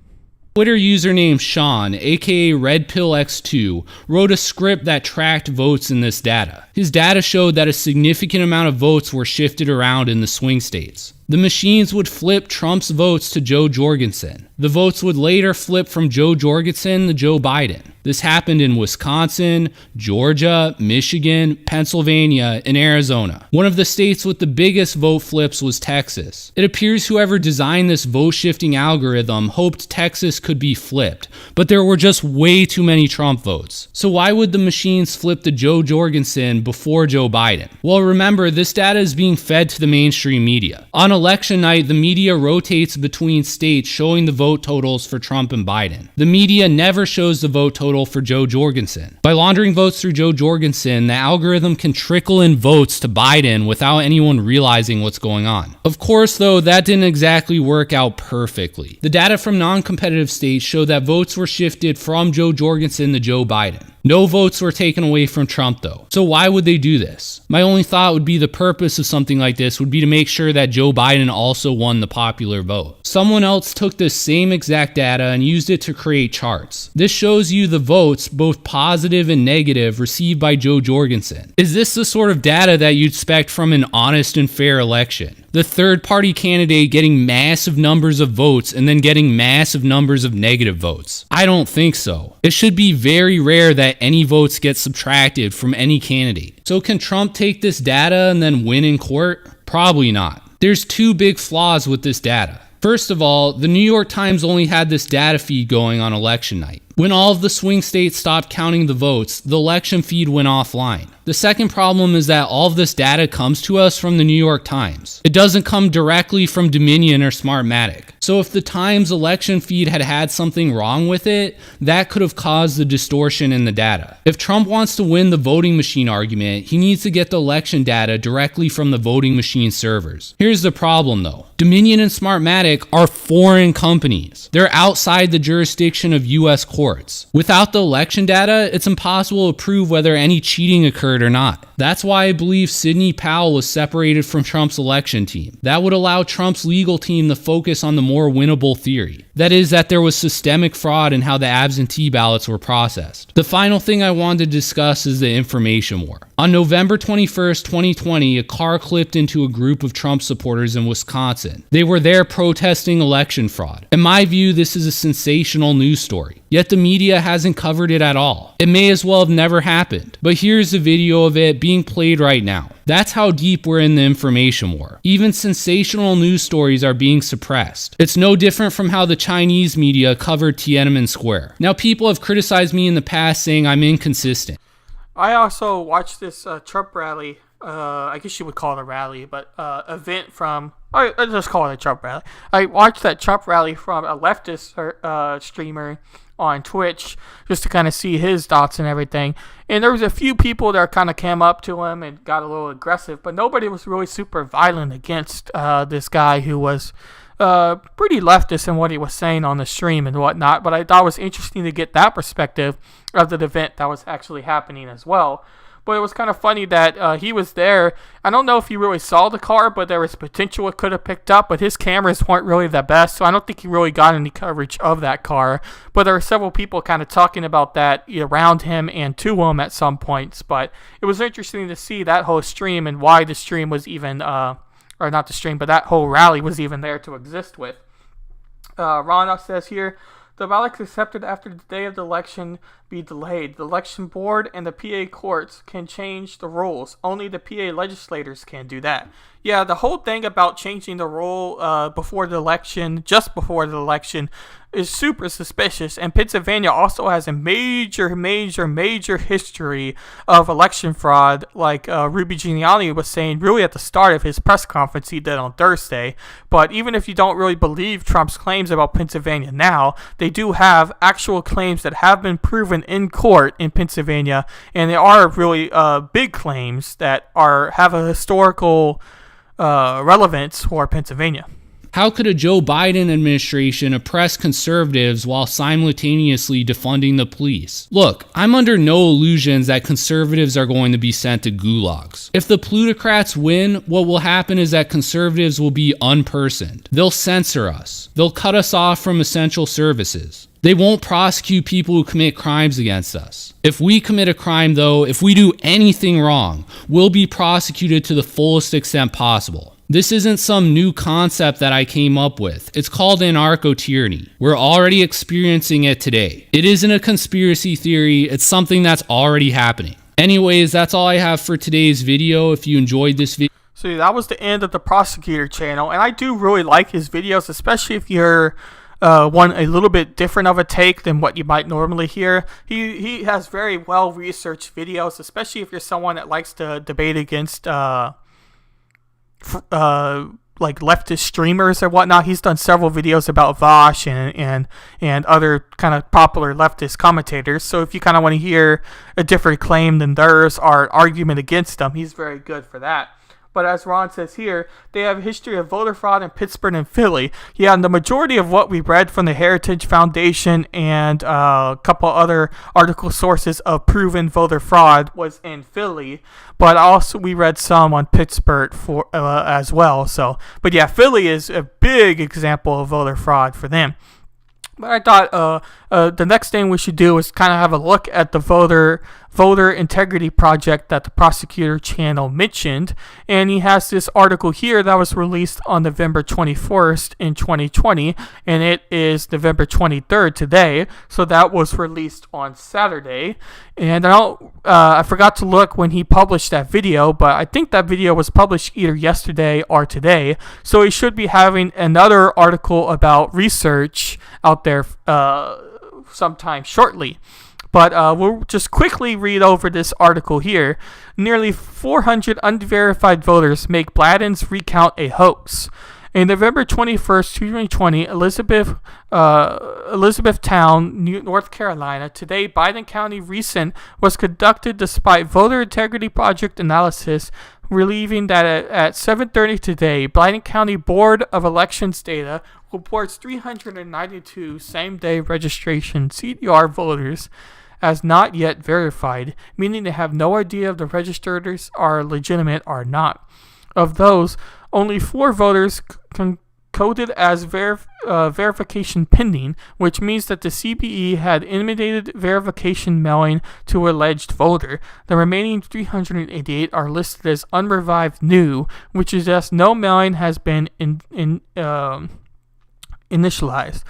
Twitter username Sean, aka RedPillX2, wrote a script that tracked votes in this data. His data showed that a significant amount of votes were shifted around in the swing states. The machines would flip Trump's votes to Joe Jorgensen. The votes would later flip from Joe Jorgensen to Joe Biden. This happened in Wisconsin, Georgia, Michigan, Pennsylvania, and Arizona. One of the states with the biggest vote flips was Texas. It appears whoever designed this vote-shifting algorithm hoped Texas could be flipped, but there were just way too many Trump votes. So why would the machines flip to Joe Jorgensen before Joe Biden? Well, remember, this data is being fed to the mainstream media. On election night, the media rotates between states showing the vote totals for Trump and Biden. The media never shows the vote total for Joe Jorgensen. By laundering votes through Joe Jorgensen, the algorithm can trickle in votes to Biden without anyone realizing what's going on. Of course, though, that didn't exactly work out perfectly. The data from non-competitive states showed that votes were shifted from Joe Jorgensen to Joe Biden. No votes were taken away from Trump, though. So why would they do this? My only thought would be the purpose of something like this would be to make sure that Joe Biden also won the popular vote. Someone else took this same exact data and used it to create charts. This shows you the votes, both positive and negative, received by Joe Jorgensen. Is this the sort of data that you'd expect from an honest and fair election? The third-party candidate getting massive numbers of votes and then getting massive numbers of negative votes? I don't think so. It should be very rare that any votes get subtracted from any candidate. So can Trump take this data and then win in court? Probably not. There's 2 big flaws with this data. First of all, the New York Times only had this data feed going on election night. When all of the swing states stopped counting the votes, the election feed went offline. The second problem is that all of this data comes to us from the New York Times. It doesn't come directly from Dominion or Smartmatic. So if the Times election feed had something wrong with it, that could have caused the distortion in the data. If Trump wants to win the voting machine argument, he needs to get the election data directly from the voting machine servers. Here's the problem though. Dominion and Smartmatic are foreign companies. They're outside the jurisdiction of US courts. Without the election data, it's impossible to prove whether any cheating occurred or not. That's why I believe Sidney Powell was separated from Trump's election team. That would allow Trump's legal team to focus on the more winnable theory. That is, that there was systemic fraud in how the absentee ballots were processed. The final thing I wanted to discuss is the information war. On November 21st, 2020, a car clipped into a group of Trump supporters in Wisconsin. They were there protesting election fraud. In my view, this is a sensational news story. Yet the media hasn't covered it at all. It may as well have never happened. But here's the video of it being played right now. That's how deep we're in the information war. Even sensational news stories are being suppressed. It's no different from how the Chinese media covered Tiananmen Square. Now, people have criticized me in the past saying I'm inconsistent. I also watched this Trump rally. I guess you would call it a rally, but event from. I just call it a Trump rally. I watched that Trump rally from a leftist streamer on Twitch just to kind of see his thoughts and everything. And there was a few people that kind of came up to him and got a little aggressive, but nobody was really super violent against this guy who was pretty leftist in what he was saying on the stream and whatnot. But I thought it was interesting to get that perspective of the event that was actually happening as well. But it was kind of funny that he was there. I don't know if he really saw the car, but there was potential it could have picked up. But his cameras weren't really the best, so I don't think he really got any coverage of that car. But there were several people kind of talking about that around him and to him at some points. But it was interesting to see that whole stream and why the stream was even, or not the stream, but that whole rally was even there to exist with. Ron says here, the ballots accepted after the day of the election be delayed. The election board and the PA courts can change the rules. Only the PA legislators can do that. Yeah, the whole thing about changing the rule before the election, just before the election, is super suspicious. And Pennsylvania also has a major history of election fraud, like Rudy Giuliani was saying really at the start of his press conference he did on Thursday. But even if you don't really believe Trump's claims about Pennsylvania now, they do have actual claims that have been proven in court in Pennsylvania, and they are really big claims that have a historical relevance for Pennsylvania. How could a Joe Biden administration oppress conservatives while simultaneously defunding the police? Look, I'm under no illusions that conservatives are going to be sent to gulags. If the plutocrats win, what will happen is that conservatives will be unpersoned. They'll censor us. They'll cut us off from essential services. They won't prosecute people who commit crimes against us. If we commit a crime, though, if we do anything wrong, we'll be prosecuted to the fullest extent possible. This isn't some new concept that I came up with. It's called anarcho-tyranny. We're already experiencing it today. It isn't a conspiracy theory. It's something that's already happening. Anyways, that's all I have for today's video. If you enjoyed this video, so that was the end of the prosecutor channel, and I do really like his videos, especially if you're one a little bit different of a take than what you might normally hear. He has very well researched videos, especially if you're someone that likes to debate against like leftist streamers or whatnot. He's done several videos about Vosh and other kind of popular leftist commentators. So if you kind of want to hear a different claim than theirs or argument against them, he's very good for that. But as Ron says here, they have a history of voter fraud in Pittsburgh and Philly. Yeah, and the majority of what we read from the Heritage Foundation and a couple other article sources of proven voter fraud was in Philly. But also we read some on Pittsburgh for as well. So, but yeah, Philly is a big example of voter fraud for them. But I thought the next thing we should do is kind of have a look at the voter integrity project that the prosecutor channel mentioned. And he has this article here that was released on November 21st in 2020. And it is November 23rd today. So that was released on Saturday. And I forgot to look when he published that video, but I think that video was published either yesterday or today. So he should be having another article about research out there sometime shortly. But we'll just quickly read over this article here. Nearly 400 unverified voters make Bladden's recount a hoax. On November 21st, 2020, Elizabethtown, North Carolina, today Biden County recent was conducted despite voter integrity project analysis relieving that at 7:30 today, Biden County Board of Elections data reports 392 same-day registration CDR voters as not yet verified, meaning they have no idea if the registers are legitimate or not. Of those, only 4 voters coded as verification pending, which means that the CBE had imitated verification mailing to alleged voter. The remaining 388 are listed as unrevived new, which suggests no mailing has been initialized.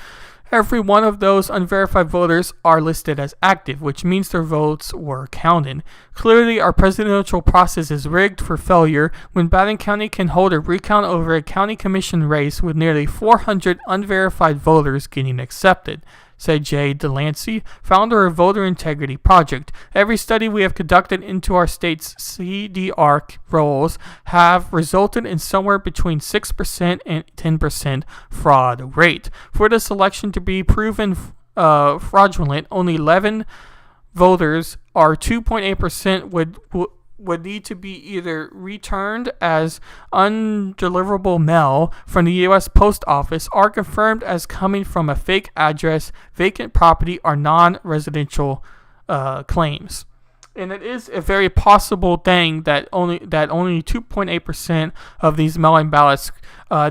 Every one of those unverified voters are listed as active, which means their votes were counted. Clearly, our presidential process is rigged for failure when Badin County can hold a recount over a county commission race with nearly 400 unverified voters getting accepted, said Jay Delancey, founder of Voter Integrity Project. Every study we have conducted into our state's CDR rolls have resulted in somewhere between 6% and 10% fraud rate. For this election to be proven fraudulent, only 11 voters, or 2.8%, would need to be either returned as undeliverable mail from the U.S. Post Office or confirmed as coming from a fake address, vacant property, or non-residential claims. And it is a very possible thing that only 2.8% of these mail-in ballots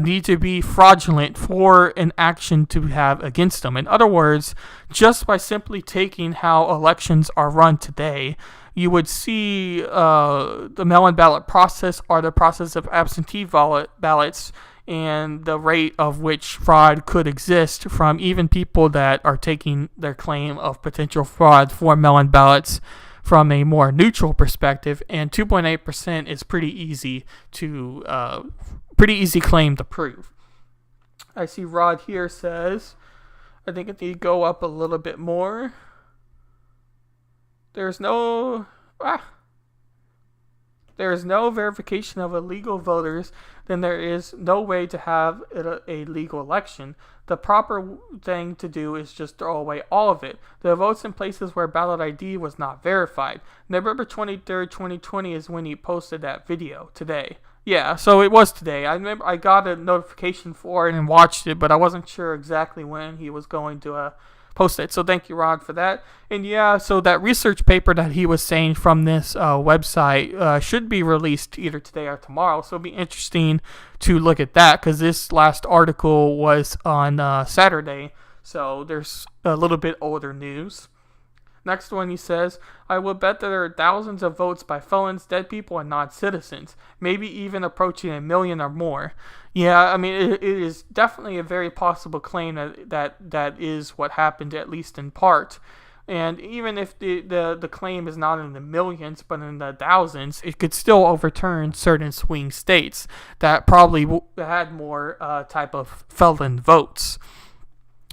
need to be fraudulent for an action to have against them. In other words, just by simply taking how elections are run today, you would see the mail-in ballot process or the process of absentee ballots and the rate of which fraud could exist from even people that are taking their claim of potential fraud for mail-in ballots from a more neutral perspective. And 2.8% is pretty easy claim to prove. I see Rod here says, I think it need to go up a little bit more. There is no verification of illegal voters, then there is no way to have a legal election. The proper thing to do is just throw away all of it. The votes in places where ballot ID was not verified. November 23rd, 2020 is when he posted that video today. Yeah, so it was today. I remember I got a notification for it and watched it, but I wasn't sure exactly when he was going to post it. So thank you, Rod, for that. And yeah, so that research paper that he was saying from this website should be released either today or tomorrow. So it'll be interesting to look at that because this last article was on Saturday. So there's a little bit older news. Next one, he says, I will bet that there are thousands of votes by felons, dead people, and non-citizens, maybe even approaching 1 million or more. Yeah, I mean, it is definitely a very possible claim that is what happened, at least in part. And even if the claim is not in the millions, but in the thousands, it could still overturn certain swing states that probably had more type of felon votes.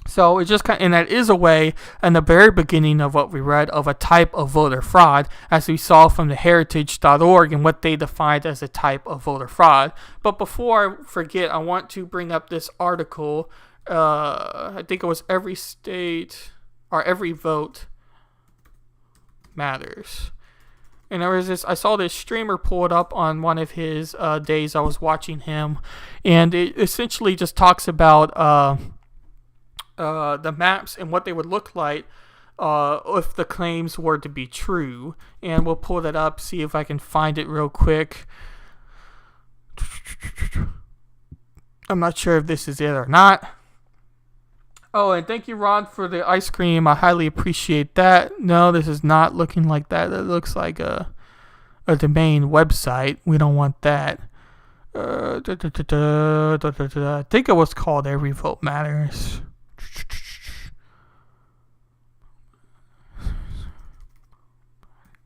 So it just and that is a way in the very beginning of what we read of a type of voter fraud, as we saw from the heritage.org and what they defined as a type of voter fraud. But before I forget, I want to bring up this article. I think it was Every State or Every Vote Matters. And there was this, I saw this streamer pull it up on one of his days I was watching him, and it essentially just talks about the maps and what they would look like if the claims were to be true. And we'll pull that up, see if I can find it real quick. I'm not sure if this is it or not. Oh, and thank you, Ron, for the ice cream. I highly appreciate that. No, this is not looking like that. It looks like a domain website. We don't want that. I think it was called Every Vote Matters.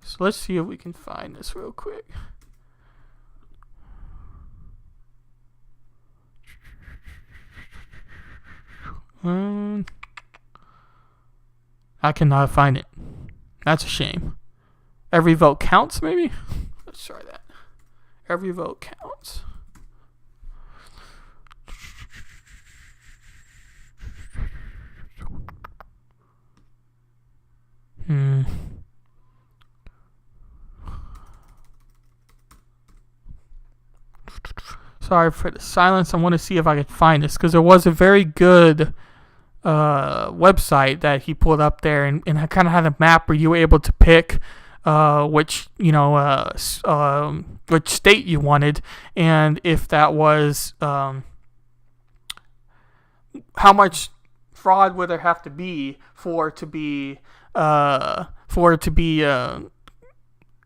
So let's see if we can find this real quick. I cannot find it. That's a shame. Every vote counts, maybe? Let's try that. Every vote counts. Sorry for the silence. I want to see if I can find this because there was a very good website that he pulled up there, and kind of had a map where you were able to pick which state you wanted, and if that was how much fraud would there have to be for it to be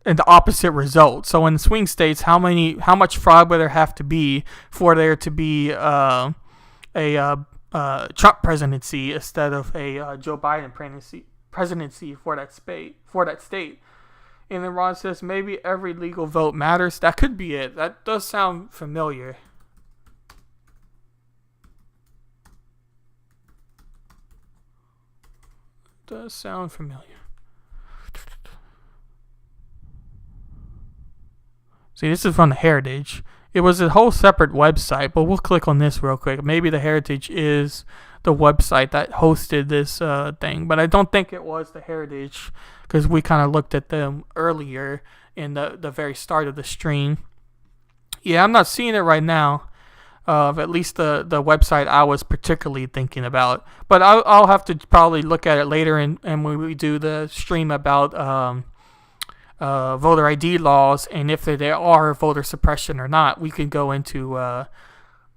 in the opposite result. So in the swing states, how much fraud would there have to be for there to be a Trump presidency instead of a Joe Biden presidency for that state. And then Ron says maybe every legal vote matters. That could be it. That does sound familiar. Does sound familiar. See, this is from the Heritage. It was a whole separate website, but we'll click on this real quick. Maybe the Heritage is the website that hosted this thing, but I don't think it was the Heritage because we kind of looked at them earlier in the very start of the stream. Yeah, I'm not seeing it right now. At least the website I was particularly thinking about. But I'll have to probably look at it later and when we do the stream about voter ID laws and if there are voter suppression or not. We can go into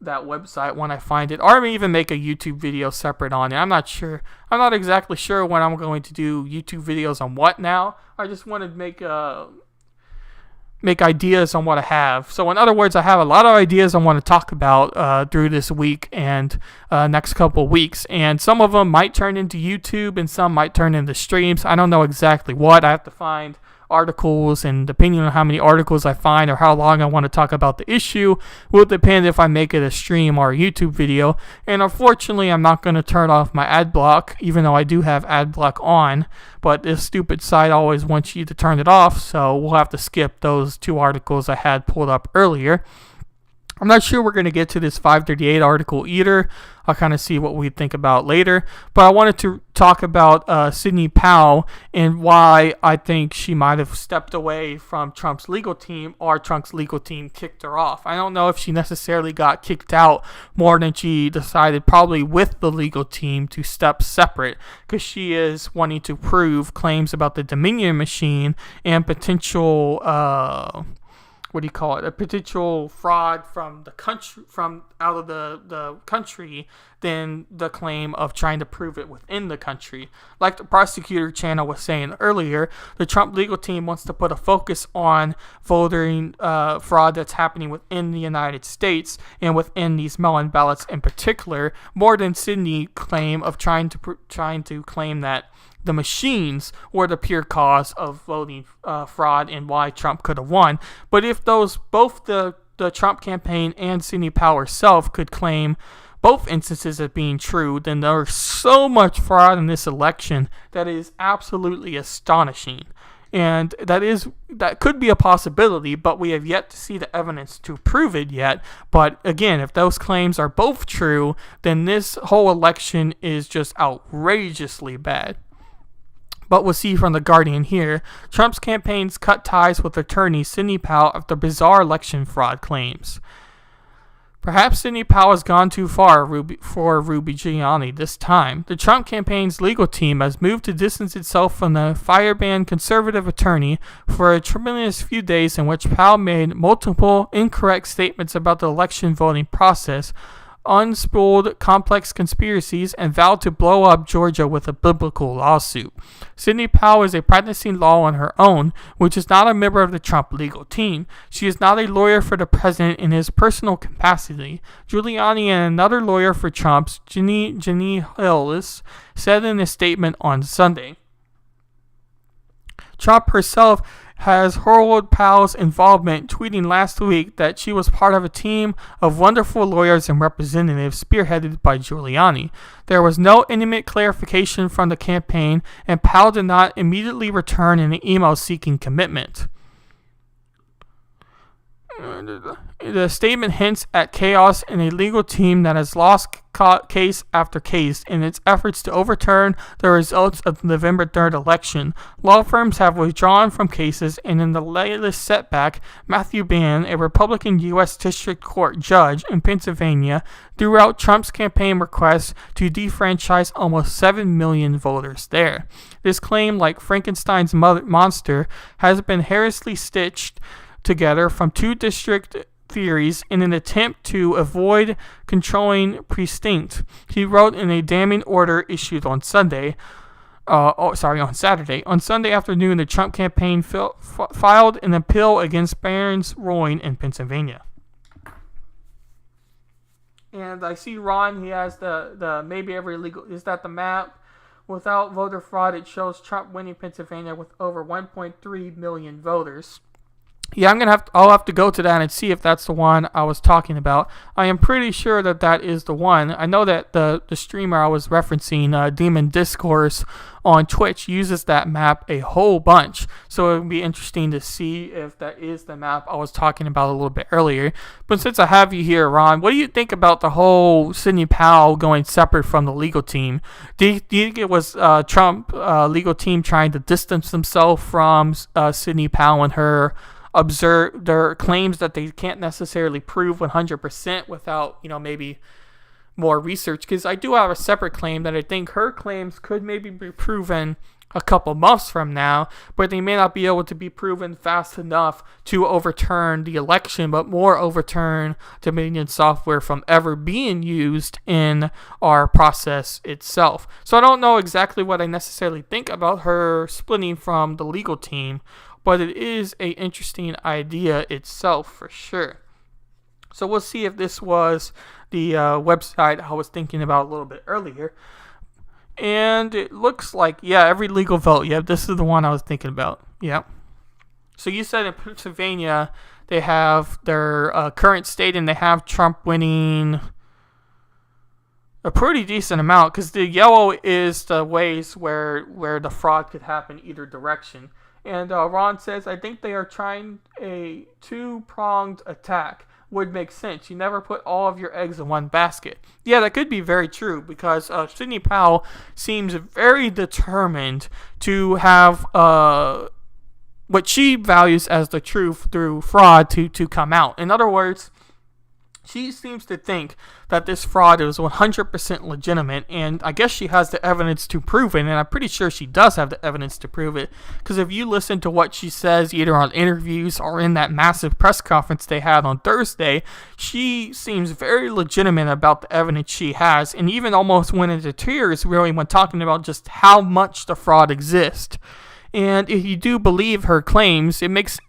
that website when I find it, or even make a YouTube video separate on it. I'm not sure. I'm not exactly sure when I'm going to do YouTube videos on what now. I just want to make ideas on what I have. So in other words, I have a lot of ideas I want to talk about through this week and next couple of weeks. And some of them might turn into YouTube and some might turn into streams. I don't know exactly what. I have to find articles, and depending on how many articles I find or how long I want to talk about the issue will depend if I make it a stream or a YouTube video. And unfortunately, I'm not going to turn off my ad block, even though I do have ad block on, but this stupid site always wants you to turn it off, so we'll have to skip those 2 articles I had pulled up earlier. I'm not sure we're going to get to this 538 article either. I'll kind of see what we think about later. But I wanted to talk about Sidney Powell and why I think she might have stepped away from Trump's legal team, or Trump's legal team kicked her off. I don't know if she necessarily got kicked out more than she decided, probably with the legal team, to step separate, because she is wanting to prove claims about the Dominion machine and potential a potential fraud from the country, from out of the country, than the claim of trying to prove it within the country. Like the prosecutor channel was saying earlier, the Trump legal team wants to put a focus on voting fraud that's happening within the United States and within these mail-in ballots in particular, more than Sidney's claim of trying to claim that the machines were the pure cause of voting fraud and why Trump could have won. But if both the Trump campaign and Sidney Powell herself could claim both instances as being true, then there's so much fraud in this election that is absolutely astonishing. And that could be a possibility, but we have yet to see the evidence to prove it yet. But again, if those claims are both true, then this whole election is just outrageously bad. But we'll see from The Guardian here, Trump's campaigns cut ties with attorney Sidney Powell after bizarre election fraud claims. Perhaps Sidney Powell has gone too far for Rudy Giuliani this time. The Trump campaign's legal team has moved to distance itself from the firebrand conservative attorney for a tremendous few days in which Powell made multiple incorrect statements about the election voting process, unspooled complex conspiracies, and vowed to blow up Georgia with a biblical lawsuit. Sidney Powell is a practicing law on her own, which is not a member of the Trump legal team. She is not a lawyer for the president in his personal capacity. Giuliani and another lawyer for Trump's, Jenny Hillis, said in a statement on Sunday. Trump herself has heralded Powell's involvement, tweeting last week that she was part of a team of wonderful lawyers and representatives spearheaded by Giuliani. There was no intimate clarification from the campaign, and Powell did not immediately return an email seeking commitment. The statement hints at chaos in a legal team that has lost case after case in its efforts to overturn the results of the November 3rd election. Law firms have withdrawn from cases, and in the latest setback, Matthew Bann, a Republican U.S. District Court judge in Pennsylvania, threw out Trump's campaign request to defranchise almost 7 million voters there. This claim, like Frankenstein's monster, has been hilariously stitched together from two district theories in an attempt to avoid controlling precincts. He wrote in a damning order issued on Saturday. On Sunday afternoon, the Trump campaign filed an appeal against Barron's ruling in Pennsylvania. And I see Ron, he has the maybe every legal, is that the map? Without voter fraud, it shows Trump winning Pennsylvania with over 1.3 million voters. Yeah, I'll have to go to that and see if that's the one I was talking about. I am pretty sure that is the one. I know that the streamer I was referencing, Demon Discourse on Twitch, uses that map a whole bunch. So it would be interesting to see if that is the map I was talking about a little bit earlier. But since I have you here, Ron, what do you think about the whole Sidney Powell going separate from the legal team? Do you think it was Trump legal team trying to distance themselves from Sidney Powell and her observe their claims that they can't necessarily prove 100% without, maybe more research? Because I do have a separate claim that I think her claims could maybe be proven a couple months from now, but they may not be able to be proven fast enough to overturn the election, but more overturn Dominion software from ever being used in our process itself. So I don't know exactly what I necessarily think about her splitting from the legal team, but it is an interesting idea itself for sure. So we'll see if this was the website I was thinking about a little bit earlier. And it looks like, every legal vote. Yeah, this is the one I was thinking about. Yeah. So you said in Pennsylvania they have their current state, and they have Trump winning a pretty decent amount, because the yellow is the ways where the fraud could happen either direction. And Ron says, I think they are trying a two-pronged attack. Would make sense. You never put all of your eggs in one basket. Yeah, that could be very true, because Sidney Powell seems very determined to have what she values as the truth through fraud to come out. In other words, she seems to think that this fraud is 100% legitimate, and I guess she has the evidence to prove it, and I'm pretty sure she does have the evidence to prove it, because if you listen to what she says either on interviews or in that massive press conference they had on Thursday, she seems very legitimate about the evidence she has, and even almost went into tears really when talking about just how much the fraud exists. And if you do believe her claims, it makes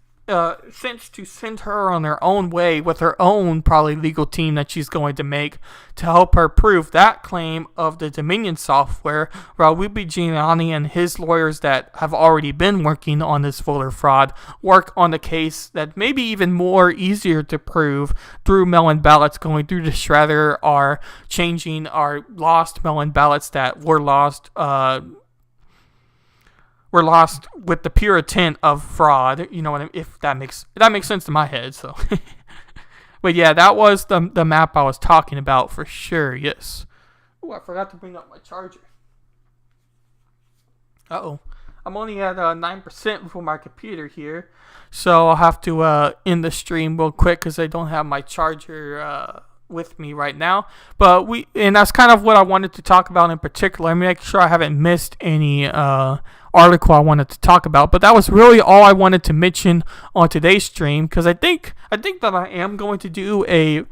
sense to send her on her own way with her own probably legal team that she's going to make to help her prove that claim of the Dominion software, while Rudy Giuliani and his lawyers that have already been working on this voter fraud work on the case that may be even more easier to prove through mail-in ballots going through the shredder, or changing our lost mail-in ballots that were lost with the pure intent of fraud. You know what I mean? If that makes sense to my head. So, but yeah, that was the map I was talking about for sure. Yes. Oh, I forgot to bring up my charger. I'm only at 9% for my computer here, so I'll have to end the stream real quick because I don't have my charger with me right now. But that's kind of what I wanted to talk about in particular. I mean, make sure I haven't missed any article I wanted to talk about, but that was really all I wanted to mention on today's stream, because I think that I am going to do a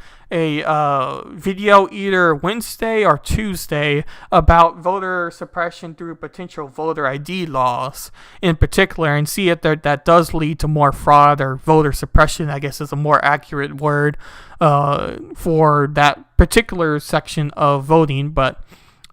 video either Wednesday or Tuesday about voter suppression through potential voter ID laws in particular, and see if that does lead to more fraud, or voter suppression, I guess is a more accurate word for that particular section of voting. But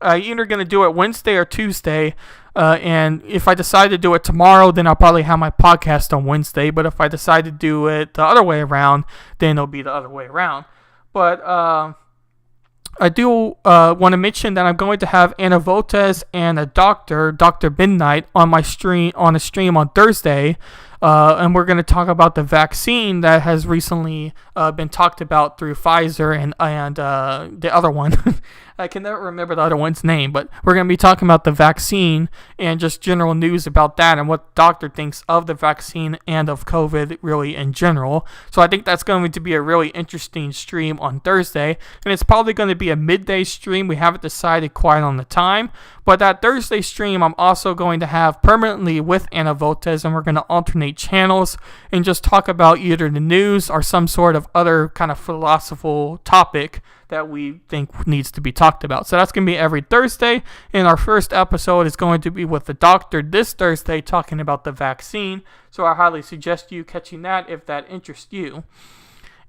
I'm either going to do it Wednesday or Tuesday. And if I decide to do it tomorrow, then I'll probably have my podcast on Wednesday. But if I decide to do it the other way around, then it'll be the other way around. But I do want to mention that I'm going to have Anna Voltes and a Dr. Midnight on my stream, on a stream on Thursday, And we're going to talk about the vaccine that has recently been talked about through Pfizer and the other one. I can never remember the other one's name, but we're going to be talking about the vaccine and just general news about that and what the doctor thinks of the vaccine and of COVID really in general. So I think that's going to be a really interesting stream on Thursday, and it's probably going to be a midday stream. We haven't decided quite on the time, but that Thursday stream I'm also going to have permanently with Anna Voltes, and we're going to alternate channels and just talk about either the news or some sort of other kind of philosophical topic that we think needs to be talked about. So that's going to be every Thursday, and our first episode is going to be with the doctor this Thursday talking about the vaccine. So I highly suggest you catching that if that interests you.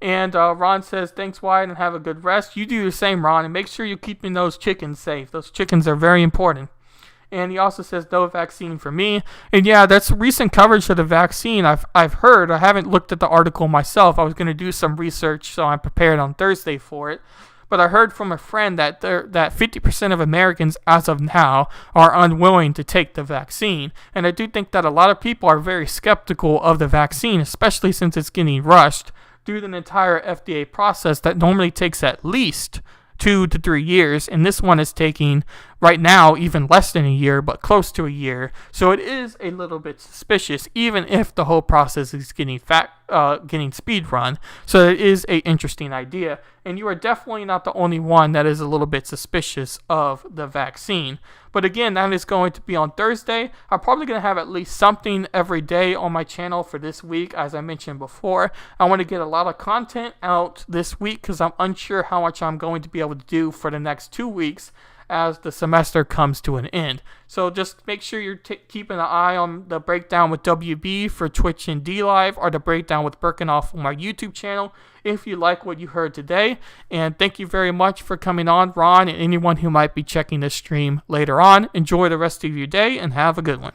And Ron says, thanks, Wyatt, and have a good rest. You do the same, Ron, and make sure you're keeping those chickens safe. Those chickens are very important. And he also says, no vaccine for me. And yeah, that's recent coverage of the vaccine. I've heard. I haven't looked at the article myself. I was going to do some research, so I'm prepared on Thursday for it. But I heard from a friend that 50% of Americans, as of now, are unwilling to take the vaccine. And I do think that a lot of people are very skeptical of the vaccine, especially since it's getting rushed through the entire FDA process that normally takes at least 2 to 3 years, and this one is taking right now even less than a year, but close to a year. So it is a little bit suspicious, even if the whole process is getting speed run. So it is a interesting idea, and you are definitely not the only one that is a little bit suspicious of the vaccine. But again, that is going to be on Thursday. I'm probably going to have at least something every day on my channel for this week, as I mentioned before. I want to get a lot of content out this week because I'm unsure how much I'm going to be able to do for the next 2 weeks as the semester comes to an end. So just make sure you're keeping an eye on the breakdown with WB for Twitch and DLive, or the breakdown with Birkenhoff on my YouTube channel if you like what you heard today. And thank you very much for coming on, Ron, and anyone who might be checking this stream later on. Enjoy the rest of your day and have a good one.